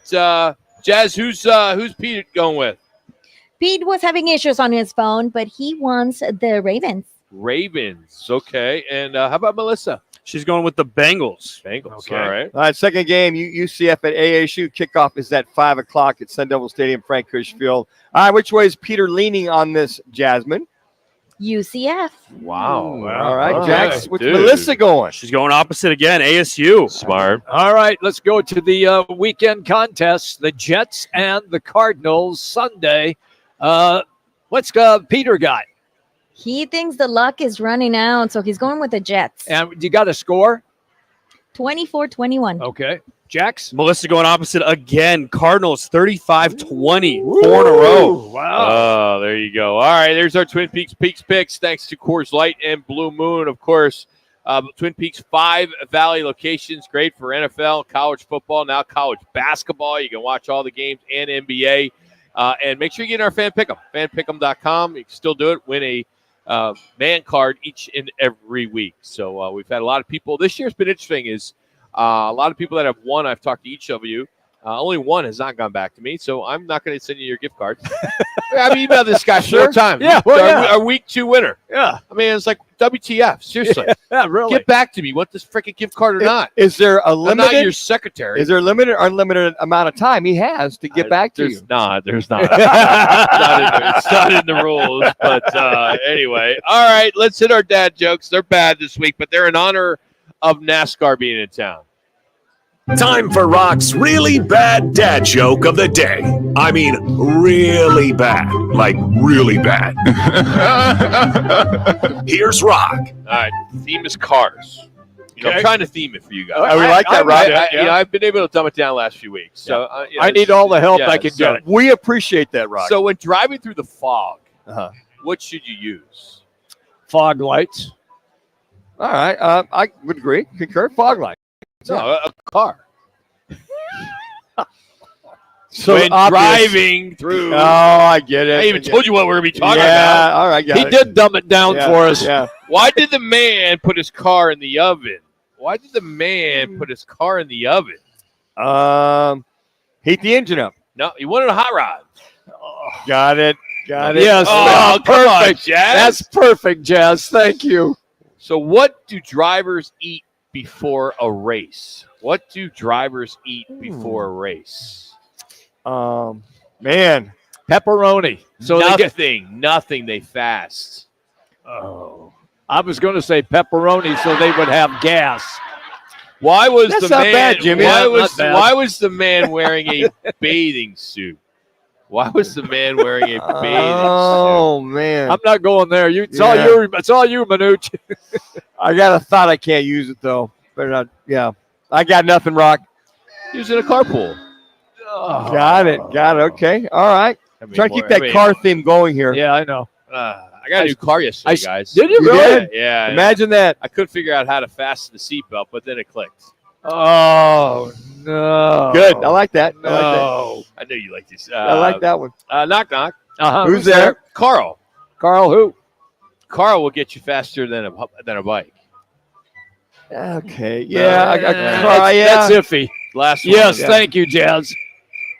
Jazz, who's Pete going with? Pete was having issues on his phone, but he wants the Ravens. Ravens. Okay. And how about Melissa? She's going with the Bengals. Bengals. Okay. All right. All right, second game, UCF at ASU. Kickoff is at 5 o'clock at Sun Devil Stadium, Frank Kush Field. All right, which way is Peter leaning on this, Jasmine? UCF. Wow. All right, Jax, what's dude. Melissa going? She's going opposite again, ASU. Smart. All right, let's go to the weekend contest. The Jets and the Cardinals Sunday. What's Peter got? He thinks the luck is running out, so he's going with the Jets. And you got a score? 24-21. Okay. Jax? Melissa going opposite again. Cardinals 35-20. 4 in a row. Wow. Oh, there you go. All right, there's our Twin Peaks picks. Thanks to Coors Light and Blue Moon, of course. Twin Peaks 5 Valley locations, great for NFL, college football, now college basketball. You can watch all the games and NBA. And make sure you get in our fan pick'em, fanpick'em.com. You can still do it. Win a man card each and every week. So we've had a lot of people. This year's been interesting. Is a lot of people that have won. I've talked to each of you. Only one has not gone back to me, so I'm not going to send you your gift card. I've emailed this guy Sure. 4 times. Yeah, well, our week 2 winner. Yeah. I mean, it's like WTF. Seriously. Yeah, really. Get back to me. Want this freaking gift card or not? Is there a I'm limited? not your secretary. Is there a limited or unlimited amount of time he has to get back to you? There's not. It's not in the rules. But anyway, all right, let's hit our dad jokes. They're bad this week, but they're in honor of NASCAR being in town. Time for Rock's really bad dad joke of the day. I mean, really bad. Like, really bad. Here's Rock. All right, theme is cars. You know, I'm trying to theme it for you guys. We like that, Rock. You know, I've been able to dumb it down last few weeks. So you know, I need all the help I can so, get. We appreciate that, Rock. So when driving through the fog, what should you use? Fog lights. All right, I would agree. Concur. Fog light. No, a car. So when obvious. driving through. Oh, I get it. I even told you what we're going to be talking Yeah, about. all right, got He it. did dumb it down for us. Yeah. Why did the man put his car in the oven? Why did the man put his car in the oven? Heat the engine up. No, he wanted a hot rod. Got it. Got it. Yes. Oh, come on, perfect. Jazz. That's perfect, Jazz. Thank you. So what do drivers eat before a race? What do drivers eat before a race? Man. Pepperoni. So Nothing. They fast. Oh. I was going to say pepperoni so they would have gas. Why was That's the not man? bad, Jimmy. Why Not was bad. why was the man wearing a bathing suit? Why was the man wearing a bathing Oh man. I'm not going there. It's Yeah. all you, Manuch. I got a thought. I can't use it though. Better not. Yeah. I got nothing, Rock. suit? Using a carpool. Got it. Okay. All right. I mean, Trying to keep boy, that I mean, car theme going here. Yeah, I know. I got a new car yesterday, guys. Did you really? Yeah. Imagine that. I couldn't figure out how to fasten the seatbelt, but then it clicked. Oh no! Good. I like that. I like that. No. I knew you liked these. I like that one. Knock knock. Who's there? Carl. Carl, who? Carl will get you faster than a bike. Okay. Yeah. That's iffy. Last one. Yes, thank you, Jazz.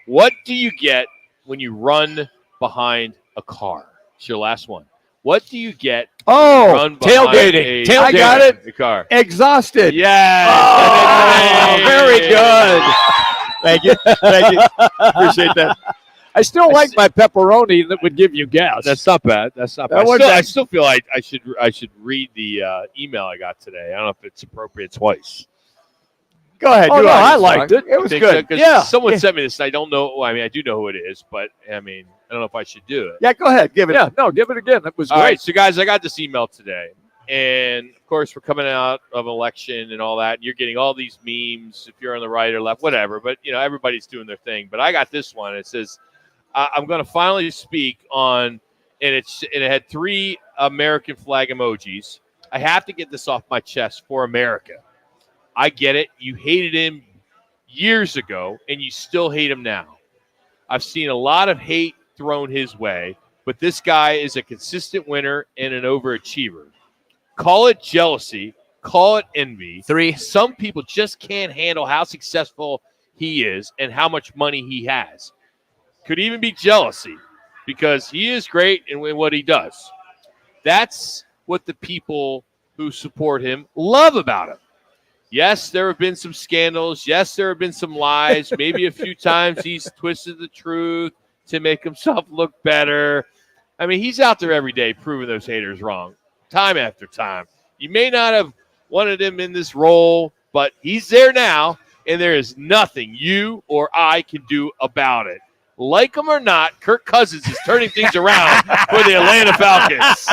What do you get when you run behind a car? It's your last one. What do you get? Oh, Run behind tailgating. a- I got it. The car. Exhausted. Yeah. Oh, very good. Thank you. Thank you. Appreciate that. I still like my pepperoni that would give you gas. That's not bad. That's not That bad. wasn't I bad. still feel like I should read the email I got today. I don't know if it's appropriate twice. Go ahead. Oh, do no, it. I liked it. It was Think so? good. 'Cause Yeah. someone sent me this. And I don't know. Well, I mean, I do know who it is, but I mean, I don't know if I should do it. Yeah. Go ahead. Give it. Yeah, no, give it again. That was All great. right, so guys, I got this email today, and of course, we're coming out of an election and all that. And you're getting all these memes if you're on the right or left, whatever. But you know, everybody's doing their thing. But I got this one. It says, "I'm going to finally speak on," and it had 3 American flag emojis. I have to get this off my chest for America. I get it. You hated him years ago, and you still hate him now. I've seen a lot of hate thrown his way, but this guy is a consistent winner and an overachiever. Call it jealousy, call it envy. 3. Some people just can't handle how successful he is and how much money he has. Could even be jealousy because he is great in what he does. That's what the people who support him love about him. Yes, there have been some scandals. Yes, there have been some lies. Maybe a few times he's twisted the truth to make himself look better. I mean, he's out there every day proving those haters wrong, time after time. You may not have wanted him in this role, but he's there now, and there is nothing you or I can do about it. Like him or not, Kirk Cousins is turning things around for the Atlanta Falcons.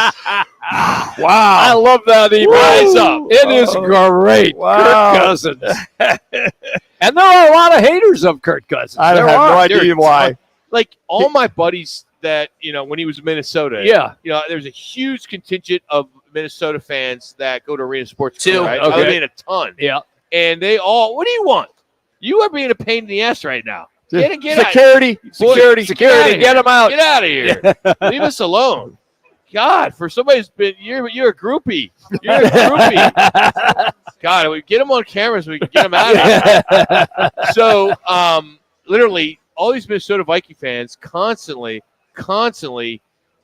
Wow. I love that email. Rise up. It is great. Wow. Kirk Cousins. And there are a lot of haters of Kirk Cousins. I have no idea why. Like all my buddies that, when he was in Minnesota, there's a huge contingent of Minnesota fans that go to Arena Sports. Two. Right? Okay. I mean, a ton. Yeah. And they all, what do you want? You are being a pain in the ass right now. Get Security. Get him out. Get out of here. Leave us alone. God, for somebody who's been, you're a groupie. You're a groupie. God, we get him on camera so we can get him out of here. So, literally, all these Minnesota Viking fans constantly were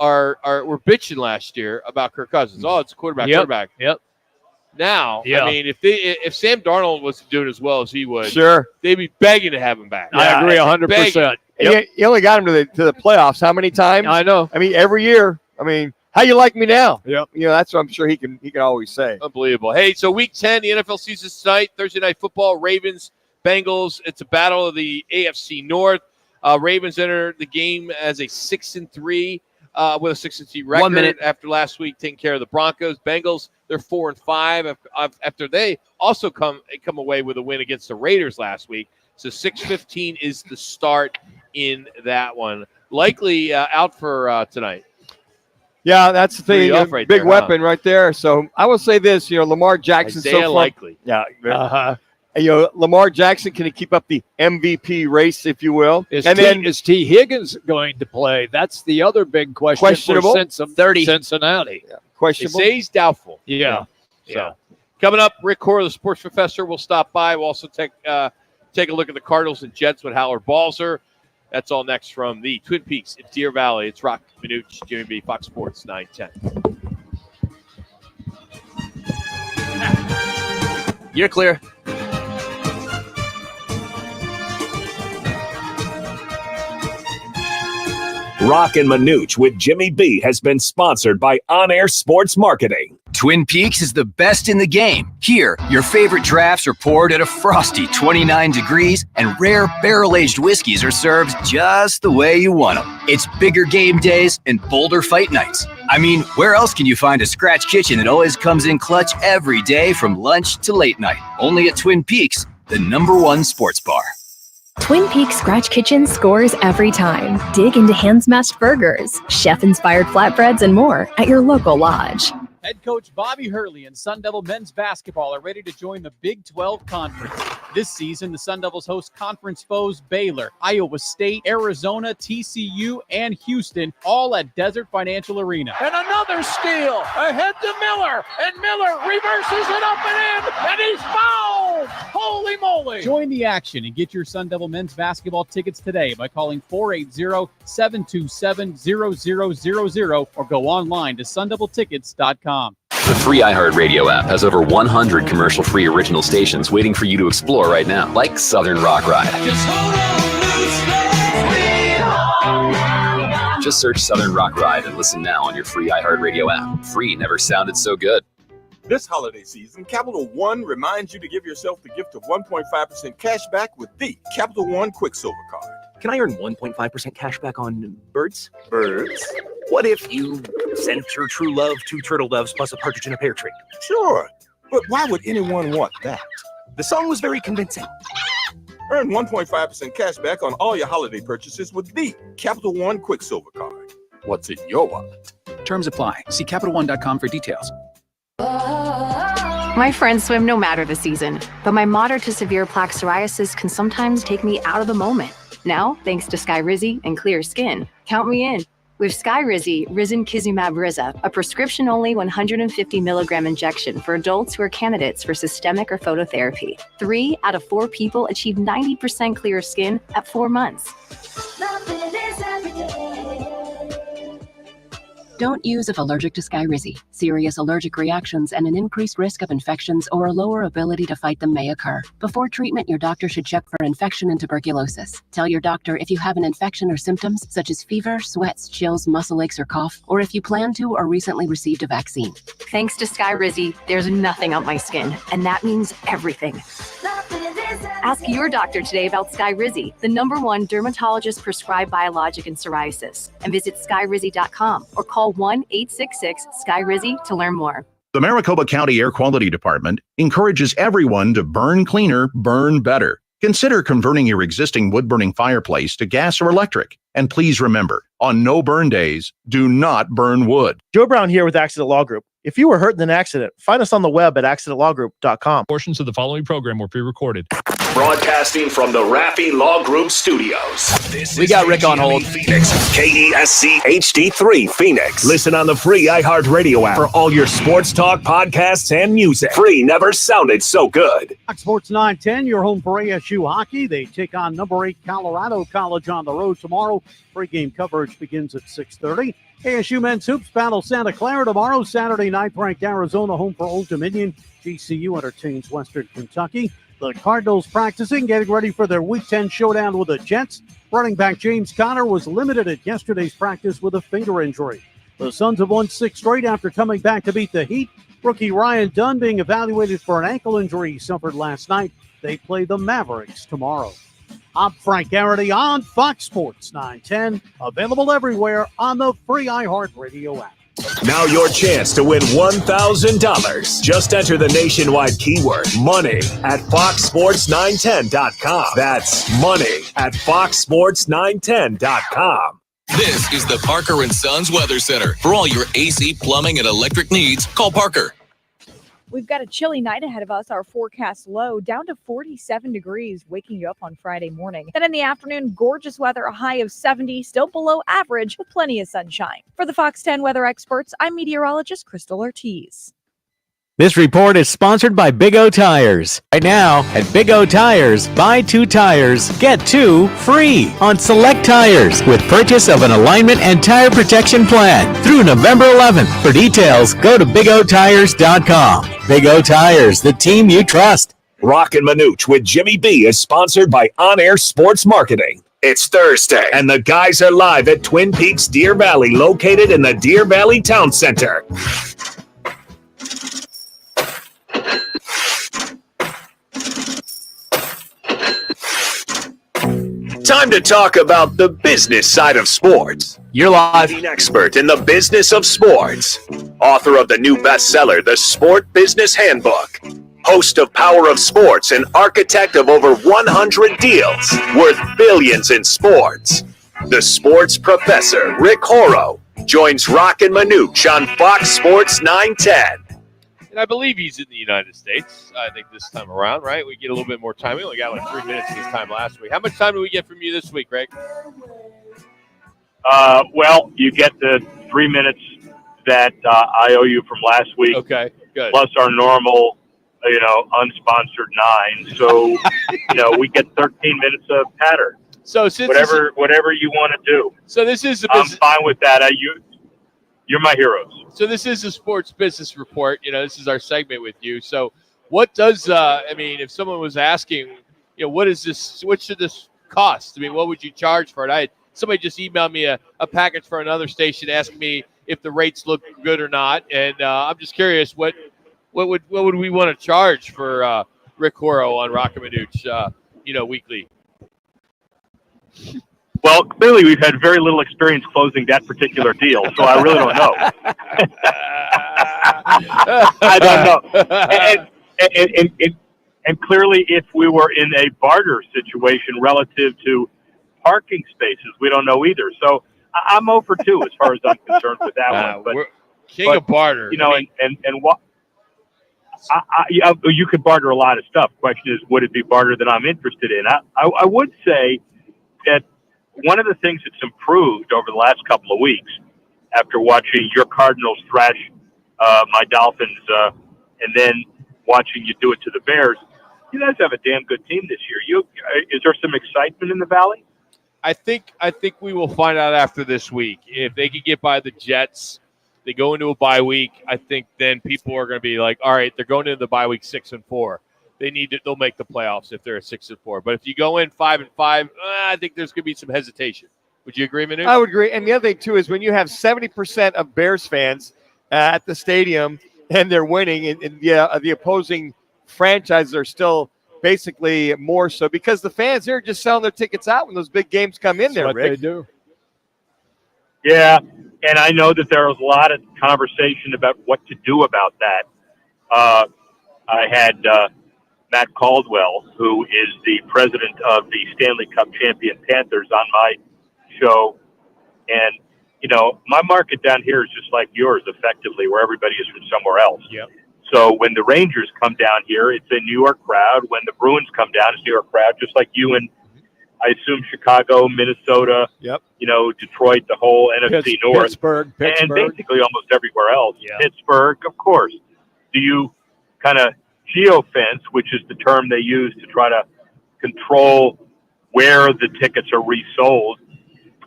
bitching last year about Kirk Cousins. Oh, it's a quarterback. Yep. Now, I mean, if Sam Darnold was doing as well as he would, sure, they'd be begging to have him back. I agree 100%. You only got him to the playoffs. How many times? I know. I mean, every year. I mean, how you like me now? Yep. That's what I'm sure he can always say. Unbelievable. Hey, so Week 10, the NFL season's tonight. Thursday Night Football, Ravens, Bengals. It's a battle of the AFC North. Ravens enter the game as a 6-3 with a 6-3 record. 1 minute after last week taking care of the Broncos. Bengals, they're 4-5 after they also come away with a win against the Raiders last week. So 6-15 is the start in that one. Likely out for tonight. Yeah, that's the thing. Right Big there, weapon right there. So I will say this, Lamar Jackson so far. Likely. Yeah. Lamar Jackson, can he keep up the MVP race, if you will? Is T. Higgins going to play? That's the other big question. Questionable. For 30. Cincinnati. Yeah. Questionable. They say he's doubtful. Yeah. So coming up, Rick Core, the sports professor, will stop by. We'll also take a look at the Cardinals and Jets with Howard Balzer. That's all next from the Twin Peaks in Deer Valley. It's Roc and Manuch, Jimmy B, Fox Sports 910. You're clear. Roc and Manuch with Jimmy B has been sponsored by On Air Sports Marketing. Twin Peaks is the best in the game. Here, your favorite drafts are poured at a frosty 29 degrees, and rare barrel-aged whiskeys are served just the way you want them. It's bigger game days and bolder fight nights. I mean, where else can you find a scratch kitchen that always comes in clutch every day from lunch to late night? Only at Twin Peaks, the #1 sports bar. Twin Peaks Scratch Kitchen scores every time. Dig into hand-smashed burgers, chef-inspired flatbreads, and more at your local lodge. Head coach Bobby Hurley and Sun Devil men's basketball are ready to join the Big 12 Conference. This season, the Sun Devils host conference foes Baylor, Iowa State, Arizona, TCU, and Houston, all at Desert Financial Arena. And another steal ahead to Miller, and Miller reverses it up and in, and he's fouled! Holy moly! Join the action and get your Sun Devil men's basketball tickets today by calling 480-727-0000 or go online to sundeviltickets.com. The free iHeartRadio app has over 100 commercial-free original stations waiting for you to explore right now, like Southern Rock Ride. Just search Southern Rock Ride and listen now on your free iHeartRadio app. Free never sounded so good. This holiday season, Capital One reminds you to give yourself the gift of 1.5% cash back with the Capital One Quicksilver Card. Can I earn 1.5% cash back on birds? Birds? What if you sent your true love 2 turtle doves plus a partridge in a pear tree? Sure, but why would anyone want that? The song was very convincing. Earn 1.5% cash back on all your holiday purchases with the Capital One Quicksilver Card. What's in your wallet? Terms apply. See CapitalOne.com for details. My friends swim no matter the season, but my moderate to severe plaque psoriasis can sometimes take me out of the moment. Now, thanks to Skyrizi and clear skin, count me in. With Skyrizi, Risankizumab Riza, a prescription-only 150 milligram injection for adults who are candidates for systemic or phototherapy. 3 out of 4 people achieve 90% clear skin at 4 months. Don't use if allergic to Skyrizi. Serious allergic reactions and an increased risk of infections or a lower ability to fight them may occur. Before treatment, your doctor should check for infection and tuberculosis. Tell your doctor if you have an infection or symptoms such as fever, sweats, chills, muscle aches, or cough, or if you plan to or recently received a vaccine. Thanks to Skyrizi, there's nothing on my skin, and that means everything. Ask your doctor today about Skyrizi, the #1 dermatologist-prescribed biologic in psoriasis, and visit skyrizi.com or call 1-866-SKYRIZI to learn more. The Maricopa County Air Quality Department encourages everyone to burn cleaner, burn better. Consider converting your existing wood-burning fireplace to gas or electric. And please remember, on no burn days, do not burn wood. Joe Brown here with Accident Law Group. If you were hurt in an accident, find us on the web at accidentlawgroup.com. Portions of the following program were pre-recorded. Broadcasting from the Raffi Law Group studios. We got Rick on hold. Phoenix, KESC HD3 Phoenix. Listen on the free iHeartRadio app for all your sports talk, podcasts, and music. Free never sounded so good. Fox Sports 910, your home for ASU hockey. They take on number 8 Colorado College on the road tomorrow. Pre-game coverage begins at 6:30. ASU men's hoops battle Santa Clara tomorrow. Saturday, 9th-ranked Arizona home for Old Dominion. GCU entertains Western Kentucky. The Cardinals practicing, getting ready for their Week 10 showdown with the Jets. Running back James Conner was limited at yesterday's practice with a finger injury. The Suns have won 6 straight after coming back to beat the Heat. Rookie Ryan Dunn being evaluated for an ankle injury he suffered last night. They play the Mavericks tomorrow. I'm Frank Garrity on Fox Sports 910, available everywhere on the free iHeartRadio app. Now your chance to win $1,000. Just enter the nationwide keyword money at foxsports910.com. That's money at foxsports910.com. This is the Parker & Sons Weather Center. For all your AC, plumbing, and electric needs, call Parker. We've got a chilly night ahead of us. Our forecast low down to 47 degrees, waking you up on Friday morning. Then in the afternoon, gorgeous weather, a high of 70, still below average with plenty of sunshine. For the Fox 10 weather experts, I'm meteorologist Crystal Ortiz. This report is sponsored by Big O Tires. Right now, at Big O Tires, buy 2 tires, get 2 free on select tires with purchase of an alignment and tire protection plan through November 11th. For details, go to BigOTires.com. Big O Tires, the team you trust. Roc and Manuch with Jimmy B is sponsored by On Air Sports Marketing. It's Thursday, and the guys are live at Twin Peaks Deer Valley, located in the Deer Valley Town Center. Time to talk about the business side of sports. You're live. An expert in the business of sports. Author of the new bestseller, The Sport Business Handbook. Host of Power of Sports and architect of over 100 deals worth billions in sports. The sports professor, Rick Horrow, joins Roc and Manuch on Fox Sports 910. And I believe he's in the United States, I think, this time around, right? We get a little bit more time. We only got like 3 minutes this time last week. How much time do we get from you this week, Greg? Well, you get the 3 minutes that I owe you from last week. Okay, good. Plus our normal, unsponsored 9. So, we get 13 minutes of pattern. So since whatever you want to do. So this is I'm fine with that. You're my heroes. So this is a sports business report. This is our segment with you. So what does, if someone was asking, what is this, what should this cost? What would you charge for it? Somebody just emailed me a package for another station asking me if the rates look good or not. And I'm just curious, what would we want to charge for Rick Horrow on Roc and Manuch, weekly? Well, clearly we've had very little experience closing that particular deal, so I really don't know. I don't know. And clearly, if we were in a barter situation relative to parking spaces, we don't know either. So I'm 0 for 2 as far as I'm concerned with that one. But king of barter. And what? You could barter a lot of stuff. Question is, would it be barter that I'm interested in? I would say that one of the things that's improved over the last couple of weeks, after watching your Cardinals thrash my Dolphins, and then watching you do it to the Bears, you guys have a damn good team this year. Is there some excitement in the Valley? I think we will find out after this week if they can get by the Jets. They go into a bye week. I think then people are going to be like, all right, they're going into the bye week 6-4. They'll make the playoffs if they're a 6-4. But if you go in 5-5, I think there's going to be some hesitation. Would you agree, Manu? I would agree. And the other thing, too, is when you have 70% of Bears fans at the stadium and they're winning, and the opposing franchises are still basically more so because the fans, they're just selling their tickets out when those big games come in. That's there, what Rick. They do. Yeah, and I know that there was a lot of conversation about what to do about that. I had Matt Caldwell, who is the president of the Stanley Cup champion Panthers, on my show. And, my market down here is just like yours, effectively, where everybody is from somewhere else. Yep. So when the Rangers come down here, it's a New York crowd. When the Bruins come down, it's a New York crowd, just like you and, I assume, Chicago, Minnesota, yep. Detroit, the whole NFC North. Pittsburgh. And basically almost everywhere else. Yeah. Pittsburgh, of course. Do you kind of geofence, which is the term they use to try to control where the tickets are resold?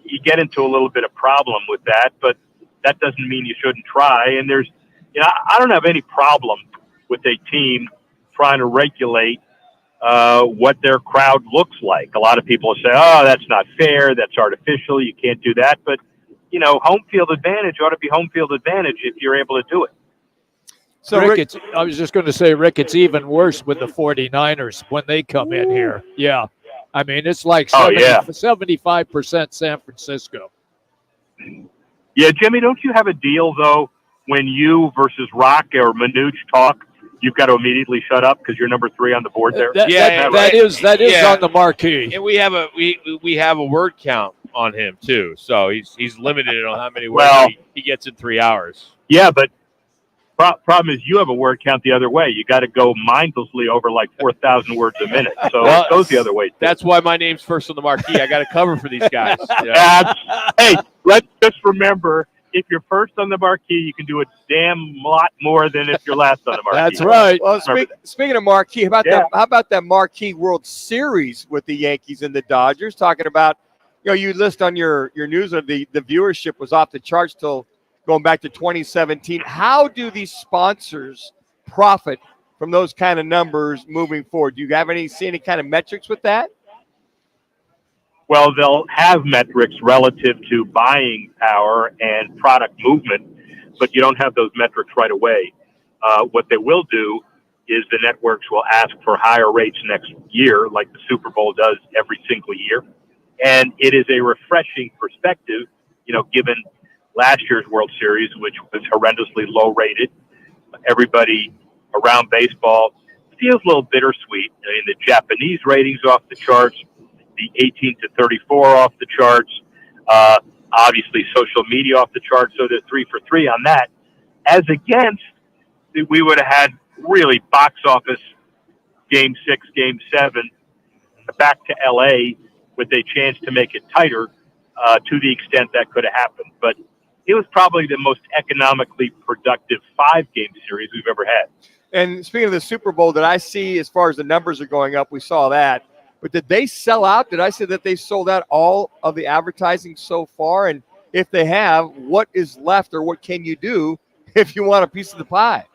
You get into a little bit of problem with that, but that doesn't mean you shouldn't try. And there's, I don't have any problem with a team trying to regulate what their crowd looks like. A lot of people say, oh, that's not fair. That's artificial. You can't do that. But, home field advantage ought to be home field advantage if you're able to do it. So, Rick, I was just going to say, Rick, it's even worse with the 49ers when they come in here. Yeah. I mean, it's like 75% San Francisco. Yeah, Jimmy, don't you have a deal, though, when you versus Roc or Manuch talk, you've got to immediately shut up because you're number 3 on the board there? That is on the marquee. And we have a word count on him, too. So he's limited on how many words he gets in 3 hours. Yeah, but problem is you have a word count the other way. You got to go mindlessly over like 4,000 words a minute. So it goes the other way, too. That's why my name's first on the marquee. I got to cover for these guys. Yeah. Hey, let's just remember, if you're first on the marquee, you can do a damn lot more than if you're last on the marquee. That's right. Well, speaking of marquee, how about that marquee World Series with the Yankees and the Dodgers? Talking about, you list on your newsletter, the viewership was off the charts till going back to 2017. How do these sponsors profit from those kind of numbers moving forward? Do you see any kind of metrics with that? Well, they'll have metrics relative to buying power and product movement, but you don't have those metrics right away. What they will do is the networks will ask for higher rates next year, like the Super Bowl does every single year. And it is a refreshing perspective, given last year's World Series, which was horrendously low rated. Everybody around baseball feels a little bittersweet. I mean, the Japanese ratings off the charts, the 18 to 34 off the charts, obviously social media off the charts. So they're 3 for 3 on that. As against, we would have had really box office Game 6, Game 7, back to LA with a chance to make it tighter to the extent that could have happened. But it was probably the most economically productive 5-game series we've ever had. And speaking of the Super Bowl, did I see, as far as the numbers are going up, we saw that. But did they sell out? Did I say that they sold out all of the advertising so far? And if they have, what is left or what can you do if you want a piece of the pie?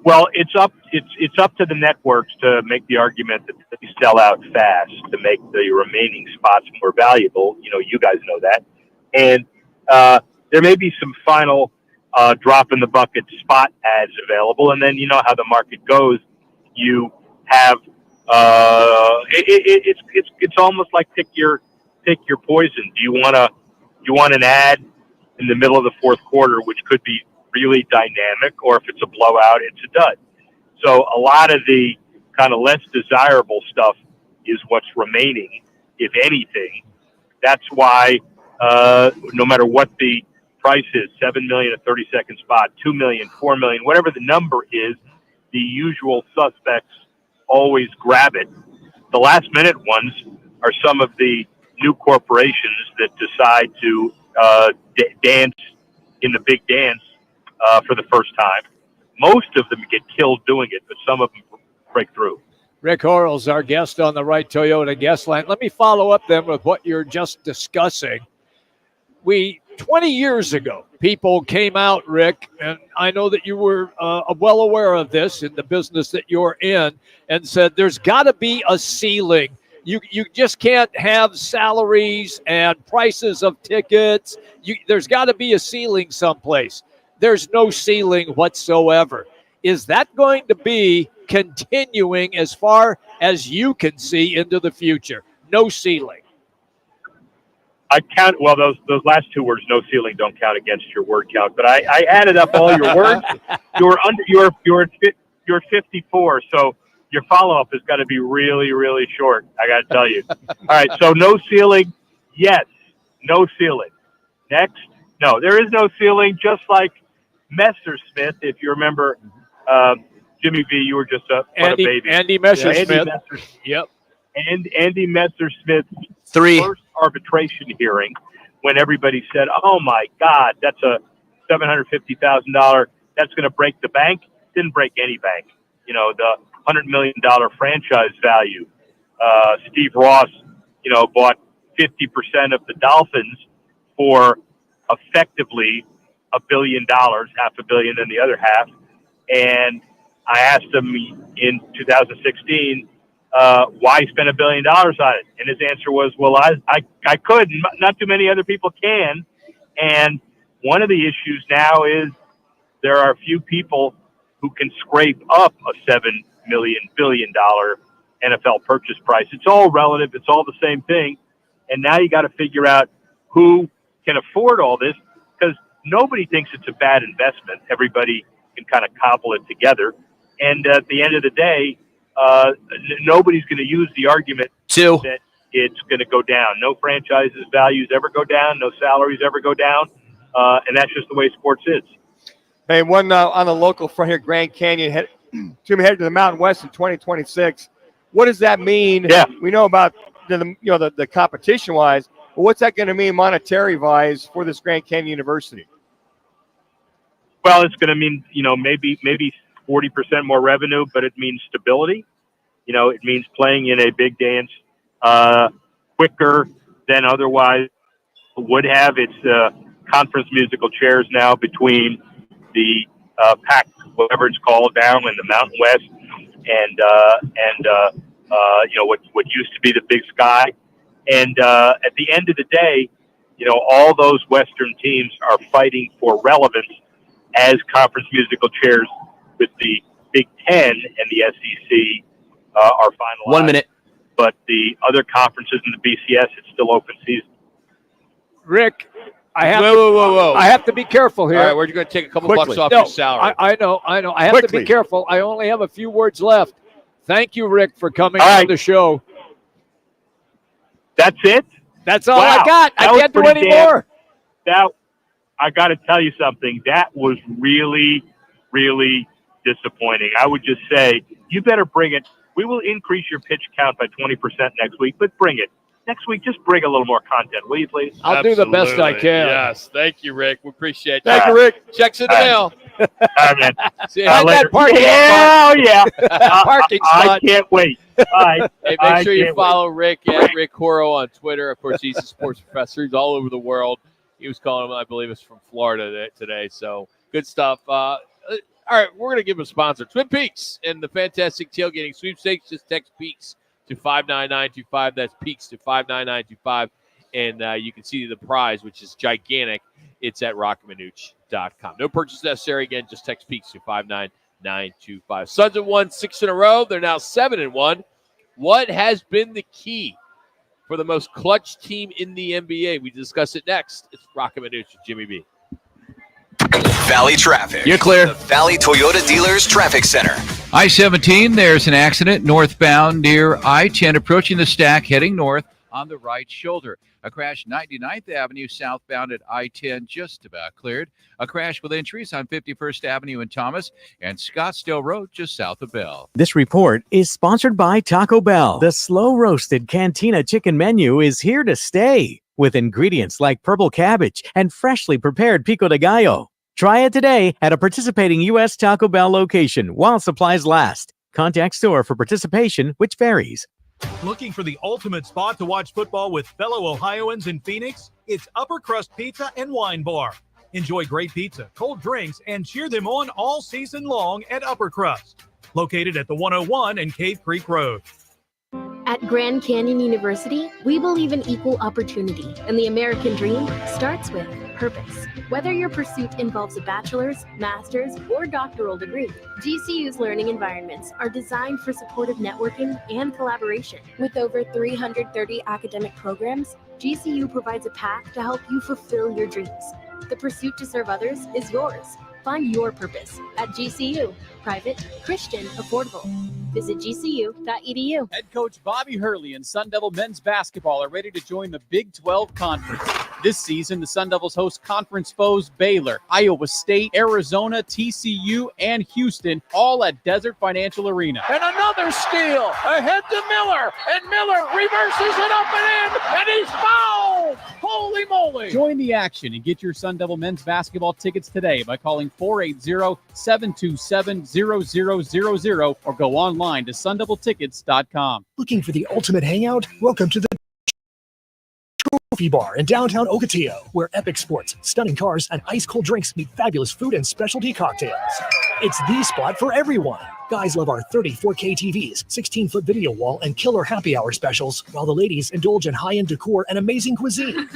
Well, it's up to the networks to make the argument that they sell out fast to make the remaining spots more valuable. You guys know that. And there may be some final drop in the bucket spot ads available, and then you know how the market goes. You have it's almost like pick your poison. Do you want an ad in the middle of the fourth quarter, which could be really dynamic, or if it's a blowout, it's a dud. So a lot of the kind of less desirable stuff is what's remaining, if anything. That's why no matter what the price is, $7 million a 30-second spot, $2 million, $4 million, whatever the number is, the usual suspects always grab it. The last-minute ones are some of the new corporations that decide to dance in the big dance for the first time. Most of them get killed doing it, but some of them break through. Rick Horrell's our guest on the Right Toyota Guest Line. Let me follow up then with what you're just discussing. We 20 years ago, people came out, Rick, and I know that you were well aware of this in the business that you're in, and said there's got to be a ceiling. You just can't have salaries and prices of tickets. There's got to be a ceiling someplace. There's no ceiling whatsoever. Is that going to be continuing as far as you can see into the future? No ceiling. I count, well, those last two words, no ceiling, don't count against your word count. But I added up all your words. You're 54, so your follow-up has got to be really, really short, I got to tell you. All right, so no ceiling, yes, no ceiling. Next, no, there is no ceiling, just like Messersmith, if you remember, Jimmy V, you were just a baby. Andy Messersmith. Yep. And Andy Messersmith's first arbitration hearing, when everybody said, "Oh my God, that's a $750,000. That's going to break the bank." Didn't break any bank. You know, the $100 million franchise value. Steve Ross, bought 50% of the Dolphins for effectively $1 billion, half a billion, and the other half. And I asked him in 2016. Why spend $1 billion on it? And his answer was, well, I could. Not too many other people can. And one of the issues now is there are a few people who can scrape up a $7 billion NFL purchase price. It's all relative. It's all the same thing. And now you got to figure out who can afford all this, because nobody thinks it's a bad investment. Everybody can kind of cobble it together. And at the end of the day, nobody's going to use the argument that it's going to go down. No franchises values ever go down. No salaries ever go down. And that's just the way sports is. Hey, one on the local front here, Grand Canyon, headed to the Mountain West in 2026. What does that mean? Yeah. We know about the competition-wise, but what's that going to mean monetary-wise for this Grand Canyon University? Well, it's going to mean, maybe 40% more revenue, but it means stability. It means playing in a big dance quicker than otherwise would have. It's conference musical chairs now between the Pac, whatever it's called, down in the Mountain West, and what used to be the Big Sky. And at the end of the day, all those Western teams are fighting for relevance as conference musical chairs with the Big Ten and the SEC are finalized. 1 minute. But the other conferences in the BCS, it's still open season. Rick, I have whoa. I have to be careful here. All right, we're going to take a couple bucks off your salary. I know. I have to be careful. I only have a few words left. Thank you, Rick, for coming on the show. That's it? That's all I got. I can't do any more. I got to tell you something. That was really, really disappointing. I would just say, you better bring it. We will increase your pitch count by 20% next week, but bring it. Next week, just bring a little more content, will you, please? I'll do the best I can. Yes, thank you, Rick. We appreciate it. Thank you, Rick. Checks in the mail. All right, man. See you later. Parking I spot. can't wait. Bye. Hey, make sure you follow Rick at Rick Coro on Twitter. Of course, he's a sports professor. He's all over the world. He was calling him, I believe it's from Florida today. So good stuff. All right, we're going to give him a sponsor. Twin Peaks and the fantastic tailgating sweepstakes. Just text Peaks to 59925. That's Peaks to 59925. And you can see the prize, which is gigantic. It's at rockandmanuch.com. No purchase necessary. Again, just text Peaks to 59925. Suns have won 6 in a row. They're now 7-1. What has been the key for the most clutch team in the NBA? We discuss it next. It's Roc and Manuch with Jimmy B. Valley traffic. You're clear. The Valley Toyota Dealers Traffic Center. I-17, there's an accident northbound near I-10 approaching the stack heading north on the right shoulder. A crash 99th Avenue southbound at I-10 just about cleared. A crash with entries on 51st Avenue in Thomas and Scottsdale Road just south of Bell. This report is sponsored by Taco Bell. The slow-roasted Cantina chicken menu is here to stay with ingredients like purple cabbage and freshly prepared pico de gallo. Try it today at a participating U.S. Taco Bell location while supplies last. Contact store for participation, which varies. Looking for the ultimate spot to watch football with fellow Ohioans in Phoenix? It's Upper Crust Pizza and Wine Bar. Enjoy great pizza, cold drinks, and cheer them on all season long at Upper Crust. Located at the 101 and Cave Creek Road. At Grand Canyon University, we believe in equal opportunity, and the American dream starts with purpose. Whether your pursuit involves a bachelor's, master's, or doctoral degree, GCU's learning environments are designed for supportive networking and collaboration. With over 330 academic programs, GCU provides a path to help you fulfill your dreams. The pursuit to serve others is yours. Find your purpose at GCU. Private, Christian, affordable. Visit gcu.edu. Head coach Bobby Hurley and Sun Devil men's basketball are ready to join the Big 12 Conference. This season, the Sun Devils host conference foes Baylor, Iowa State, Arizona, TCU, and Houston, all at Desert Financial Arena. And another steal ahead to Miller, and Miller reverses it up and in, and he's fouled. Holy moly. Join the action and get your Sun Devil men's basketball tickets today by calling 480-727-0000 or go online to sundeviltickets.com. Looking for the ultimate hangout? Welcome to the Trophy Bar in downtown Ocotillo, where epic sports, stunning cars, and ice-cold drinks meet fabulous food and specialty cocktails. It's the spot for everyone. Guys love our 34K TVs, 16-foot video wall, and killer happy hour specials, while the ladies indulge in high-end decor and amazing cuisine.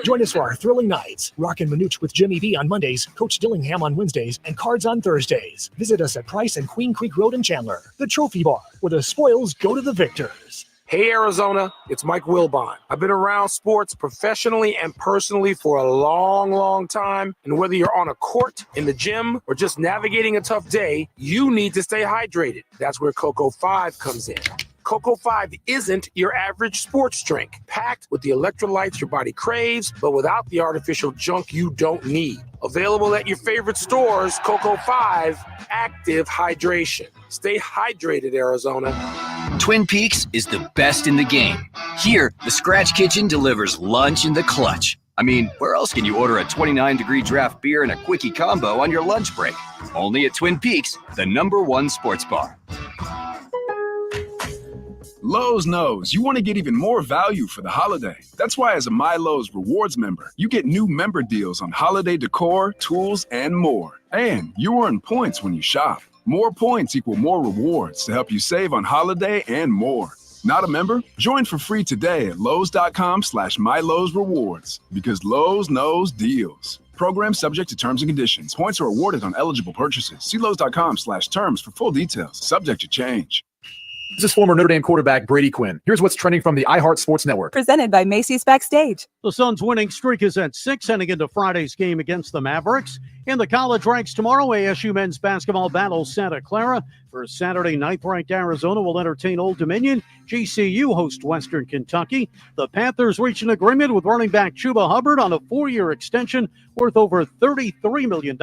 Join us for our thrilling nights. Roc and Manuch with Jimmy B on Mondays, Coach Dillingham on Wednesdays, and Cards on Thursdays. Visit us at Price and Queen Creek Road in Chandler. The Trophy Bar, where the spoils go to the victors. Hey, Arizona, it's Mike Wilbon. I've been around sports professionally and personally for a long, long time. And whether you're on a court, in the gym, or just navigating a tough day, you need to stay hydrated. That's where Cocoa 5 comes in. Cocoa 5 isn't your average sports drink, packed with the electrolytes your body craves, but without the artificial junk you don't need. Available at your favorite stores, Cocoa 5, active hydration. Stay hydrated, Arizona. Twin Peaks is the best in the game. Here, the Scratch Kitchen delivers lunch in the clutch. I mean, where else can you order a 29-degree draft beer and a quickie combo on your lunch break? Only at Twin Peaks, the #1 sports bar. Lowe's knows you want to get even more value for the holiday. That's why as a MyLowe's Rewards member, you get new member deals on holiday decor, tools, and more. And you earn points when you shop. More points equal more rewards to help you save on holiday and more. Not a member? Join for free today at Lowe's.com/MyLowe's Because Lowe's knows deals. Program subject to terms and conditions. Points are awarded on eligible purchases. See Lowe's.com/terms for full details. Subject to change. This is former Notre Dame quarterback Brady Quinn. Here's what's trending from the iHeart Sports Network. Presented by Macy's Backstage. The Suns' winning streak is at 6 heading into Friday's game against the Mavericks. In the college ranks tomorrow, ASU men's basketball battles Santa Clara. For Saturday, 9th-ranked Arizona will entertain Old Dominion. GCU host Western Kentucky. The Panthers reach an agreement with running back Chuba Hubbard on a 4-year extension worth over $33 million.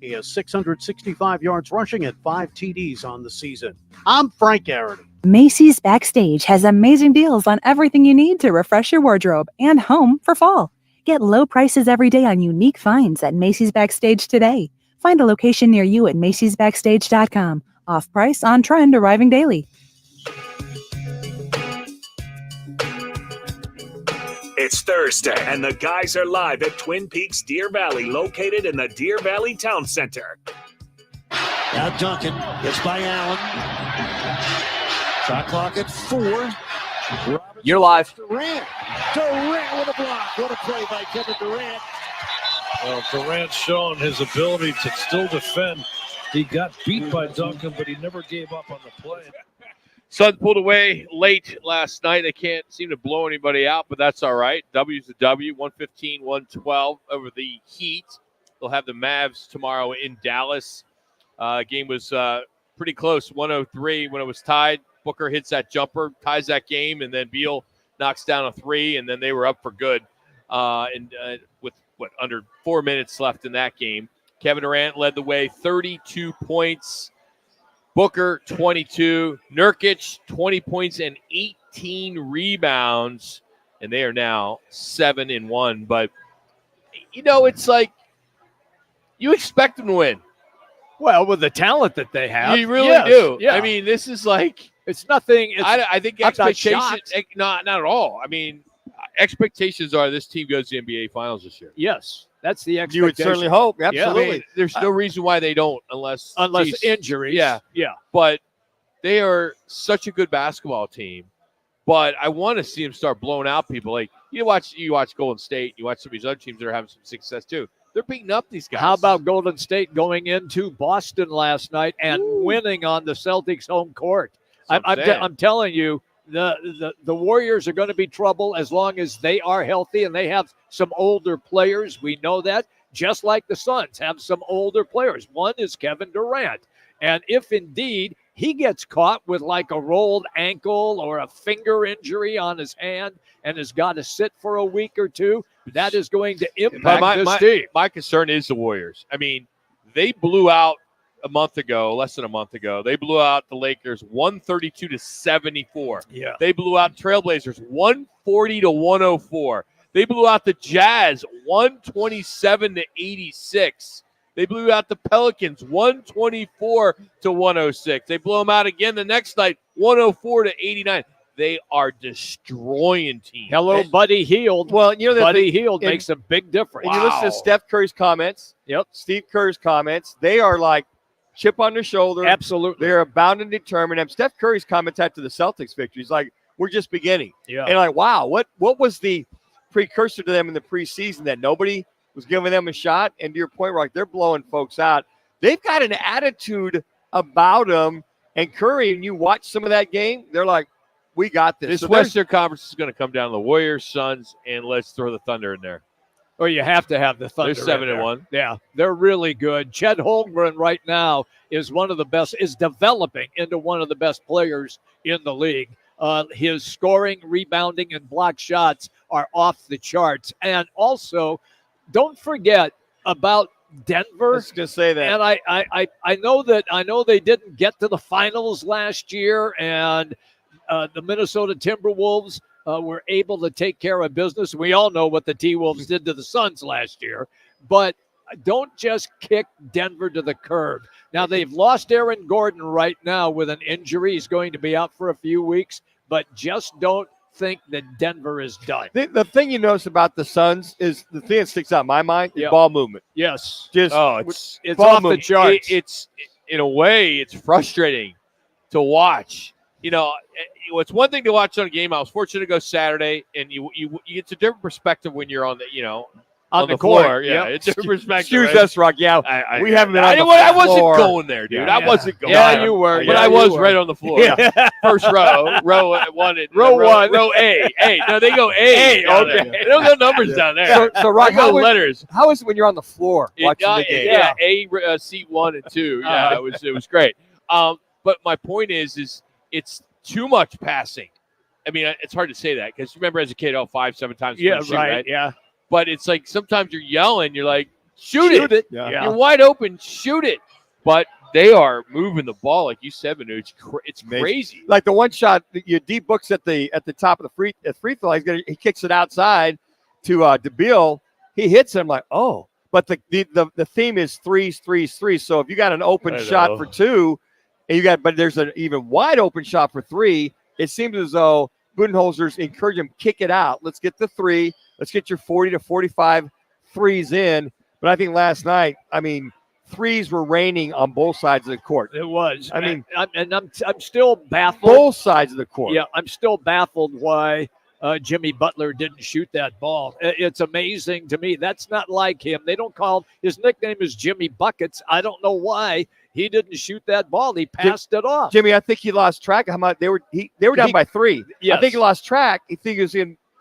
He has 665 yards rushing and 5 TDs on the season. I'm Frank Garrity. Macy's Backstage has amazing deals on everything you need to refresh your wardrobe and home for fall. Get low prices every day on unique finds at Macy's Backstage today. Find a location near you at macysbackstage.com. Off price, on trend, arriving daily. It's Thursday, and the guys are live at Twin Peaks Deer Valley, located in the Deer Valley Town Center. Now Duncan gets by Allen. Shot clock at 4. You're live. Durant with a block. What a play by Kevin Durant. Well, Durant's shown his ability to still defend. He got beat by Duncan, but he never gave up on the play. Suns pulled away late last night. They can't seem to blow anybody out, but that's all right. W's a W, 115-112 over the Heat. They'll have the Mavs tomorrow in Dallas. Game was pretty close, 103 when it was tied. Booker hits that jumper, ties that game, and then Beal knocks down a 3, and then they were up for good. With under 4 minutes left in that game. Kevin Durant led the way, 32 points. Booker, 22. Nurkic, 20 points and 18 rebounds. And they are now 7-1. But, it's like you expect them to win. Well, with the talent that they have. You really do. Yeah. I mean, this is like It's nothing. I think I'm not expectations, shocked. not at all. I mean, expectations are this team goes to the NBA Finals this year. Yes, that's the expectation. You would certainly hope. Yeah. Absolutely. I mean, there's no reason why they don't, unless injuries. Yeah, yeah. But they are such a good basketball team. But I want to see them start blowing out people. Like you watch Golden State, you watch some of these other teams that are having some success too. They're beating up these guys. How about Golden State going into Boston last night and winning on the Celtics' home court? I'm telling you, the Warriors are going to be trouble as long as they are healthy and they have some older players. We know that, just like the Suns have some older players. One is Kevin Durant. And if indeed he gets caught with like a rolled ankle or a finger injury on his hand and has got to sit for a week or two, that is going to impact this team. My concern is the Warriors. I mean, they blew out less than a month ago. They blew out the Lakers 132-74. Yeah. They blew out Trailblazers 140-104. They blew out the Jazz 127-86. They blew out the Pelicans 124-106. They blew them out again the next night 104-89. They are destroying teams. Hello, Buddy Hield. Well, you know, Buddy Hield makes a big difference. And you listen to Steph Curry's comments. Yep. Steve Kerr's comments. They are like chip on their shoulder. Absolutely. They're bound and determined. And Steph Curry's comments after the Celtics victory, he's like, we're just beginning. Yeah. And like, wow, what was the precursor to them in the preseason that nobody was giving them a shot? And to your point, like, they're blowing folks out. They've got an attitude about them. And Curry, and you watch some of that game, they're like, we got this. This So Western Conference is going to come down to the Warriors, Suns, and let's throw the Thunder in there. Or you have to have the Thunder. They're 7-1. Yeah, they're really good. Chet Holmgren right now is one of the best, is developing into one of the best players in the league. His scoring, rebounding, and block shots are off the charts. And also, don't forget about Denver. I was going to say that. And I know they didn't get to the finals last year, and the Minnesota Timberwolves were able to take care of business. We all know what the T-Wolves did to the Suns last year, but don't just kick Denver to the curb. Now, they've lost Aaron Gordon right now with an injury. He's going to be out for a few weeks, but just don't think that Denver is done. The thing you notice about the Suns is the thing that sticks out in my mind is ball movement. Yes. Just it's ball off movement. the charts. It's in a way, it's frustrating to watch. You know, it's one thing to watch on a game. I was fortunate to go Saturday, and it's a different perspective when you're on the on the court. floor. Yeah, Yep. it's a different perspective. Excuse right? us, Rock. Yeah, we haven't been on the I wasn't floor. going there, dude. Yeah. I wasn't going. Yeah, there. you were. But Yeah, I you was were. right on the floor. Yeah. First row one, row A. No, they go A. Okay. There. They don't go numbers down there. So Rock, They go letters. How is it when you're on the floor watching the game? Yeah, A seat 1 and 2. Yeah, it was great. But my point is it's too much passing. I mean, it's hard to say that because remember as a kid, 5-7 times. Yeah, shoot, right. Yeah. But it's like sometimes you're yelling, you're like, shoot it. Yeah. You're wide open, shoot it. But they are moving the ball, like you said, Manuch. It's crazy. Like the one shot, your D Books at the top of the free throw, he kicks it outside to DeBeal. He hits him like, oh. But the theme is threes. So if you got an open shot for 2, and but there's an even wide open shot for 3, it seems as though Budenholzer's encourage him, kick it out. Let's get the 3. Let's get your 40 to 45 threes in. But I think last night, threes were raining on both sides of the court. It was. I'm still baffled. Both sides of the court. Yeah, I'm still baffled why Jimmy Butler didn't shoot that ball. It's amazing to me. That's not like him. They don't call his nickname is Jimmy Buckets. I don't know why he didn't shoot that ball. He passed it off. Jimmy, I think he lost track of how much they were down by 3. Yes. I think he lost track.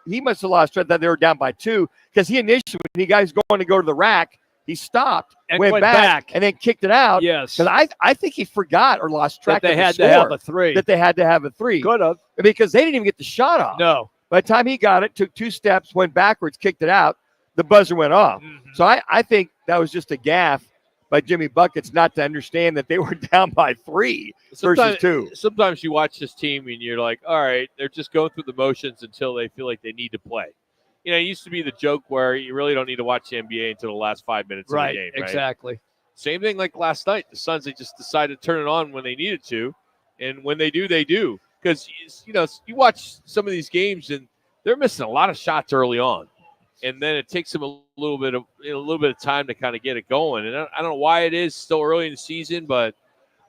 He must have lost track that they were down by 2 because he initially, when he guys going to go to the rack, he stopped and went back and then kicked it out. Yes, because I think he forgot or lost track that they of the had score, to have a 3. That they had to have a 3. Could have, because they didn't even get the shot off. No. By the time he got it, took 2 steps, went backwards, kicked it out. The buzzer went off. Mm-hmm. So I think that was just a gaffe by Jimmy Buckets not to understand that they were down by 3 versus 2. Sometimes you watch this team and you're like, all right, they're just going through the motions until they feel like they need to play. You know, it used to be the joke where you really don't need to watch the NBA until the last 5 minutes of the game. Right, exactly. Same thing like last night. The Suns, they just decided to turn it on when they needed to, And when they do, they do. Because, you watch some of these games, and they're missing a lot of shots early on. And then it takes them a little bit of time to kind of get it going. And I don't know why it is still early in the season, but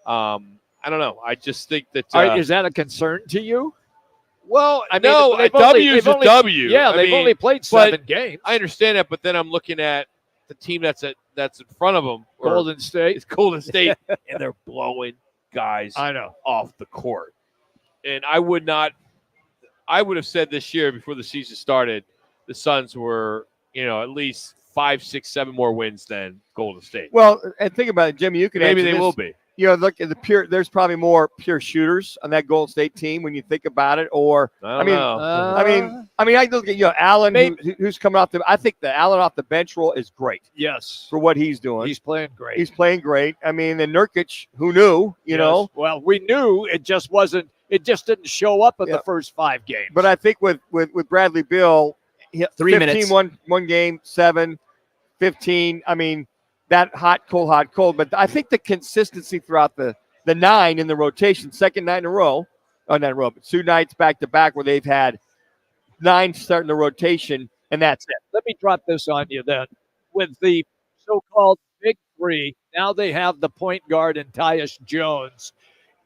I don't know. I just think that is that a concern to you? Well, I mean, no, a W is a W. Yeah, they've only played 7 games. I understand that, but then I'm looking at the team that's in front of them. Golden State. It's Golden State, and they're blowing guys off the court. And I would have said this year before the season started, the Suns were, at least 5, 6, 7 more wins than Golden State. Well, and think about it, Jimmy. You can maybe they will be. Look at the pure. There's probably more pure shooters on that Golden State team when you think about it. Or I look at Allen, who's coming off the. I think the Allen off the bench role is great. Yes, for what he's doing, he's playing great. He's playing great. I mean, and Nurkic, who knew? You know, well, we knew it just wasn't. It just didn't show up in the first 5 games. But I think with Bradley Beal, 3 minutes, one game, 7, 15. I mean. That hot, cold. But I think the consistency throughout the 9 in the rotation, second night in a row, not in a row, but 2 nights back to back where they've had 9 starting the rotation, and that's it. Let me drop this on you then. With the so-called big 3, now they have the point guard and Tyus Jones,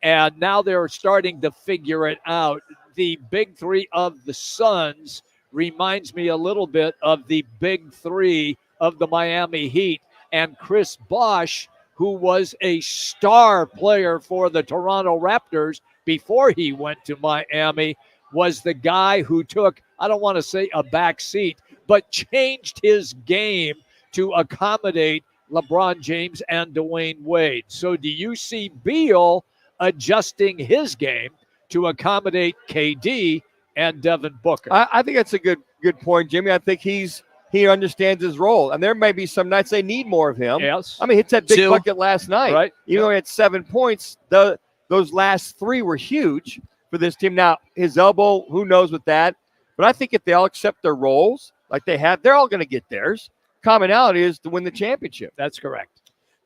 and now they're starting to figure it out. The big 3 of the Suns reminds me a little bit of the big 3 of the Miami Heat. And Chris Bosh, who was a star player for the Toronto Raptors before he went to Miami, was the guy who took, I don't want to say a back seat, but changed his game to accommodate LeBron James and Dwayne Wade. So do you see Beal adjusting his game to accommodate KD and Devin Booker? I think that's a good point, Jimmy. I think he understands his role. And there may be some nights they need more of him. Yes. I mean, he hit that big bucket last night. Right. Even though he had 7 points, those last 3 were huge for this team. Now, his elbow, who knows with that. But I think if they all accept their roles like they have, they're all going to get theirs. Commonality is to win the championship. That's correct.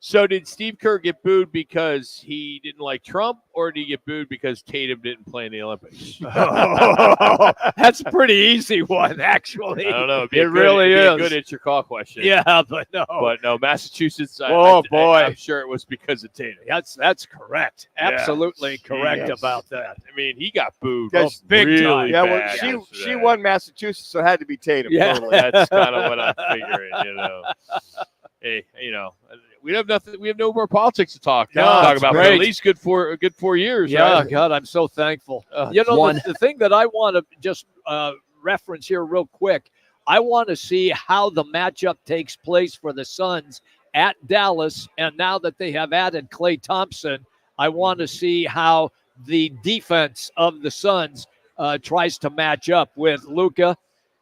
So did Steve Kerr get booed because he didn't like Trump, or did he get booed because Tatum didn't play in the Olympics? That's a pretty easy one, actually. I don't know. It really is a good it's your call question. Yeah, but no. Massachusetts. Oh, boy. I'm sure it was because of Tatum. That's correct. Absolutely correct about that. I mean, he got booed. That's big really time. Yeah, bad well, she won Massachusetts, so it had to be Tatum. Yeah. Totally. That's kind of what I'm figuring. Hey, we have nothing. We have no more politics to talk about. Great. But at least good 4 years. Yeah, right? God, I'm so thankful. The thing that I want to just reference here real quick, I want to see how the matchup takes place for the Suns at Dallas. And now that they have added Klay Thompson, I want to see how the defense of the Suns tries to match up with Luka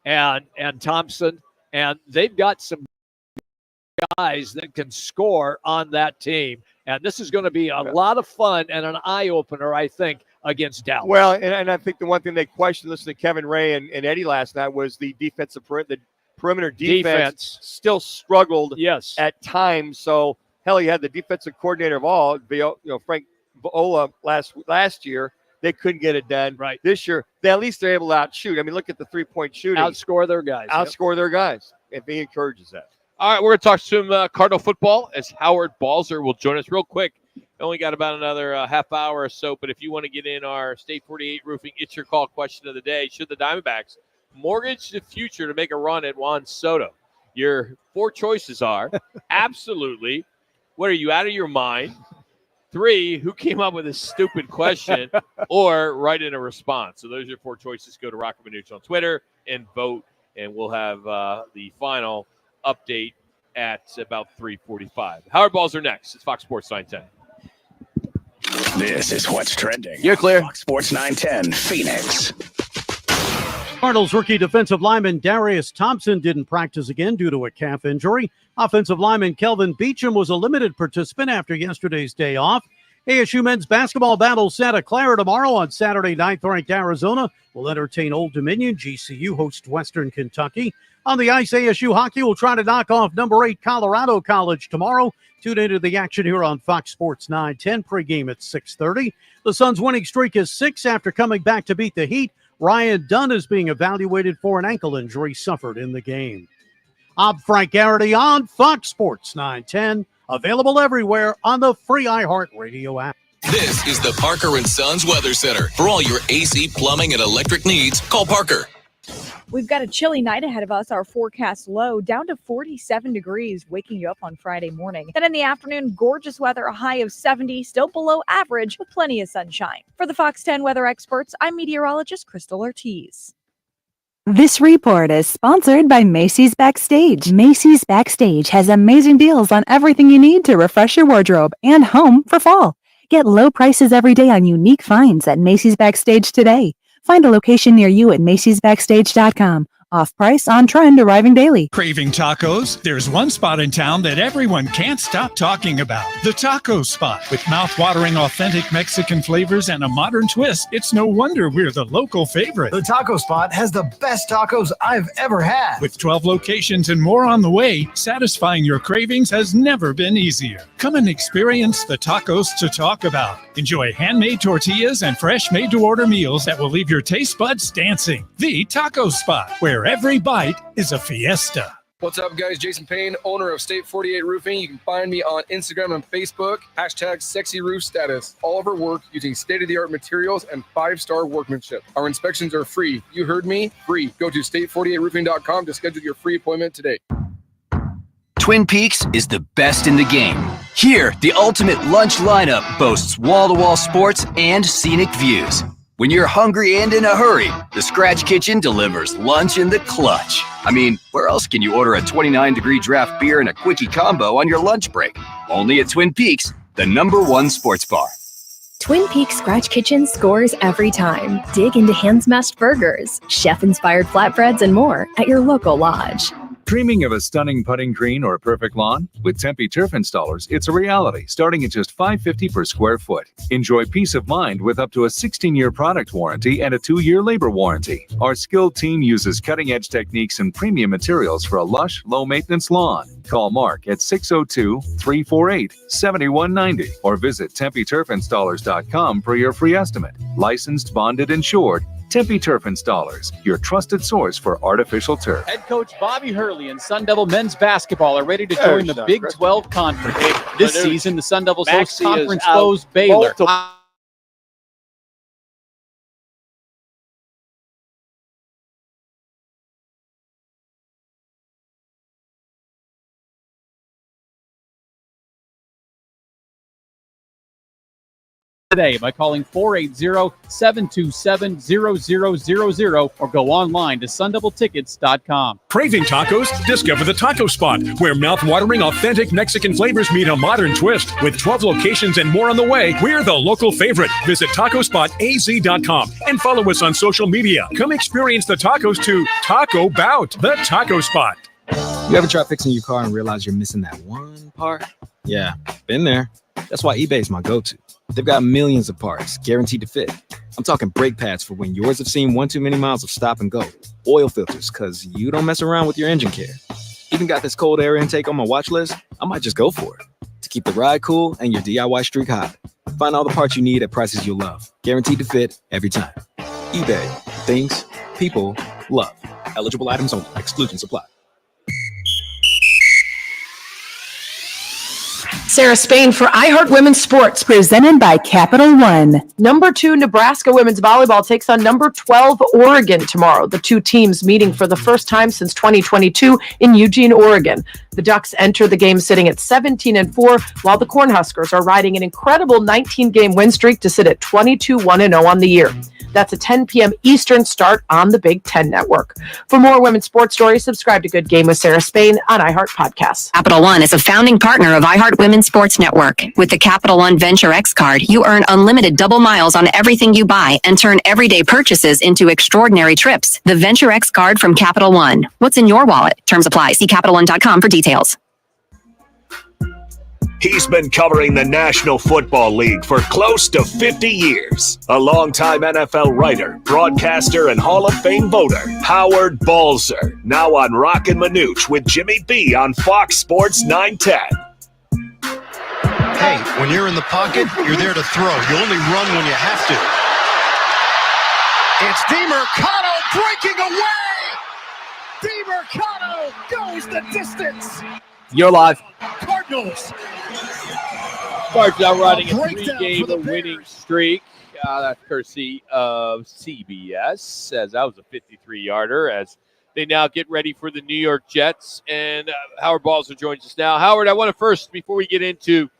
and Thompson. And they've got some guys that can score on that team. And this is going to be a lot of fun and an eye-opener, I think, against Dallas. Well, and I think the one thing they questioned, listening to Kevin Ray and Eddie last night, was the perimeter defense still struggled at times. So, hell, you had the defensive coordinator of all, Frank Viola last year. They couldn't get it done. Right. This year, at least they're able to outshoot. I mean, look at the three-point shooting. Outscore their guys. Their guys. If he encourages that. All right, we're going to talk some Cardinal football as Howard Balzer will join us real quick. Only got about another half hour or so, but if you want to get in our State 48 Roofing, it's your call question of the day. Should the Diamondbacks mortgage the future to make a run at Juan Soto? Your 4 choices are absolutely. What, are you out of your mind? 3, who came up with this stupid question? Or write in a response. So those are your 4 choices. Go to Roc and Manuch on Twitter and vote, and we'll have the final update at about 3:45. Howard Balzer next. It's Fox Sports 910. This is what's trending. You're clear. Fox Sports 910 Phoenix. Cardinals rookie defensive lineman Darius Thompson didn't practice again due to a calf injury. Offensive lineman Kelvin Beachum was a limited participant after yesterday's day off. ASU men's basketball battles Santa Clara tomorrow. On Saturday, 9th-ranked Arizona will entertain Old Dominion. GCU hosts Western Kentucky. On the ice, ASU hockey will try to knock off number 8 Colorado College tomorrow. Tune into the action here on Fox Sports 910, pregame at 6:30. The Suns' winning streak is 6 after coming back to beat the Heat. Ryan Dunn is being evaluated for an ankle injury suffered in the game. I'm Frank Garrity on Fox Sports 910, available everywhere on the free iHeartRadio app. This is the Parker & Sons Weather Center. For all your AC, plumbing, and electric needs, call Parker. We've got a chilly night ahead of us. Our forecast low down to 47 degrees, waking you up on Friday morning. Then in the afternoon, gorgeous weather, a high of 70, still below average with plenty of sunshine. For the Fox 10 weather experts, I'm meteorologist Crystal Ortiz. This report is sponsored by Macy's Backstage. Macy's Backstage has amazing deals on everything you need to refresh your wardrobe and home for fall. Get low prices every day on unique finds at Macy's Backstage today. Find a location near you at macysbackstage.com. Off price, on trend, arriving daily. Craving tacos? There's one spot in town that everyone can't stop talking about. The Taco Spot. With mouth-watering authentic Mexican flavors and a modern twist, it's no wonder we're the local favorite. The Taco Spot has the best tacos I've ever had. With 12 locations and more on the way, satisfying your cravings has never been easier. Come and experience the tacos to talk about. Enjoy handmade tortillas and fresh made-to-order meals that will leave your taste buds dancing. The Taco Spot, where every bite is a fiesta. What's up, guys? Jason Payne, owner of State 48 Roofing. You can find me on Instagram and Facebook, #SexyRoofStatus. All of our work using state-of-the-art materials and 5-star workmanship. Our inspections are free. You heard me, free. Go to state48roofing.com to schedule your free appointment today. Twin Peaks is the best in the game. Here, the ultimate lunch lineup boasts wall-to-wall sports and scenic views. When you're hungry and in a hurry, the Scratch Kitchen delivers lunch in the clutch. I mean, where else can you order a 29-degree draft beer and a quickie combo on your lunch break? Only at Twin Peaks, the #1 sports bar. Twin Peaks Scratch Kitchen scores every time. Dig into hand-smashed burgers, chef-inspired flatbreads, and more at your local lodge. Dreaming of a stunning putting green or a perfect lawn? With Tempe Turf Installers, it's a reality, starting at just $550 per square foot. Enjoy peace of mind with up to a 16-year product warranty and a 2-year labor warranty. Our skilled team uses cutting-edge techniques and premium materials for a lush, low-maintenance lawn. Call Mark at 602-348-7190 or visit TempeTurfInstallers.com for your free estimate. Licensed, bonded, insured. Tempe Turf Installers, your trusted source for artificial turf. Head coach Bobby Hurley and Sun Devil men's basketball are ready to join the Big 12 Conference. This season, the Sun Devils host conference foes Baylor. Today by calling 480-727-0000 or go online to sundeviltickets.com. Craving tacos? Discover the Taco Spot, where mouth-watering authentic Mexican flavors meet a modern twist. With 12 locations and more on the way, we're the local favorite. Visit tacospotaz.com and follow us on social media. Come experience the tacos to Taco Bout, the Taco Spot. You ever try fixing your car and realize you're missing that one part? Yeah, been there. That's why eBay's my go-to. They've got millions of parts, guaranteed to fit. I'm talking brake pads for when yours have seen one too many miles of stop and go. Oil filters, because you don't mess around with your engine care. Even got this cold air intake on my watch list. I might just go for it. To keep the ride cool and your DIY streak hot. Find all the parts you need at prices you'll love. Guaranteed to fit every time. eBay. Things people love. Eligible items only. Exclusions apply. Sarah Spain for iHeart Women's Sports. Presented by Capital One. Number 2 Nebraska women's volleyball takes on number 12 Oregon tomorrow. The two teams meeting for the first time since 2022 in Eugene, Oregon. The Ducks enter the game sitting at 17-4, while the Cornhuskers are riding an incredible 19-game win streak to sit at 22-1-0 on the year. That's a 10 p.m. Eastern start on the Big Ten Network. For more women's sports stories, subscribe to Good Game with Sarah Spain on iHeart Podcasts. Capital One is a founding partner of iHeart Women's Sports Network. With the Capital One Venture X card, you earn unlimited double miles on everything you buy and turn everyday purchases into extraordinary trips. The Venture X card from Capital One. What's in your wallet? Terms apply. See CapitalOne.com for details. He's been covering the National Football League for close to 50 years. A longtime NFL writer, broadcaster, and Hall of Fame voter, Howard Balzer. Now on Roc and Manuch with Jimmy B on Fox Sports 910. Hey, when you're in the pocket, you're there to throw. You only run when you have to. It's DeMercado breaking away. DeMercado goes the distance. You're live. Cardinals. Cards now riding a breakdown three-game for the winning streak. That's courtesy of CBS, as that was a 53-yarder, as they now get ready for the New York Jets. And Howard Balzer joins us now. Howard, I want to first, before we get into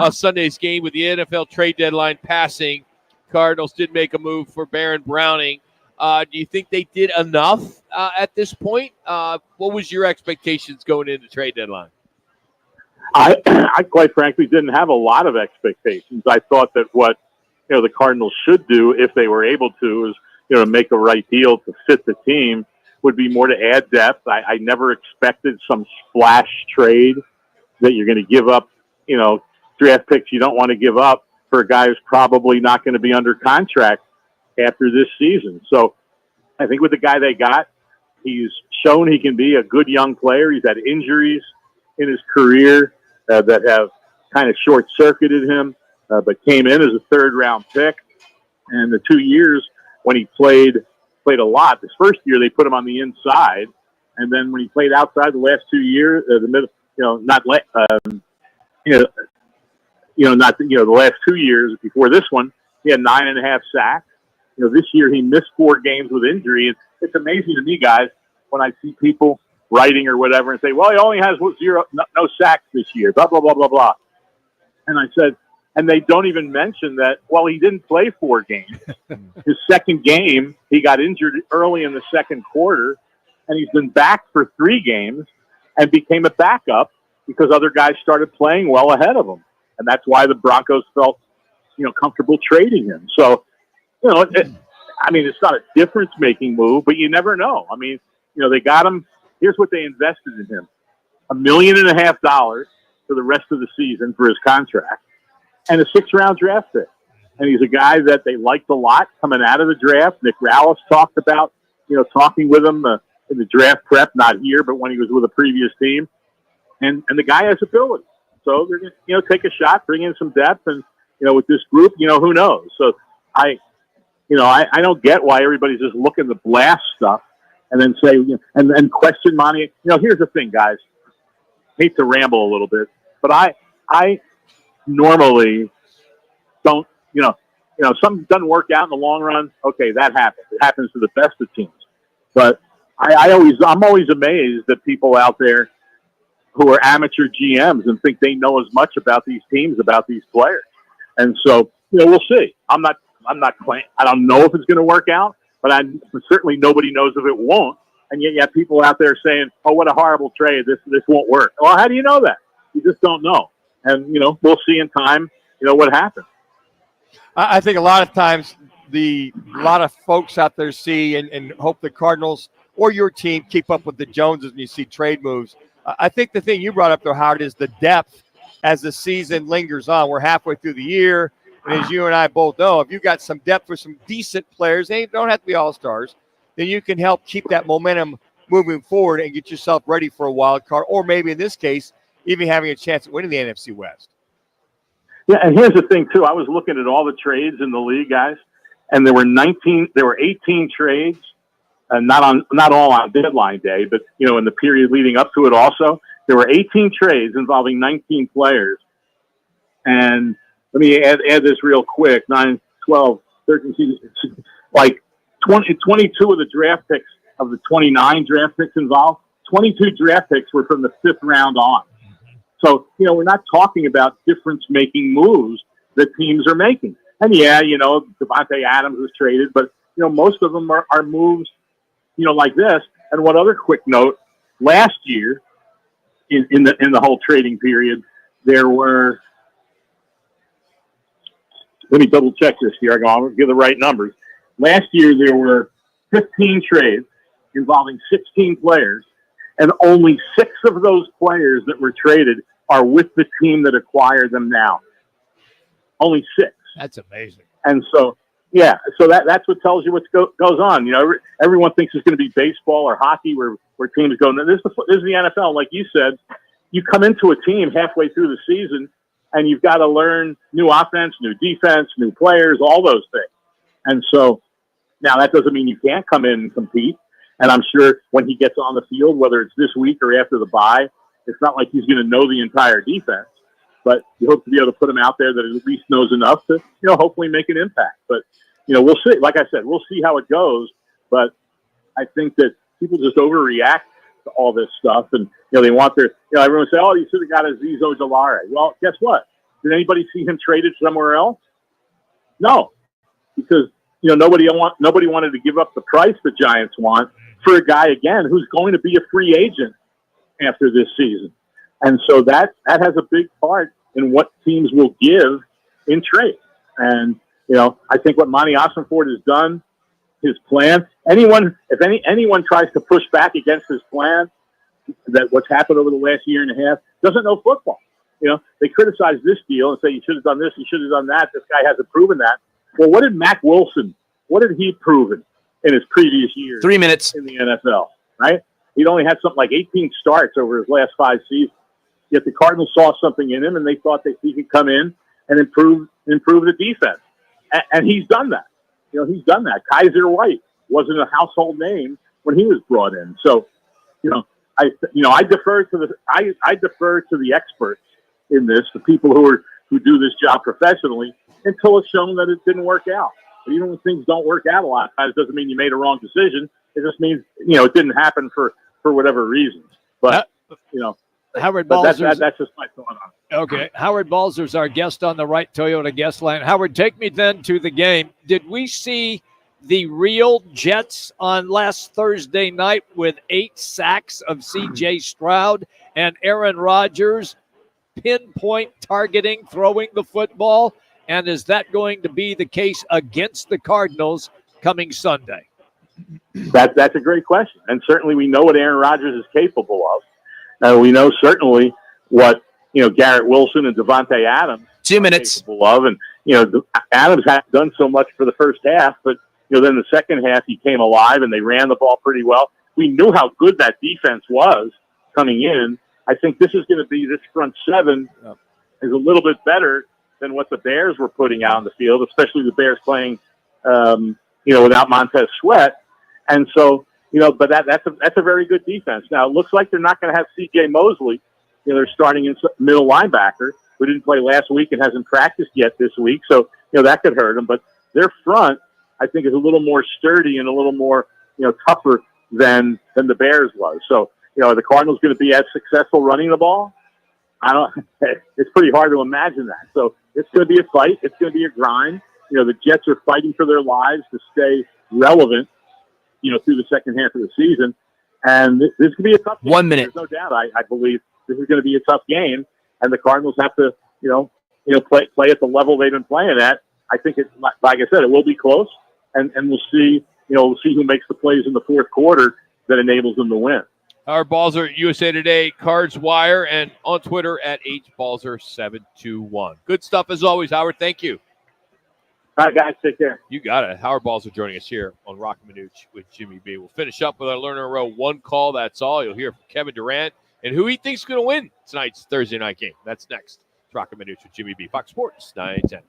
Sunday's game with the NFL trade deadline passing, Cardinals did make a move for Baron Browning. Do you think they did enough at this point? What was your expectations going into the trade deadline? I quite frankly didn't have a lot of expectations. I thought that what the Cardinals should do, if they were able to, is make a right deal to fit the team. Would be more to add depth. I never expected some splash trade that you're going to give up, draft picks you don't want to give up for a guy who's probably not going to be under contract after this season. So I think with the guy they got, he's shown he can be a good young player. He's had injuries in his career that have kind of short-circuited him, but came in as a third-round pick. And the 2 years when he played a lot. This first year they put him on the inside, and then when he played outside the last 2 years, the last 2 years before this one, he had 9.5 sacks. This year he missed 4 games with injury. And it's amazing to me, guys, when I see people writing or whatever and say, well, he only has no sacks this year, blah, blah, blah, blah, blah. And I said, and they don't even mention that, well, he didn't play 4 games. His second game, he got injured early in the second quarter, and he's been back for 3 games and became a backup because other guys started playing well ahead of him. And that's why the Broncos felt, comfortable trading him. So, it's not a difference-making move, but you never know. They got him. Here's what they invested in him: $1.5 million for the rest of the season for his contract, and a 6th-round draft pick. And he's a guy that they liked a lot coming out of the draft. Nick Rallis talked about, talking with him in the draft prep, not here, but when he was with a previous team. And the guy has ability. So they're going to, take a shot, bring in some depth, and, with this group, who knows? So I don't get why everybody's just looking to blast stuff and then say, and question Monty. Here's the thing, guys. Hate to ramble a little bit, but I normally don't, something doesn't work out in the long run. Okay, that happens. It happens to the best of teams. But I'm always amazed that people out there who are amateur GMs and think they know as much about these teams, about these players. And so, we'll see. I'm not claiming, I don't know if it's going to work out, but certainly nobody knows if it won't. And yet you have people out there saying, oh, what a horrible trade. This won't work. Well, how do you know that? You just don't know. And, we'll see in time, what happens. I think a lot of times a lot of folks out there see and hope the Cardinals or your team keep up with the Joneses when you see trade moves. I think the thing you brought up there, Howard, is the depth as the season lingers on. We're halfway through the year, and as you and I both know, if you've got some depth for some decent players, they don't have to be all-stars, then you can help keep that momentum moving forward and get yourself ready for a wild card, or maybe in this case, even having a chance at winning the NFC West. Yeah, and here's the thing, too. I was looking at all the trades in the league, guys, and there were 18 trades. Not all on deadline day, but, in the period leading up to it also. There were 18 trades involving 19 players. And let me add this real quick. 9, 12, 13, like 22 of the draft picks of the 29 draft picks involved, 22 draft picks were from the 5th round on. So, we're not talking about difference-making moves that teams are making. And, Devontae Adams was traded, but, most of them are moves like this. And one other quick note, last year in the whole trading period, there were, let me double check this here. I'll give the right numbers. Last year, there were 15 trades involving 16 players, and only 6 of those players that were traded are with the team that acquired them now. Only 6. That's amazing. And so, yeah, so that's what tells you what goes on. You know, everyone thinks it's going to be baseball or hockey where teams go. Now, this is the NFL. Like you said, you come into a team halfway through the season, and you've got to learn new offense, new defense, new players, all those things. And so now that doesn't mean you can't come in and compete. And I'm sure when he gets on the field, whether it's this week or after the bye, it's not like he's going to know the entire defense. But you hope to be able to put him out there that at least knows enough to, hopefully make an impact. But, we'll see. Like I said, we'll see how it goes. But I think that people just overreact to all this stuff. And, they want their, everyone say, oh, you should have got Azeez Ojulari. Well, guess what? Did anybody see him traded somewhere else? No, because, nobody wanted to give up the price the Giants want for a guy, again, who's going to be a free agent after this season. And so that has a big part in what teams will give in trade. And, I think what Monty Ossenford has done, his plan, if anyone tries to push back against his plan, that what's happened over the last year and a half, doesn't know football. They criticize this deal and say, you should have done this, you should have done that. This guy hasn't proven that. Well, what did Mack Wilson, what did he proven in his previous years? 3 minutes. In the NFL, right? He'd only had something like 18 starts over his last 5 seasons. Yet the Cardinals saw something in him, and they thought that he could come in and improve the defense. And he's done that. He's done that. Kaiser White wasn't a household name when he was brought in. So, I defer to the experts in this, the people who do this job professionally, until it's shown that it didn't work out. But even when things don't work out a lot, it doesn't mean you made a wrong decision. It just means it didn't happen for whatever reasons. But Howard but Balzer's, that's just my thought on it. Okay, Howard Balzer's our guest on the Right Toyota guest line. Howard, take me then to the game. Did we see the real Jets on last Thursday night with 8 sacks of C.J. Stroud and Aaron Rodgers pinpoint targeting, throwing the football? And is that going to be the case against the Cardinals coming Sunday? That's a great question. And certainly we know what Aaron Rodgers is capable of. We know certainly what, Garrett Wilson and Devontae Adams 2 minutes. are capable of. And, Adams hadn't done so much for the first half, but, then the second half he came alive and they ran the ball pretty well. We knew how good that defense was coming in. I think this front seven is a little bit better than what the Bears were putting out on the field, especially the Bears playing, without Montez Sweat. And so, but that's a very good defense. Now, it looks like they're not going to have C.J. Mosley. They're starting in middle linebacker, who didn't play last week and hasn't practiced yet this week. So, that could hurt them. But their front, I think, is a little more sturdy and a little more, tougher than the Bears was. So, are the Cardinals going to be as successful running the ball? It's pretty hard to imagine that. So it's going to be a fight. It's going to be a grind. The Jets are fighting for their lives to stay relevant, through the second half of the season. And this could be a tough game. 1 minute. There's no doubt. I believe this is going to be a tough game, and the Cardinals have to, play at the level they've been playing at. I think it's, like I said, it will be close, and we'll see, we'll see who makes the plays in the fourth quarter that enables them to win. Howard Balzer, USA Today, Cards Wire, and on Twitter at HBalzer721. Good stuff as always, Howard. Thank you. All right, guys, take care. You got it. Howard Balzer joining us here on Roc and Manuch with Jimmy B. We'll finish up with our Learner in a Row one call. That's all. You'll hear from Kevin Durant and who he thinks is going to win tonight's Thursday night game. That's next. It's Roc and Manuch with Jimmy B. Fox Sports 910.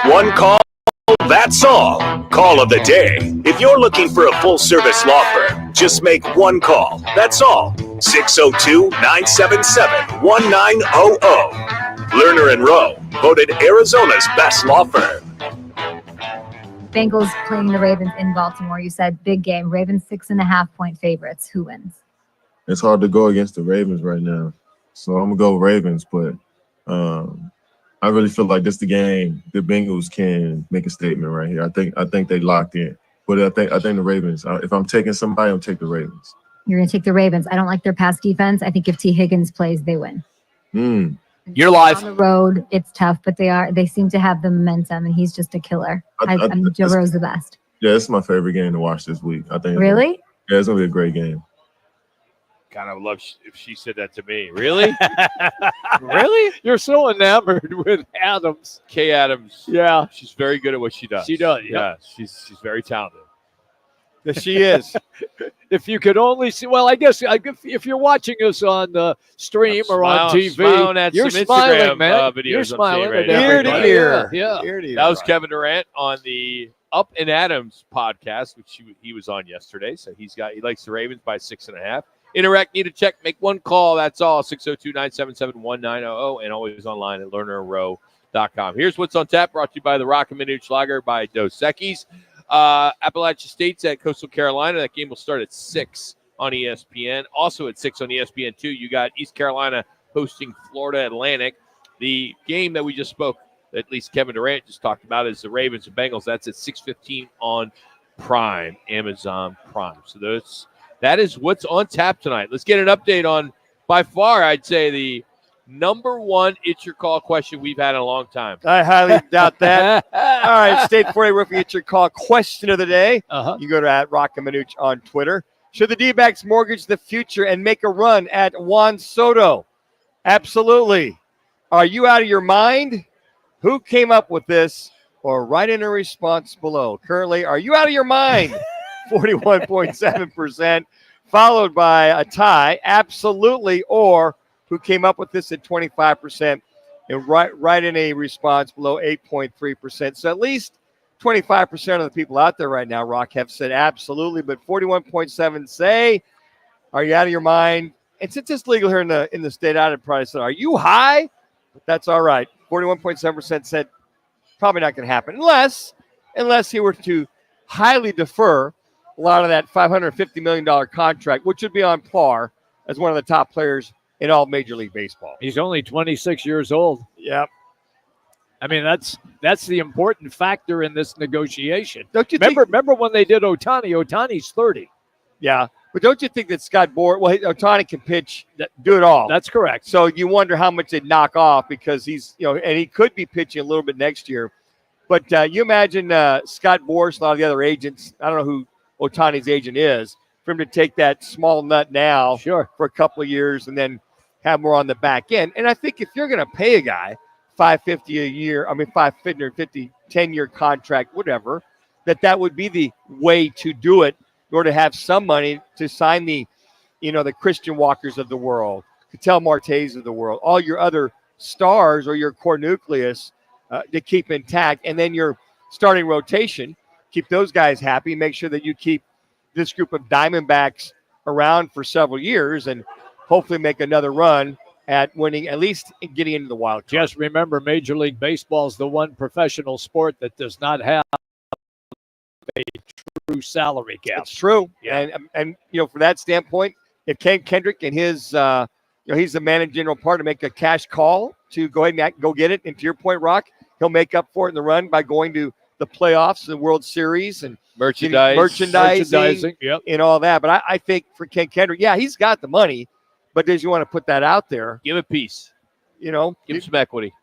one call, that's all. Call of the day. If you're looking for a full-service law firm, just make one call. That's all. 602-977-1900. Lerner and Rowe, voted Arizona's best law firm. Bengals playing the Ravens in Baltimore. You said big game. Ravens 6.5-point favorites. Who wins? It's hard to go against the Ravens right now, so I'm gonna go Ravens. But I really feel like this the game the Bengals can make a statement right here. I think they locked in. But I think the Ravens. If I'm taking somebody, I'll take the Ravens. You're going to take the Ravens. I don't like their pass defense. I think if T. Higgins plays, they win. You're live. On the road, it's tough, but they seem to have the momentum, and he's just a killer. Joe Burrow's the best. Yeah, it's my favorite game to watch this week. I think. Really? It's gonna be a great game. Kind of love if she said that to me. Really? Really? You're so enamored with Adams. Kay Adams. Yeah. She's very good at what she does. She does. Yeah. She's very talented. Yes, she is. If you could only see, well, I guess if you're watching us on the stream or on TV, you're smiling, man. You're smiling right ear now. to ear. Yeah. That was Kevin Durant on the Up and Adams podcast, which he was on yesterday. So he likes the Ravens by 6.5. Interact, need a check, make one call. That's all. 602-977-1900 and always online at lernerandrow.com. Here's what's on tap, brought to you by the Roc and Manuch Lager by Dos Equis. Appalachia State's at Coastal Carolina. That game will start at 6 on ESPN. Also at 6 on ESPN2, you got East Carolina hosting Florida Atlantic. The game that we just spoke, at least Kevin Durant just talked about, is the Ravens and Bengals. That's at 6:15 on Prime, Amazon Prime. So that is what's on tap tonight. Let's get an update on, by far, I'd say, the number one It's Your Call question we've had in a long time. I highly doubt that. All right, State 40 Roofing It's Your Call question of the day. You go to at Roc and Manuch on Twitter. Should the D-backs mortgage the future and make a run at Juan Soto? Absolutely. Are you out of your mind? Who came up with this? Or write in a response below. Currently, are you out of your mind? 41.7%, followed by a tie, absolutely, or who came up with this at 25%, and write in a response below 8.3%. So at least 25% of the people out there right now, Rock, have said absolutely, but 41.7 say, are you out of your mind? And since it's legal here in the state, I'd probably say, are you high? But that's all right. 41.7% said probably not going to happen unless he were to highly defer a lot of that $550 million contract, which would be on par as one of the top players in all Major League Baseball. He's only 26 years old. Yep. I mean, that's the important factor in this negotiation. Don't you remember when they did Ohtani? Ohtani's 30. Yeah, but don't you think that Scott Boras, Ohtani can pitch, do it all. That's correct. So you wonder how much they'd knock off because he's, and he could be pitching a little bit next year. But you imagine Scott Boras, a lot of the other agents, I don't know who Ohtani's agent is, for him to take that small nut now for a couple of years and then have more on the back end. And I think if you're going to pay a guy $550 a year, 550, 10-year contract, whatever, that would be the way to do it in order to have some money to sign the Christian Walkers of the world, Ketel Martes of the world, all your other stars or your core nucleus to keep intact. And then your starting rotation, keep those guys happy, make sure that you keep this group of Diamondbacks around for several years and hopefully make another run at winning, at least getting into the wild card. Just remember, Major League Baseball is the one professional sport that does not have a true salary cap. It's true. Yeah. And for that standpoint, if Ken Kendrick and his, he's the managing general partner, make a cash call to go ahead and go get it. And to your point, Rock, he'll make up for it in the run by going to the playoffs, the World Series, and merchandising yep. and all that. But I think for Ken Kendrick, yeah, he's got the money, but does you want to put that out there? Give a piece. Give him some equity.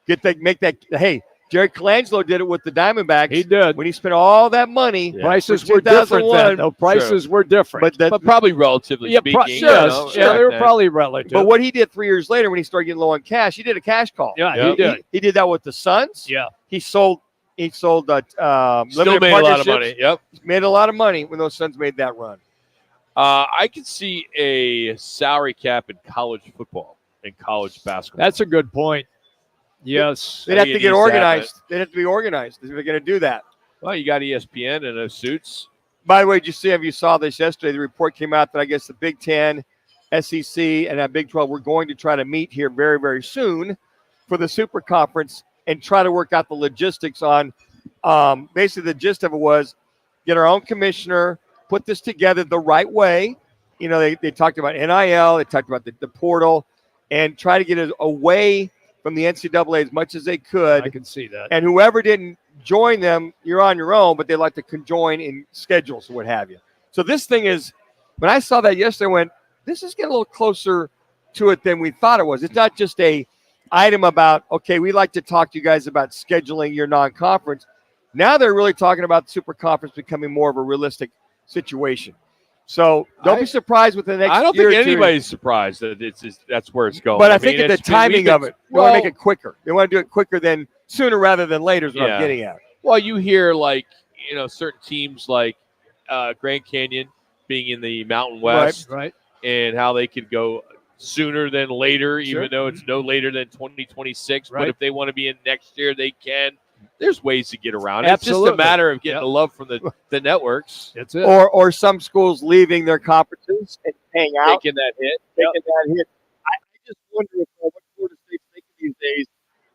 Make that. Hey, Jerry Colangelo did it with the Diamondbacks. He did. When he spent all that money. Yeah. Prices were different then. No, prices were different. But probably relatively speaking. They were probably relative. But what he did 3 years later when he started getting low on cash, he did a cash call. Yeah, he did. He did that with the Suns. Yeah. He sold Still limited made a lot of money. Yep. Made a lot of money when those Suns made that run. I could see a salary cap in college football and college basketball. That's a good point. Yes. They'd have to get organized. They'd have to be organized if they're going to do that. Well, you got ESPN and those suits. By the way, did you see, if you saw this yesterday, the report came out that I guess the Big Ten, SEC, and that Big 12 were going to try to meet here very, very soon for the Super Conference and try to work out the logistics on basically the gist of it was get our own commissioner, put this together the right way. You know, they talked about NIL, they talked about the portal, and try to get it away from the NCAA as much as they could. I can see that. And whoever didn't join them, you're on your own, but they like to conjoin in schedules and what have you. So this thing is, when I saw that yesterday, I went, this is getting a little closer to it than we thought it was. It's not just a item about, okay, we like to talk to you guys about scheduling your non-conference. Now they're really talking about the Super Conference becoming more of a realistic situation. So don't be surprised with the next year. I don't think anybody's surprised that that's where it's going. But I think the timing of it, they want to make it quicker. They want to do it quicker than sooner rather than later is what I'm getting at. Well, you hear certain teams like Grand Canyon being in the Mountain West, right, and how they could go sooner than later, even though it's no later than 2026. Right. But if they want to be in next year, they can. There's ways to get around it. Absolutely. It's just a matter of getting the love from the networks. That's it. Or some schools leaving their conferences and paying out. Taking that hit. I just wonder what Florida State's thinking these days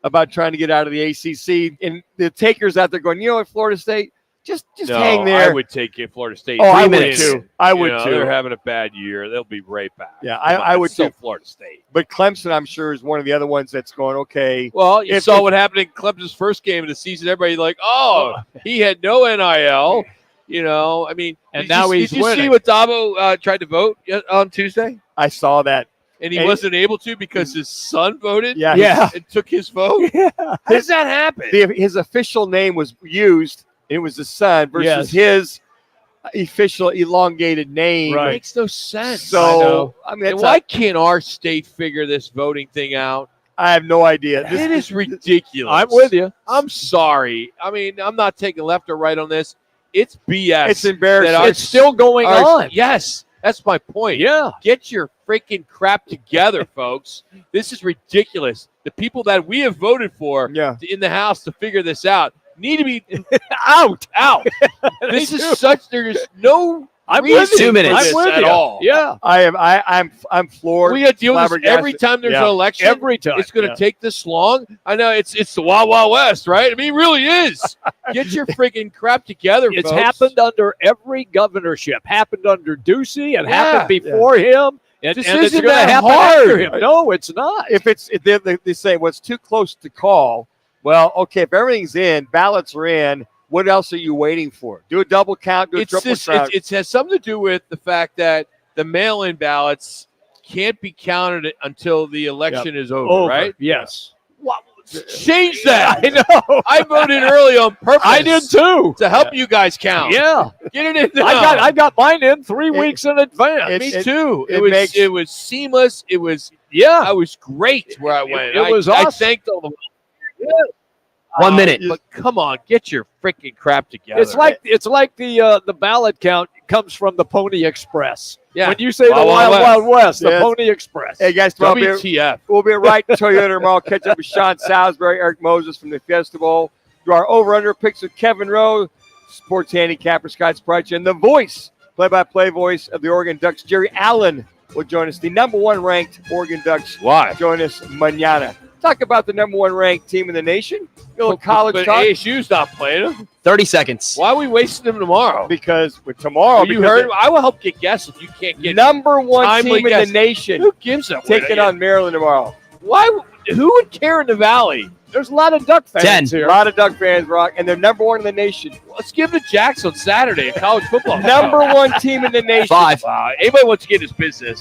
about trying to get out of the ACC. And the takers out there going, you know what, Florida State, just hang there. I would take it, Florida State. Oh, I would too. I would too. They're having a bad year. They'll be right back. Yeah, I would still too. Florida State. But Clemson, I'm sure, is one of the other ones that's going, okay. Well, you saw what happened in Clemson's first game of the season. Everybody like, he had no NIL. You know, I mean, and now he's Did you winning. see what Dabo tried to vote on Tuesday? I saw that. And he wasn't able to because his son voted? Yeah. And took his vote? Yeah. How does that happen? His official name was used. It was the son versus his official elongated name. Right. Makes no sense. So, I mean, why can't our state figure this voting thing out? I have no idea. It is ridiculous. I'm with you. I'm sorry. I mean, I'm not taking left or right on this. It's BS. It's embarrassing. That It's still going on. Yes, that's my point. Yeah. Get your freaking crap together, folks. This is ridiculous. The people that we have voted for in the House to figure this out need to be out. This is there's no I'm reason with you. 2 minutes. for this at all. Yeah. I'm floored. We got to deal with this every time there's an election. Every time. It's going to take this long. I know it's the Wild Wild West, right? I mean, it really is. Get your freaking crap together, It's folks. happened under every governorship. Happened under Ducey. It happened before him. And This it's isn't going to that happen hard. after him. No, it's not. If they say, well, it's too close to call. Well, okay, if everything's in, ballots are in, what else are you waiting for? Do a double count, do a triple count. It has something to do with the fact that the mail-in ballots can't be counted until the election is over, right? Yes. Change that. I know. I voted early on purpose. I did too. To help you guys count. Yeah. Get it in now. I got mine in 3 weeks in advance. Me too. It was seamless. It was I was great where I went. It was awesome. I thanked all the 1 minute. But come on, get your freaking crap together. It's like the ballot count comes from the Pony Express. Yeah. When you say the Wild West, the Yes. Pony Express. Hey, guys, WTF. we'll be right Toyota tomorrow. Catch up with Sean Salisbury, Eric Moses from the Festival. Do our over-under picks with Kevin Rowe, sports handicapper Scott Spreich, and the voice, play-by-play voice of the Oregon Ducks, Jerry Allen, will join us. The number one ranked Oregon Ducks join us mañana. Talk about the number one ranked team in the nation. A little college But talk. ASU's not playing them. 30 seconds. Why are we wasting them tomorrow? Because with tomorrow, You heard? I will help get guesses. You can't get number one timely team in guesses. the nation. Who gives a Taking on Maryland tomorrow. Why? Who would care in the Valley? There's a lot of Duck fans 10. here. A lot of Duck fans, Rock, and they're number one in the nation. Let's give the Jacks on Saturday in college football. Number one team in the nation. 5. Anybody wants to get his business.